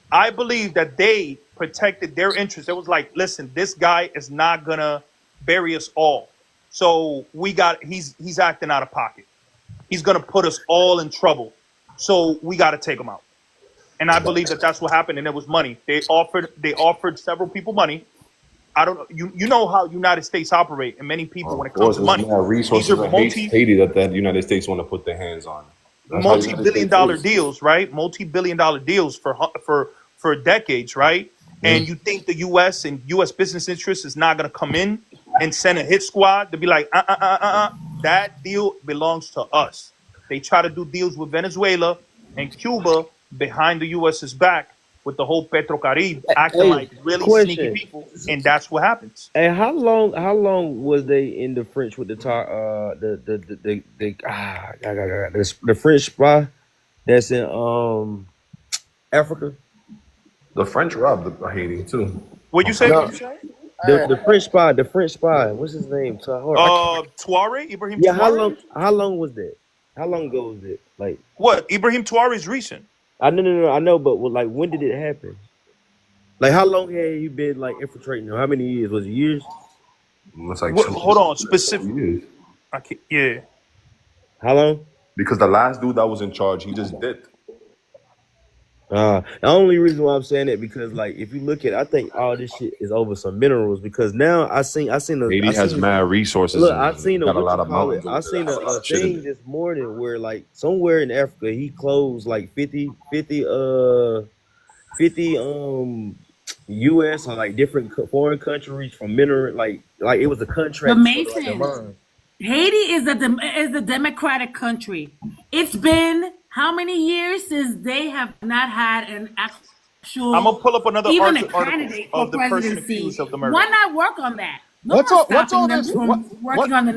I believe that they protected their interests. It was like, listen, this guy is not gonna bury us all. So he's acting out of pocket. He's gonna put us all in trouble. So we got to take him out. And I believe that that's what happened. And it was money. They offered several people money. I don't know. You know how United States operate, and many people when it comes to money, resources these are in Haiti that the United States want to put their hands on. That's how United multi-billion-dollar States is. deals, right? Multi-billion-dollar deals for decades, right? And you think the U.S. and U.S. business interests is not going to come in and send a hit squad to be like, that deal belongs to us. They try to do deals with Venezuela and Cuba behind the U.S.'s back with the whole Petro-Carib acting Hey, like really question. sneaky people, and that's what happens. Hey, how long was they in the French with the French spy that's in Africa? The French robbed Haiti too. What you say? No. What you say? The French spy. What's his name? Touare, Ibrahim Yeah, Touare? how long was that? How long ago was it? Like, What? Ibrahim Touare is recent. I know, but like, when did it happen? Like, how long had he been like infiltrating them? How many years? Was it years? It's like Hold on, specific. years. I can't, yeah. How long? Because the last dude that was in charge, he just did. The only reason why I'm saying that because like if you look at, I think all this shit is over some minerals because now I seen Haiti has mad resources. Look, and I seen got a lot of mountains. I seen over there. a Shit in thing it. this morning where like somewhere in Africa he closed like 50 US or like different foreign countries from mineral like it was a contract. But for, like, a Mason, mine. Haiti is a democratic country. It's been how many years since they have not had an I'm gonna pull up another even a article candidate for of the person presidency. accused of the murder. Why not work on that? No What's one's all what's stopping all them this from working on the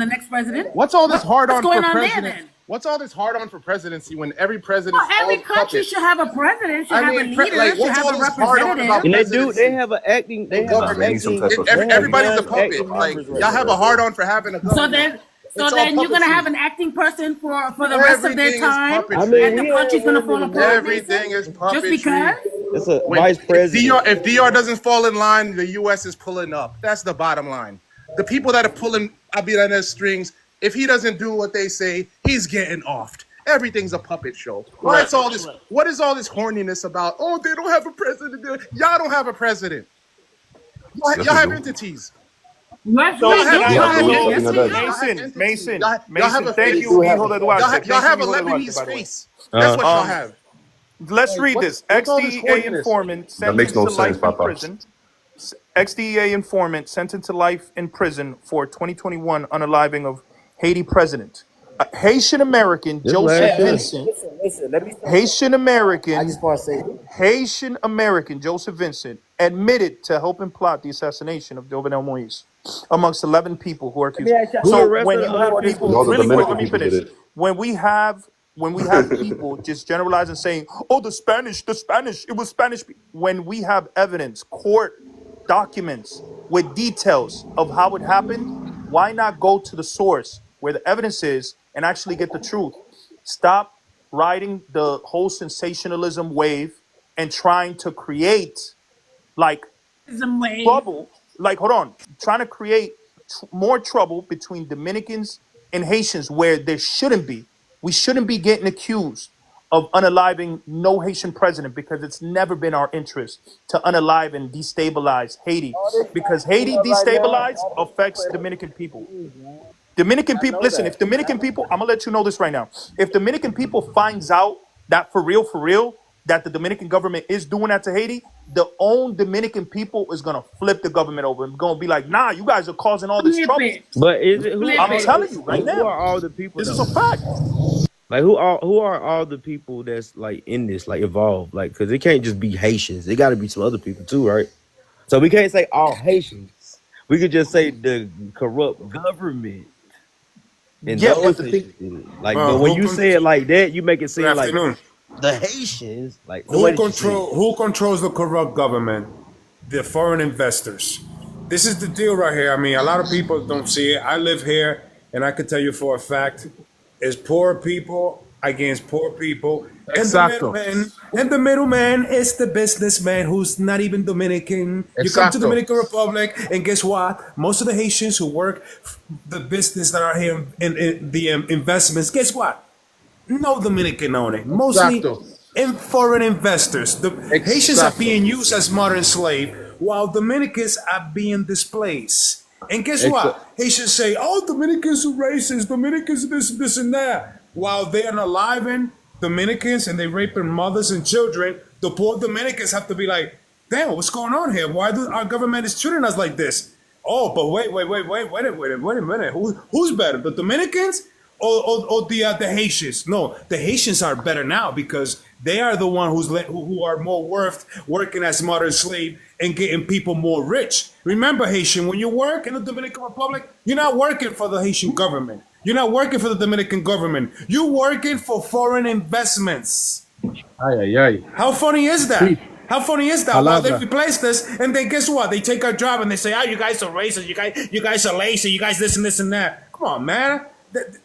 next president. what's all this hard What's on going for on there president? then? What's all this hard on for presidency when every Well, president's every all country puppets? should have a president, should I have a mean, leader, like, should what's have all a this hard on representative. about And they presidency? have an acting. They have an They need some acting. type of They have Everybody's a non-acting puppet. Like members right y'all have now. a hard on for having a So government. then, It's all you're gonna puppetry. have an acting person for the rest of their Everything is time, I puppetry. mean, and the we country's had gonna one fall in the apart, Everything is just puppetry. because. It's a When vice president. if DR doesn't fall in line, the U.S. is pulling up. That's the bottom line. The people that are pulling Abiran's strings, if he doesn't do what they say, he's getting offed. Everything's a puppet show. What's all this? What is all this horniness about? Oh, they don't have a president. Y'all don't have a president. Y'all Yes, have we do. entities. Yes, So we can do. I Yeah, ask we you, do. Yes, we Yeah, do. Mason, Y'all have a thank face. you, Hijo de Duarte. Y'all have a Thank you, Hijo de Duarte, Lebanese by the way. face. That's what y'all have. Let's read What's this. what's all this XDEA horniness? informant That makes sentenced no to sense, life in Papa. prison. XDEA informant sentenced to life in prison for 2021 unaliving of Haiti president. Haitian American This Joseph last year. Vincent. Listen. Let me say. Haitian I American just want to say. Haitian American Joseph Vincent admitted to helping plot the assassination of Jovenel Moise amongst 11 people who are Let me accused. ask you. Who So arrested when the you other have people? people, No, the really quick, Dominican let me people did finish. it. When we have people just generalizing saying, "Oh, the Spanish, it was Spanish." When we have evidence, court documents with details of how it happened, why not go to the source where the evidence is and actually get the truth? Stop riding the whole sensationalism wave and trying to create like Some way. trouble. Like, hold on, trying to create more trouble between Dominicans and Haitians where there shouldn't be. We shouldn't be getting accused of unaliving no Haitian president because it's never been our interest to unalive and destabilize Haiti because Haiti destabilized affects Dominican people. Dominican people, listen, if Dominican people, I'm gonna let you know this right now. If Dominican people finds out that for real, that the Dominican government is doing that to Haiti, the own Dominican people is gonna flip the government over and gonna be like, nah, you guys are causing all this Flip trouble. it. But is it who? Flip I'm it. telling you right Who now. are all the people This is though? a fact. Like who are all the people that's like in this, like involved? Like, cause it can't just be Haitians. It got to be some other people too, right? So we can't say all Haitians. We could just say the corrupt government and Yeah, but those the thing, Haitians did it. Like, Bro, but when who you con- say it like that, you make it Good seem like afternoon. the Haitians, like the way that you say it. Who controls the corrupt government? The foreign investors. This is the deal right here. I mean, a lot of people don't see it. I live here, and I can tell you for a fact, it's poor people against poor people. Exacto. And the middleman is the businessman who's not even Dominican. You come to Exacto. Dominican Republic, and guess what? Most of the Haitians who work the business that are here in the investments, guess what? No Dominican on it. Mostly Exacto. in foreign investors. The Haitians are Exacto. being used as modern slave, while Dominicans are being displaced. And guess what? Haitians say, "Oh, Dominicans are racist. Dominicans this and that," while they are enlivening Dominicans and they raping mothers and children. The poor Dominicans have to be like, "Damn, what's going on here? Why do our government is treating us like this?" Oh, but wait a minute. Who's better, the Dominicans or the Haitians? No, the Haitians are better now because they are the one who are more worth working as modern slave and getting people more rich. Remember, Haitian, when you work in the Dominican Republic, you're not working for the Haitian government. You're not working for the Dominican government. You're working for foreign investments. How funny is that? How funny is that? Well, they Palabra. replaced us, and then guess what? They take our job and they say, "Oh, you guys are racist. You guys are lazy. You guys this and that." Come on, man.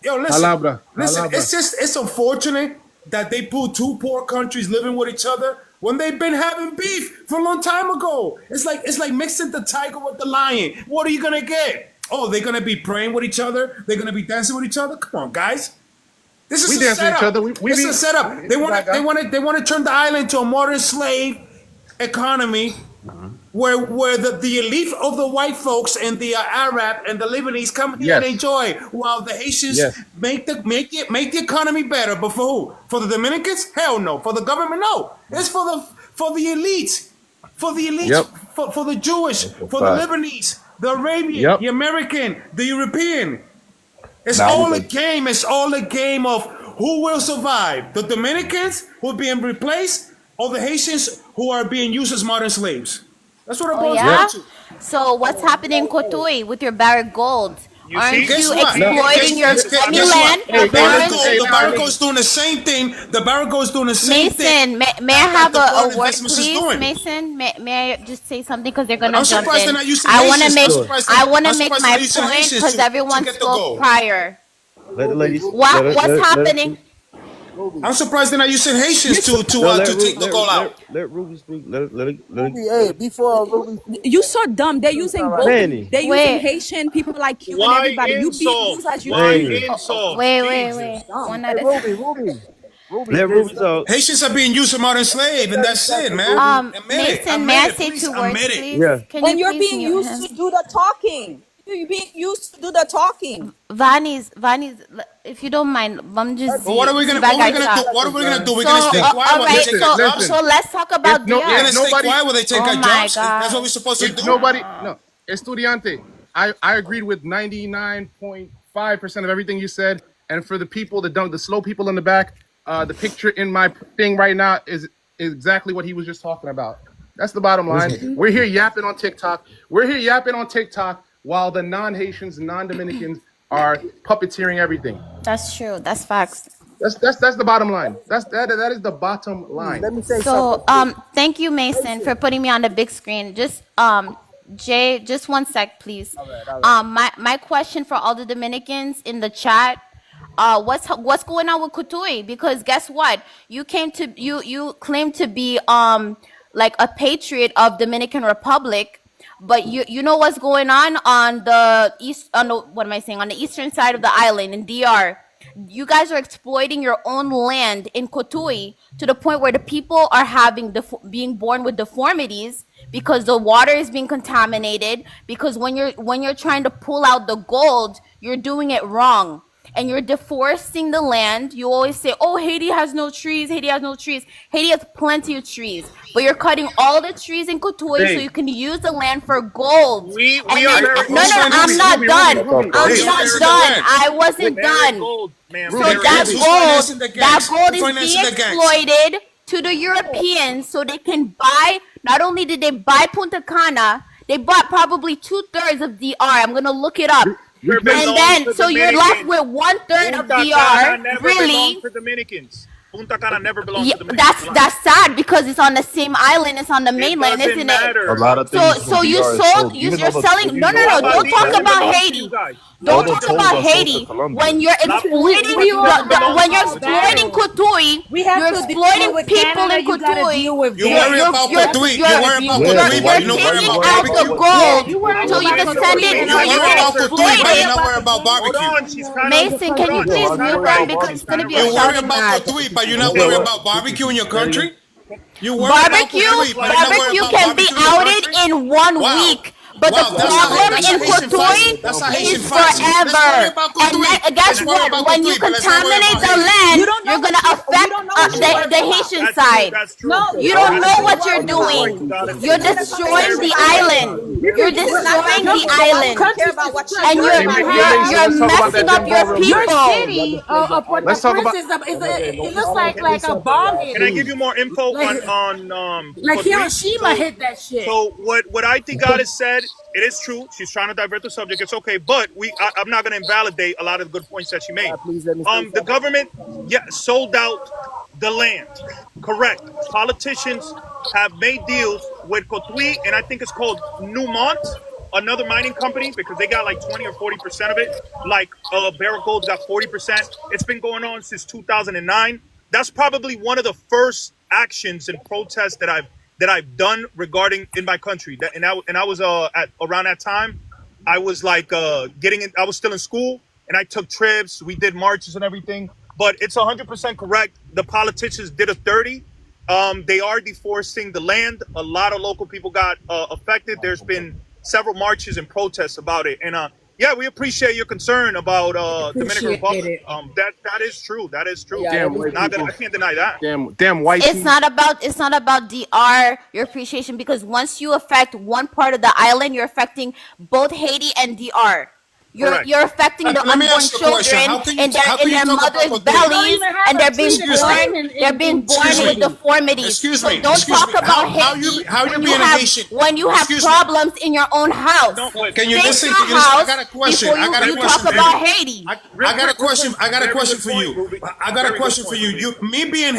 Yo, listen. Palabra. Listen. Palabra. It's unfortunate that they put two poor countries living with each other when they've been having beef for a long time ago. It's like mixing the tiger with the lion. What are you gonna get? Oh, they're gonna be praying with each other. They're gonna be dancing with each other. Come on, guys. This is We a dance with setup. each other. This is a setup. They want to turn the island into a modern slave economy where the elite of the white folks and the Arab and the Lebanese come here and Yes. enjoy, while the Haitians Yes. make the economy better. But for who? For the Dominicans? Hell no. For the government? No. It's for the elite. For the elite. Yep. For the Jewish. For the Lebanese. The Arabian. Yep. The American. The European. It's Now all we a can- game. It's all a game of who will survive. The Dominicans who are being replaced, all the Haitians who are being used as modern slaves. That's what it Oh boils yeah. down to. So what's happening in Cotuí with your Barrick Gold? Aren't Guess you what? exploiting your Guess land? what? The Foreign- Barrico is doing the same thing. The Barrico is doing the same thing. Mason, may I have the a foreign word, investments is please? doing. Mason, may I just say something because they're gonna I'm jump surprised in. they're not using I want to Haitians. make I'm my surprised they're not using point Haitians because to everyone get the spoke goal. prior. Let the ladies. What's happening? I'm surprised they're not using Haitians to take the goal out. Let Ruby speak. Let Hey, before Ruby, You so dumb. They're using both. Manny. They're using Wait. Haitian people like killing Why everybody. You beat insult? these as you Why Manny. insult? Wait. One at a time. Ruby. Let Ruby talk. Haitians are being used as modern slave, and that's it, man. Admit it. Mason, may I Admit it, say please. two words, Admit it. please? Yeah. Can and you you're please being mute used him? to do the talking. You're being used to do the talking. Vani's, if you don't mind, I'm just. But what are we gonna do? What are we gonna do? We're gonna stay quiet all while they right, take our jobs. so let's talk about no- DR. We're gonna stay nobody- quiet while they take Oh our my jobs. God. That's what we're supposed to If do. nobody, no, estudiante, I agreed with 99.5% of everything you said. And for the people that don't, the slow people in the back, the picture in my thing right now is exactly what he was just talking about. That's the bottom line. We're here yapping on TikTok. While the non-Haitians, non-Dominicans are puppeteering everything. That's true. That's facts. That's the bottom line. That is the bottom line. Let me say So, something. thank you, Mason, for putting me on the big screen. Just, Jay, just 1 sec, please. My question for all the Dominicans in the chat. What's going on with Cotuí? Because guess what? You claim to be like a patriot of Dominican Republic, but you know what's going on the on the eastern side of the island in DR. You guys are exploiting your own land in Cotuí to the point where the people are being born with deformities because the water is being contaminated. Because when you're trying to pull out the gold, you're doing it wrong. And you're deforesting the land. You always say, "Oh, Haiti has no trees. Haiti has no trees." Haiti has plenty of trees, but you're cutting all the trees in Cotuí so you can use the land for gold. We And are then- very no, I'm not done. I'm not done. I wasn't done. Gold, man. So Very that gold. gold is being exploited to the Europeans so they can buy. Not only did they buy Punta Cana, they bought probably 2/3 of DR. I'm gonna look it up. And then, so you're left with 1/3 of DR. Really? For Dominicans. Punta Cana never belongs to Dominicans. That's sad because it's on the same island. It's on the mainland, doesn't isn't matter. it? A lot of things So from you DR is sold. sold. You're Even though selling. No. Don't talk about Haiti. Don't talk about Haiti. When you're exploiting, when you're exploiting Cotuí, We have you're to deal exploiting with people Canada, in you gotta Cotuí. deal with You worry about Cotuí. You worry about Cotuí, but you don't worry taking about out the barbecue. gold You worry so you about can Cotuí send it. and So You you worry can about Cotuí, exploit but you're it. not worried about Hold barbecue. on, she's trying Mason, can you please mute them because it's gonna be You a worry shouting about match. Cotuí, but you're not worried about barbecue in your country. You worry Barbecue, about Cotuí, but you're not worried barbecue about can be barbecue in your outed country. in 1 Wow. week. But Wow, the that's problem a in Haitian Cotuí fight. That's a Haitian is fight. Let's worry forever. about And Cotuí. then, guess Let's worry what? about When you Cotuí, but let's not worry contaminate about the Haiti. land, You don't know you're gonna affect the Haitian side. That's true. No, You don't know what you're doing. You're destroying the island. You're destroying the island. And you're messing up your Your people. city of Puerto Let's talk Prince it looks like a bomb hit. Can I give you more info Like- on Like Cotuí? Hiroshima hit that shit. So what I think God has said, it is true. She's trying to divert the subject. It's okay, but I'm not going to invalidate a lot of the good points that she made. The government, sold out the land. Correct. Politicians have made deals with Cotuí, and I think it's called Newmont, another mining company, because they got like 20 or 40% of it. Like Barrick Gold's got 40%. It's been going on since 2009. That's probably one of the first actions and protests that I've done regarding in my country. And I was at around that time, I was like I was still in school, and I took trips. We did marches and everything. But it's 100% correct. The politicians did a 30. They are deforesting the land. A lot of local people got affected. There's been several marches and protests about it. And we appreciate your concern about Dominican Republic. That is true. That is true. I can't deny that. Damn white It's not about DR, your appreciation, because once you affect one part of the island, you're affecting both Haiti and DR. You're Correct. you're affecting the Let me unborn ask you a question. children How can in you how can you their talk about mother's Code We don't bellies, even have and they're a being Excuse born me. they're being born Excuse with me. deformities. Excuse So me. don't Excuse talk me. about How Haiti you being a Haitian? when you have Excuse me. problems in your own house. Can you Fix listen? your Can you listen? I house got a question. before I got a you question talk for about you. Haiti. I got a question. I got a Very question good for point, you. Ruby. I got a Very good question for point, you. Ruby. Me being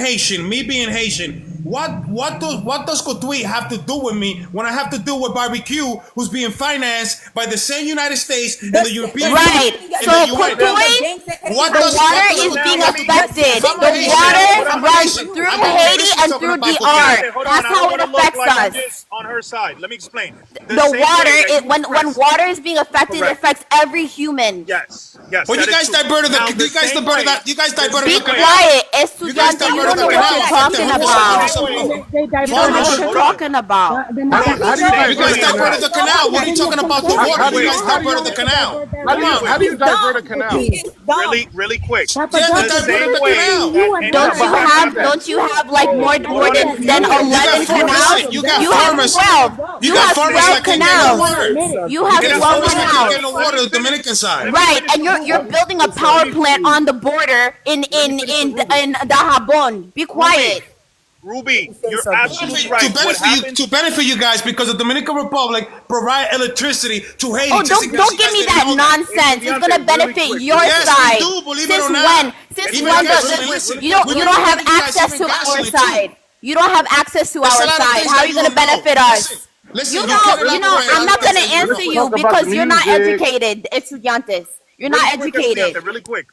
Haitian. What does Kotui have to do with me when I have to do with barbecue, who's being financed by the same United States and the European Right. Union and So the UN? Kutui, What the does water what is does being Kotui have to do? affected. If I'm a The Haitian, water if I'm a runs Haitian, through I'm gonna be Haiti Haitian and talking through about the Kotui. art. Okay, hold on. That's I don't how it want to look affects like I'm us. just on her side. Let me explain. The The same water, way that you when express. water is being affected, it Correct. affects every human. Yes. Yes. Well, That you is guys true. diverted Now, the you guys diverted that you guys the diverted Be the same way. canal. quiet, You guys Estudiante. You diverted don't the know what canal, you're affected talking hundreds about. of You don't know what farmers. you're talking about. How do you You guys divert a canal? diverted the canal. What are you talking about the water? You guys How do diverted the canal. Come on, how do man. you divert a canal? Really quick. Yeah, they The diverted same the way canal. that any Don't you government have has. like more Hold on. than You got 11 canals? listen, you got You have farmers. 12. You You got have farmers 12 that can't get no canals. water. You You have got 12 farmers that can't get canals. no water on the Dominican side. Right, and you're building a power plant on the border in Dajabon. Be quiet. Ruby, you're absolutely right. What happens? To benefit you guys because the Dominican Republic provide electricity to Haiti. Oh, just in case don't you give guys me didn't that know nonsense. It's gonna benefit your Yes, side. we do, believe it Since or not. when? Since Even when gasoline, listen, you don't we're have benefiting you guys access even to our gasoline, too. side. You don't have access to There's our a lot of side. things How that are you you gonna don't know. benefit us? Listen, You you know, can't elaborate a I'm lot not of things gonna that you answer don't you know. because you're not music. educated, estudiantes. You're not educated. Really quick.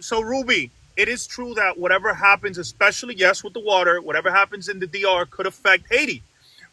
So Ruby, it is true that whatever happens, especially yes with the water, whatever happens in the DR could affect Haiti.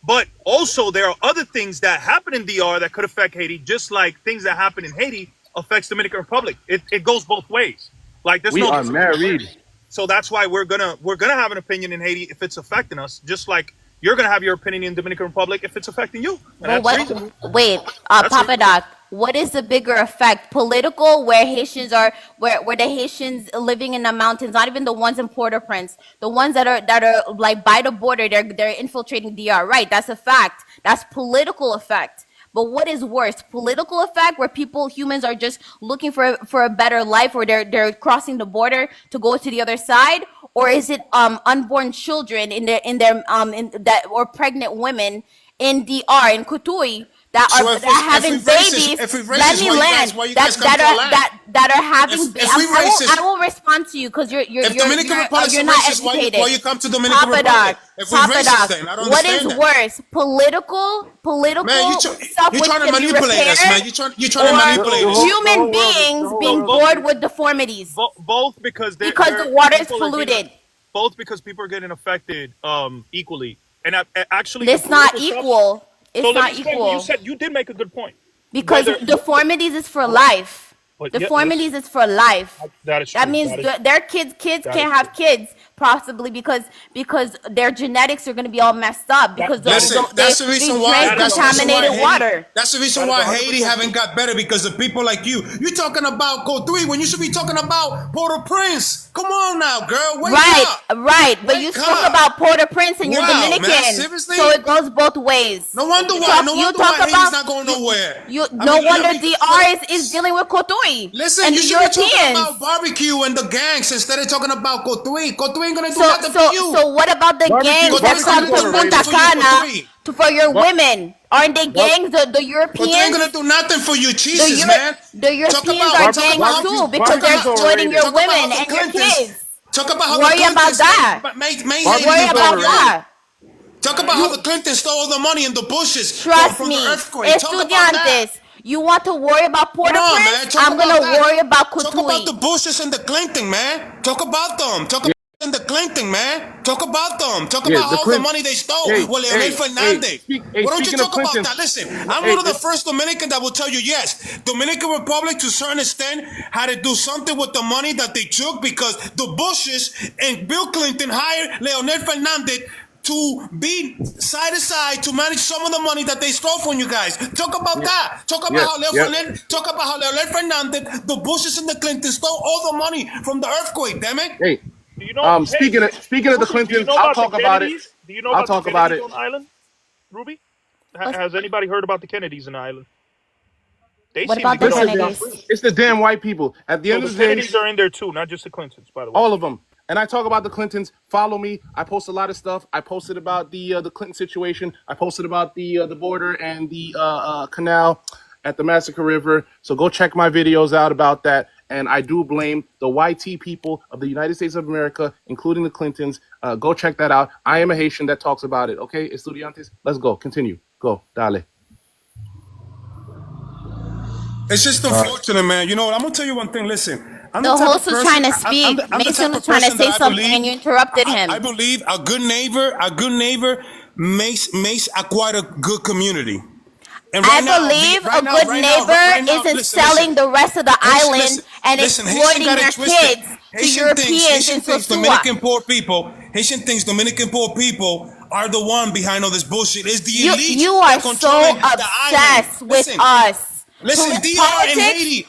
But also there are other things that happen in DR that could affect Haiti, just like things that happen in Haiti affects Dominican Republic. It goes both ways. Like there's We no are married. So that's why we're gonna have an opinion in Haiti if it's affecting us, just like you're gonna have your opinion in Dominican Republic if it's affecting you. And But that's reasonable. wait, That's Papa reasonable. Doc, what is the bigger effect? Political, where Haitians are, where the Haitians living in the mountains, not even the ones in Port-au-Prince, the ones that are like by the border, they're infiltrating DR. Right, that's a fact. That's political effect. But what is worse, political effect, where humans are just looking for a better life, or they're crossing the border to go to the other side, or is it unborn children in that, or pregnant women in DR in Kutui that So are if having we racist, babies? if we Let racist, me why you guys come to our land? that are having. If we racist, I will respond to you because if Dominican Republic you're is not racist, educated. why you come to Dominican Papa Republic? Doc, If we Papa racist, Doc, then I don't what is understand that. worse, political Man, you stuff you're which trying to can be manipulate us, man. repaired, You're trying to or manipulate us. human beings being born with deformities Both because the water is polluted. Both because people are getting affected equally, and actually It's the not political stuff- equal. So It's let not me explain. equal. You did make a good point. Because Whether- deformities is for life. But yeah, Deformities is for life. That is That true. means That is- their kids that can't is have kids possibly because their genetics are going to be all messed up because Listen, that's the reason why. drank That's the reason why contaminated Haiti, water. That's the reason why Haiti haven't got better because of people like you. You're talking about Code 3 when you should be talking about Port-au-Prince. Come on now, girl. Wake up. Right. But you Wake spoke up. about Port-au-Prince and you're Wow, man, Dominican. seriously? So it goes both ways. No wonder You why. talk- No you wonder talk why Haiti's about- not going nowhere. No wonder DR is dealing with Kotui. Listen, and you the should be talking Europeans. about barbecue and the gangs instead of talking about Code 3. Code 3 ain't gonna do So, nothing for you. so what about the Barbecue- gangs that barbecue come ain't gonna to do Punta nothing for you, Cana Code 3. for your women? Aren't they gangs? The Code 3 ain't Europeans? gonna do nothing for you, The, Jesus, Euro- man. the Europeans are gangs too because they're exploiting your women and your kids. Talk about how Worry the about Clintons that. made Worry Haiti about better. that. Talk about how the Clintons stole all the money in the bushes Trust from me, the earthquake. Talk about that. estudiantes. You want to worry about Come on, man. Port-au-Prince? Talk I'm about gonna that. worry about Talk about the Kutui. bushes and the Clinton, man. Talk about them. Talk about the Clinton, man. Talk about them. Talk Yeah, about the all the Clint- money they stole Hey, with Leonel hey, Fernandez. hey, Why don't you speaking of talk about Clinton- that? Listen, I'm Hey, one of the first Dominican that will tell you yes. Dominican Republic, to a certain extent, had to do something with the money that they took because the Bushes and Bill Clinton hired Leonel Fernandez to be side to side to manage some of the money that they stole from you guys. Talk about that. Talk about how Leonel Fernandez, the Bushes and the Clintons stole all the money from the earthquake. Damn it! Hey, Do you know? speaking of the do you Clintons, know I'll about talk the about it. Kennedys? Do you know I'll about talk the about Kennedys it. on the island, Ruby? Has anybody heard about the Kennedys in the island? They What seem to about the get off Listen, scot Kennedys? free. it's the damn white people. At the No, end the of the day, Kennedys are in there too, not just the Clintons, by the way. all of them. And I talk about the Clintons. Follow me. I post a lot of stuff. I posted about the Clinton situation. I posted about the border and the canal at the Massacre River. So go check my videos out about that. And I do blame the YT people of the United States of America, including the Clintons. Go check that out. I am a Haitian that talks about it. Okay, estudiantes. Let's go. Continue. Go. Dale. It's just All right. unfortunate, man. You know what? I'm gonna tell you one thing. Listen, I'm the The type of host was person. trying to speak. I'm the Mason type was of trying to person say that I something and believe. you interrupted I him. believe a good neighbor makes a quite a good community. And I right now, believe right a now, good right now, right neighbor now, isn't listen, selling the rest of the Haitian, island and Haitian exploiting got their it twisted. kids to Europeans in Haitian thinks Sosua. Dominican poor people are the one behind all this bullshit. It's the You elite you are that controlling so the island. obsessed with us. Listen, DR and Politics, Haiti.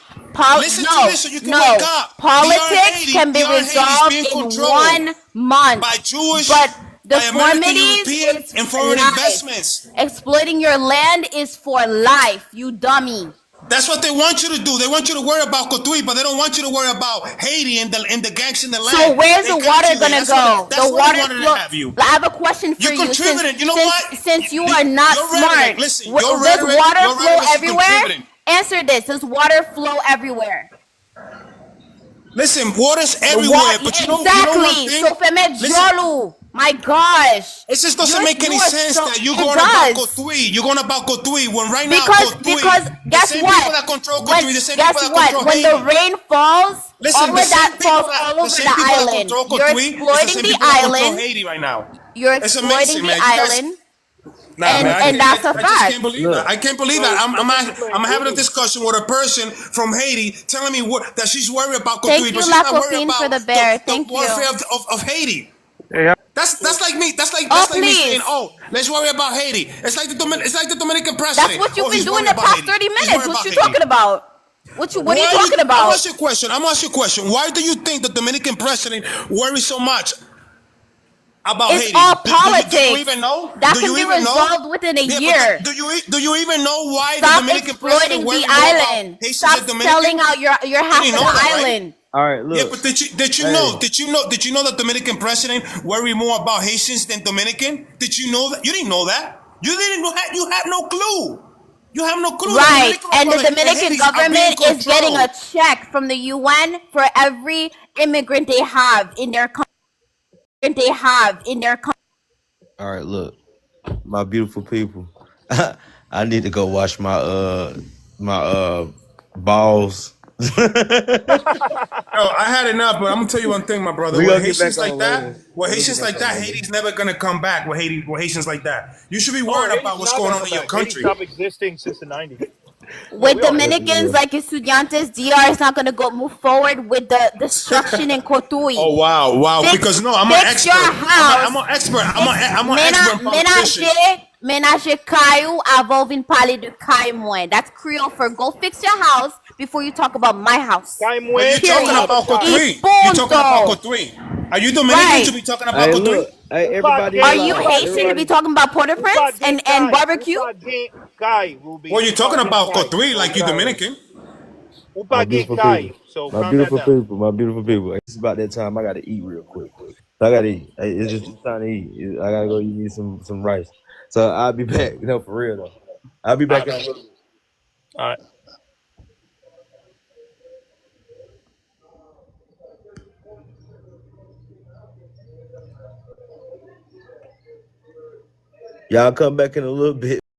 Listen to this so you can wake up. politics can be DR and Haiti is resolved being in controlled 1 month. by Jewish, But by American, deformities European, is and for foreign life. investments. Exploiting your land is for life, you dummy. That's what they want you to do. They want you to worry about Cotuí, but they don't want you to worry about Haiti and the gangs in the land. So where's They the got water you there. gonna That's what go? they, that's The what water they wanted flow. to have you. I have a question for You you. contributed. You know what? Since you are not Your smart, rhetoric, listen, your does rhetoric water flow is everywhere? contributing. Answer this. Does water flow everywhere? Listen, water's everywhere, but you know one Exactly. thing? So feme Listen, jolu. My gosh. it just doesn't make any sense that you're it going about does. Cotuí. You're going about Cotuí when right now Because Cotuí, the guess same what? people that control Cotuí, the same people Guess that what? control When Haiti. the rain falls, Listen, all the of same that people falls that all the over same the people that island. control You're Cotuí is the exploiting same the people that control island. Haiti right now. You're It's exploiting amazing, the man. You guys, island. nah, man, And that's a I just fact. can't believe that. I can't believe that. I'm having a discussion with a person from Haiti telling me that she's worried about Thank Cotuí, you, but she's not worried Lacofine, for about the bear. the Thank you. warfare of Haiti. Yeah. That's like me. That's Oh, like me saying, please. "Oh, let's worry about Haiti." It's like the Dominican That's president. what you've Oh, been he's doing worried the about past Haiti. 30 He's minutes. worried What about you Haiti. talking about? What are you talking I'm gonna about? ask you a question. I'm gonna ask you a question. Why do you think the Dominican president worries so much about It's Haiti? all Do you politics. even know? That Do can you be even know? resolved within a Yeah, year. but do you even know why the Stop Dominican exploiting president worries the more about island. Haitians Stop and Dominicans? selling out your half You of didn't the know that, right? island. All right, look. Yeah, but did you Hey. know? Did you know that Dominican president worry more about Haitians than Dominican? Did you know that? You didn't know that. You didn't know. You have no clue. You have no clue. Right. The And the Republic Dominican Haiti's are being government is getting a controlled. check from the UN for every immigrant they have in their country. All right, look, my beautiful people. I need to go wash my balls. Yo, I had enough, but I'm gonna tell you one thing, my brother. We With gonna get Haitians back on like it that, later. with We Haitians gonna like get back that, on it later. Haiti's never gonna come back. With Haitians like that, you should be Oh, worried Haiti's about what's not going gonna on in come your back. Haiti country. stopped existing since the 90s. With we all know. Dominicans like Estudiantes, DR is not going to move forward with the destruction in Cotuí. Oh wow! Because no, I'm an Fix expert. your house. I'm an expert. I'm an expert politician. Ménager Caillou avant vin parler de Caille moi. That's Creole for go fix your house before you talk about my house. But you're talking about Cotuí. You're talking about Cotuí. Are you Dominican to be talking about Hey, Cotuí? look. Hey, everybody. Are you realize- Haitian to be talking about Port-au-Prince and barbecue? Well, you're talking about Cotuí like you Dominican. My beautiful people. My beautiful people. It's about that time. I gotta eat real quick. I gotta eat. It's just time to eat. I gotta go eat me some rice. So I'll be back. You know, for real though. I'll be back in a little bit. All right. Y'all come back in a little bit.